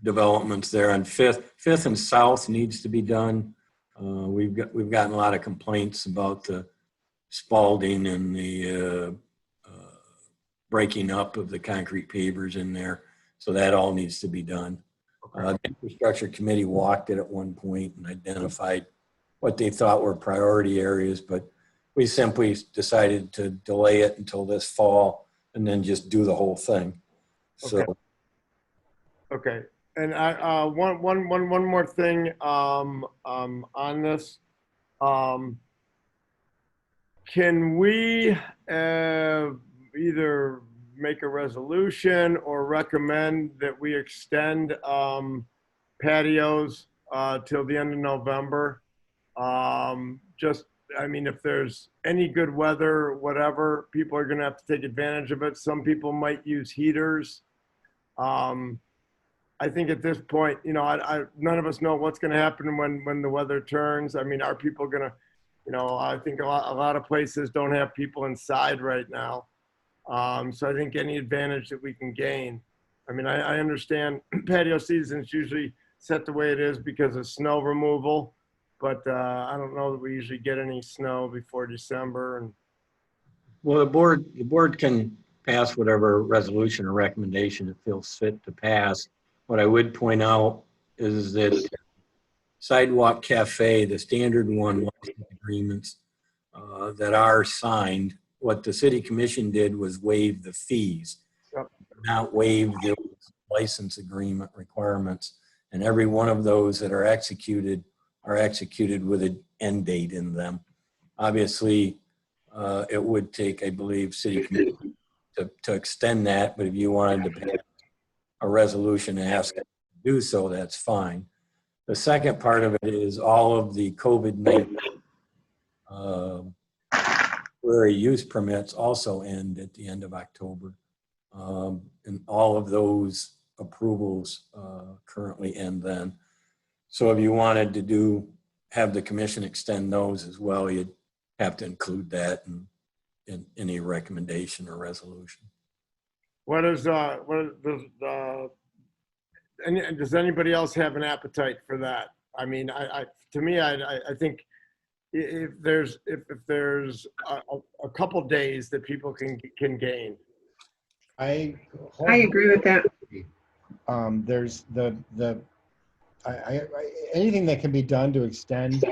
developments there on 5th and South needs to be done. We've gotten a lot of complaints about the Spalding and the breaking up of the concrete pavers in there. So that all needs to be done. The infrastructure committee walked it at one point and identified what they thought were priority areas, but we simply decided to delay it until this fall and then just do the whole thing. So. Okay. And one more thing on this. Can we either make a resolution or recommend that we extend patios till the end of November? If there's any good weather, whatever, people are going to have to take advantage of it. Some people might use heaters. I think at this point, none of us know what's going to happen when the weather turns. I mean, are people going to, I think a lot of places don't have people inside right now. So I think any advantage that we can gain. I mean, I understand patio season's usually set the way it is because of snow removal, but I don't know that we usually get any snow before December. Well, the board can pass whatever resolution or recommendation it feels fit to pass. What I would point out is that Sidewalk Cafe, the standard one agreements that are signed, what the city commission did was waive the fees, not waive the license agreement requirements. And every one of those that are executed with an end date in them. Obviously, it would take, I believe, city commission to extend that, but if you wanted to pass a resolution and ask it to do so, that's fine. The second part of it is all of the COVID-19 temporary use permits also end at the end of October. And all of those approvals currently end then. So if you wanted to have the commission extend those as well, you'd have to include that in any recommendation or resolution. Does anybody else have an appetite for that? I mean, to me, I think if there's a couple days that people can gain. I agree with that. There's anything that can be done to extend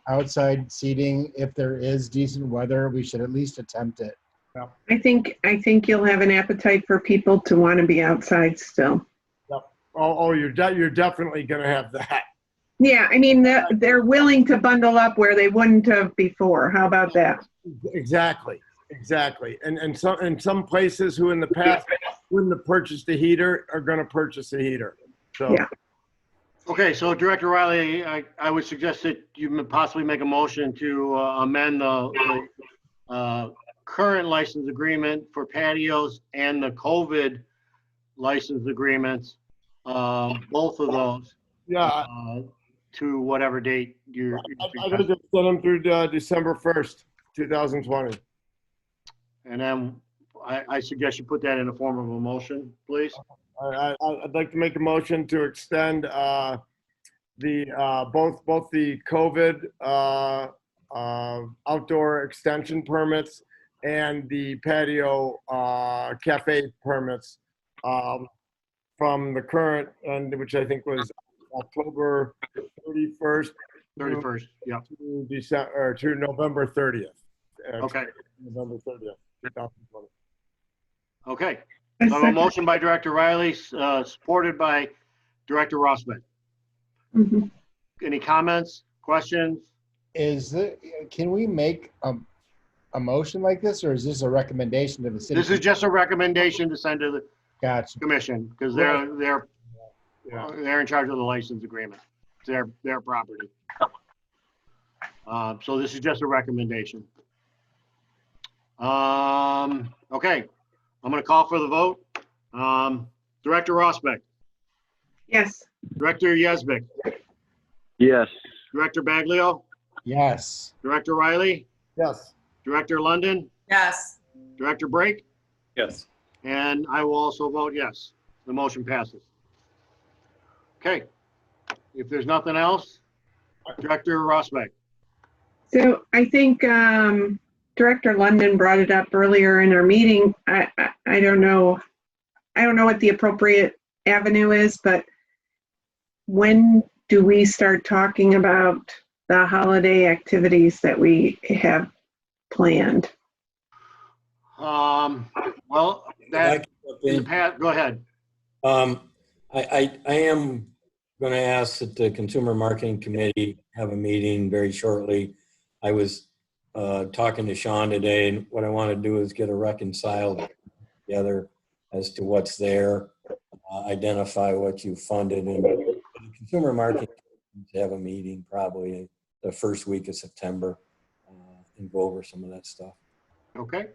outside seating, if there is decent weather, we should at least attempt it. I think you'll have an appetite for people to want to be outside still. Yep. Oh, you're definitely going to have that. Yeah, I mean, they're willing to bundle up where they wouldn't have before. How about that? Exactly. And some places who in the past wouldn't have purchased a heater are going to purchase a heater. So. Yeah. Okay, so Director Riley, I would suggest that you possibly make a motion to amend the current license agreement for patios and the COVID license agreements, both of those. Yeah. To whatever date you're. I would just send them through December 1st, 2020. And then I suggest you put that in the form of a motion, please. I'd like to make a motion to extend both the COVID outdoor extension permits and the patio cafe permits from the current, and which I think was October 31st. 31st, yeah. To December or to November 30th. Okay. November 30th, 2020. Okay. So a motion by Director Riley, supported by Director Rossman. Mm-hmm. Any comments, questions? Can we make a motion like this, or is this a recommendation to the city? This is just a recommendation to send to the commission, because they're in charge of the license agreement. It's their property. So this is just a recommendation. Okay. I'm going to call for the vote. Director Rosbeck. Yes. Director Yesbeck. Yes. Director Baglio. Yes. Director Riley. Yes. Director London. Yes. Director Brake. Yes. And I will also vote yes. The motion passes. Okay. If there's nothing else, Director Rosbeck. So I think Director London brought it up earlier in our meeting. I don't know what the appropriate avenue is, but when do we start talking about the holiday activities that we have planned? Well, that in the past, go ahead. I am going to ask that the Consumer Marketing Committee have a meeting very shortly. I was talking to Sean today, and what I want to do is get a reconciled together as to what's there, identify what you funded, and the Consumer Marketing to have a meeting probably the first week of September and go over some of that stuff. Okay.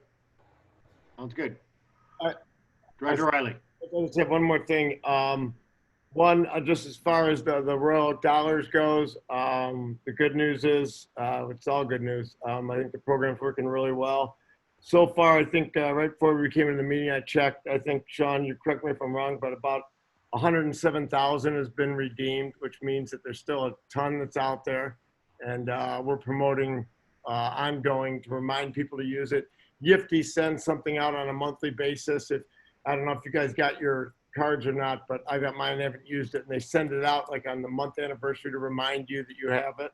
Sounds good. Director Riley. I'll just have one more thing. Just as far as the Royal dollars goes, the good news is, it's all good news. I think the program's working really well. So far, I think right before we came into the meeting, I checked. I think, Sean, you correct me if I'm wrong, but about 107,000 has been redeemed, which means that there's still a ton that's out there. And we're promoting ongoing to remind people to use it. Yifty sends something out on a monthly basis. I don't know if you guys got your cards or not, but I got mine, I haven't used it, and they send it out like on the month anniversary to remind you that you have it.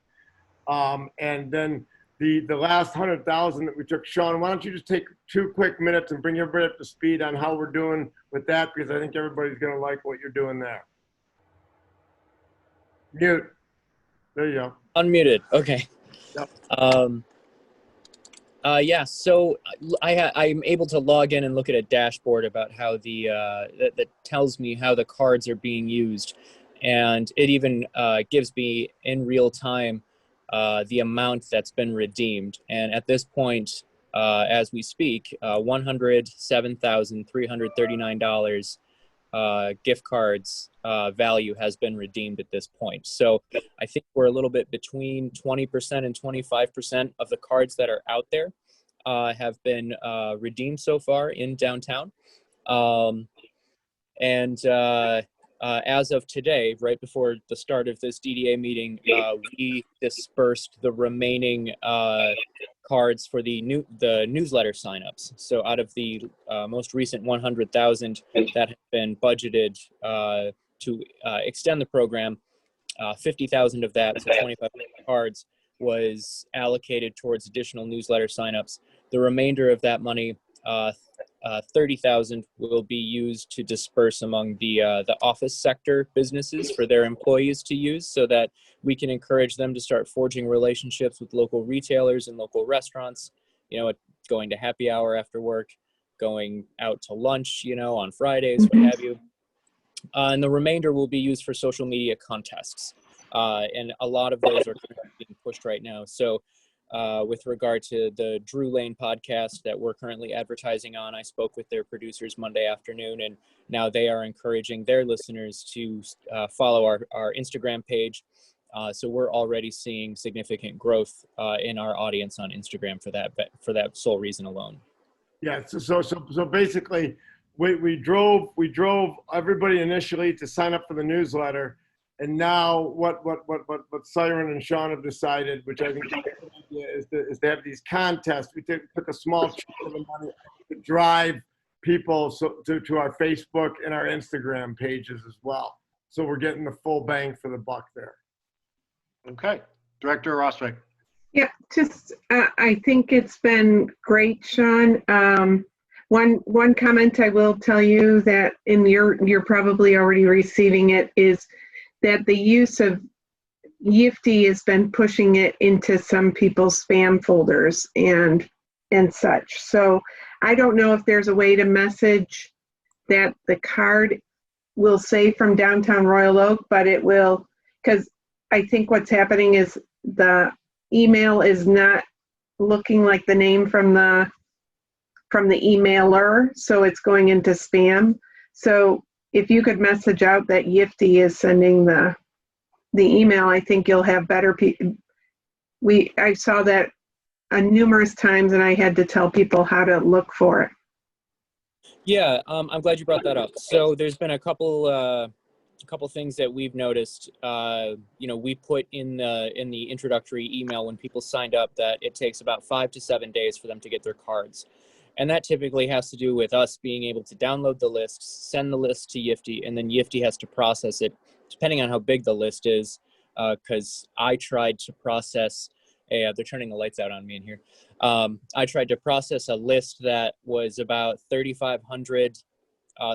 And then the last 100,000 that we took, Sean, why don't you just take 2 quick minutes and bring everybody up to speed on how we're doing with that, because I think everybody's going to like what you're doing there. Mute. There you go. Unmuted. Okay. Yep. Yeah, so I'm able to log in and look at a dashboard about how that tells me how the cards are being used. And it even gives me in real time the amount that's been redeemed. And at this point, as we speak, $107,339 gift cards value has been redeemed at this point. So I think we're a little bit between 20% and 25% of the cards that are out there have been redeemed so far in downtown. As of today, right before the start of this DDA meeting, we dispersed the remaining cards for the newsletter signups. So out of the most recent 100,000 that have been budgeted to extend the program, 50,000 of that, so 2,500 cards, was allocated towards additional newsletter signups. The remainder of that money, 30,000, will be used to disperse among the office sector businesses for their employees to use, so that we can encourage them to start forging relationships with local retailers and local restaurants, going to happy hour after work, going out to lunch, on Fridays, what have you. And the remainder will be used for social media contests. And a lot of those are being pushed right now. So with regard to the Drew Lane podcast that we're currently advertising on, I spoke with their producers Monday afternoon, and now they are encouraging their listeners to follow our Instagram page. So we're already seeing significant growth in our audience on Instagram for that sole reason alone. Yeah. So basically, we drove everybody initially to sign up for the newsletter, and now what Siren and Sean have decided, which I think is a good idea, is to have these contests. We took a small chunk of the money to drive people to our Facebook and our Instagram pages as well. So we're getting the full bang for the buck there. Okay, Director Roswick. Yeah, just I think it's been great, Sean. One comment I will tell you that you're probably already receiving it is that the use of Yifty has been pushing it into some people's spam folders and such. So I don't know if there's a way to message that the card will say from downtown Royal Oak, but it will, because I think what's happening is the email is not looking like the name from the emailer, so it's going into spam. So if you could message out that Yifty is sending the email, I think you'll have better people. I saw that numerous times, and I had to tell people how to look for it. Yeah, I'm glad you brought that up. So there's been a couple things that we've noticed. We put in the introductory email when people signed up that it takes about 5 to 7 days for them to get their cards. And that typically has to do with us being able to download the list, send the list to Yifty, and then Yifty has to process it, depending on how big the list is, because I tried to process they're turning the lights out on me in here. I tried to process a list that was about 3,500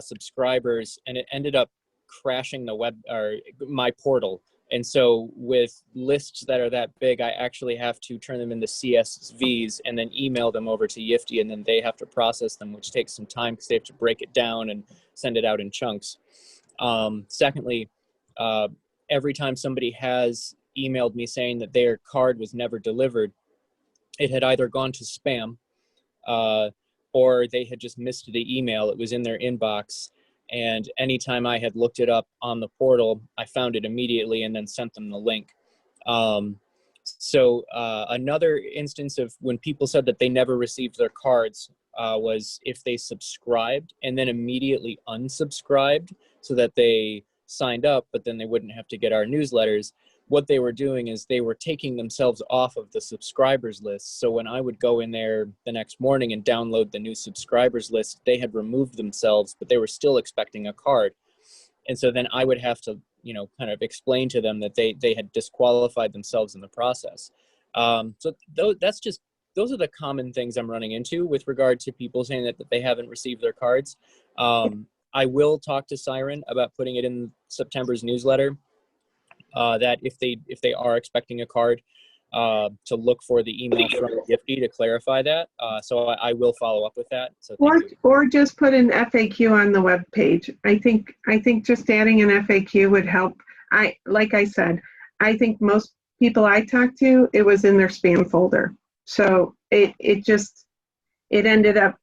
subscribers, and it ended up crashing my portal. And so with lists that are that big, I actually have to turn them into CSVs and then email them over to Yifty, and then they have to process them, which takes some time because they have to break it down and send it out in chunks. Secondly, every time somebody has emailed me saying that their card was never delivered, it had either gone to spam or they had just missed the email. It was in their inbox. And anytime I had looked it up on the portal, I found it immediately and then sent them the link. So another instance of when people said that they never received their cards was if they subscribed and then immediately unsubscribed so that they signed up, but then they wouldn't have to get our newsletters. What they were doing is they were taking themselves off of the subscribers list. So when I would go in there the next morning and download the new subscribers list, they had removed themselves, but they were still expecting a card. And so then I would have to, kind of explain to them that they had disqualified themselves in the process. So those are the common things I'm running into with regard to people saying that they haven't received their cards. I will talk to Siren about putting it in September's newsletter. That if they are expecting a card, to look for the email from Yifty to clarify that. So I will follow up with that. So or just put an FAQ on the web page. I think just adding an FAQ would help. Like I said, I think most people I talked to, it was in their spam folder. So it ended up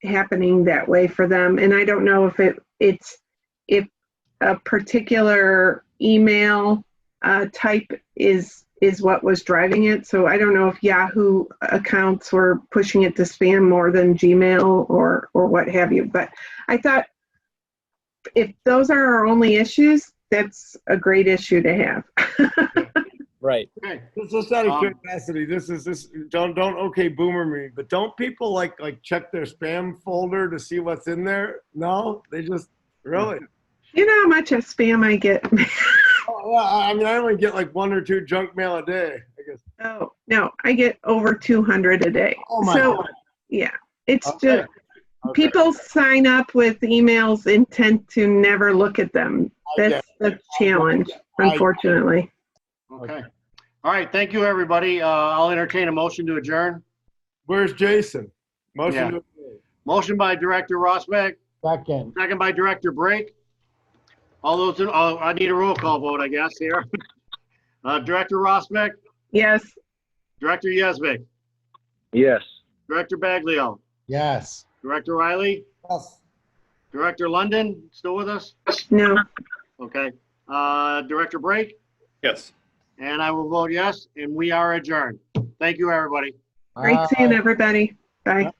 happening that way for them. And I don't know if it's if a particular email type is what was driving it. So I don't know if Yahoo accounts were pushing it to spam more than Gmail or what have you. But I thought if those are our only issues, that's a great issue to have. Right. Okay. Just out of curiosity, don't okay boomer me, but don't people like check their spam folder to see what's in there? No, they just really. You know how much of spam I get? Oh, yeah, I mean, I only get like 1 or 2 junk mail a day, I guess. Oh, no, I get over 200 a day. Oh my So, God. yeah, it's Okay. just, people sign up with emails intent to never look at them. That's the challenge, unfortunately. Okay. All right. Thank you, everybody. I'll entertain a motion to adjourn. Where's Jason? Motion Yeah. to Motion by Director Rosbeck, Second. second by Director Brake. All those, I need a roll call vote, I guess, here. Director Rosbeck, Yes. Director Yesvik, Yes. Director Baglio, Yes. Director Riley, Yes. Director London, still with us? No. Okay. Director Brake, Yes. and I will vote yes, and we are adjourned. Thank you, everybody. Great seeing everybody. Bye.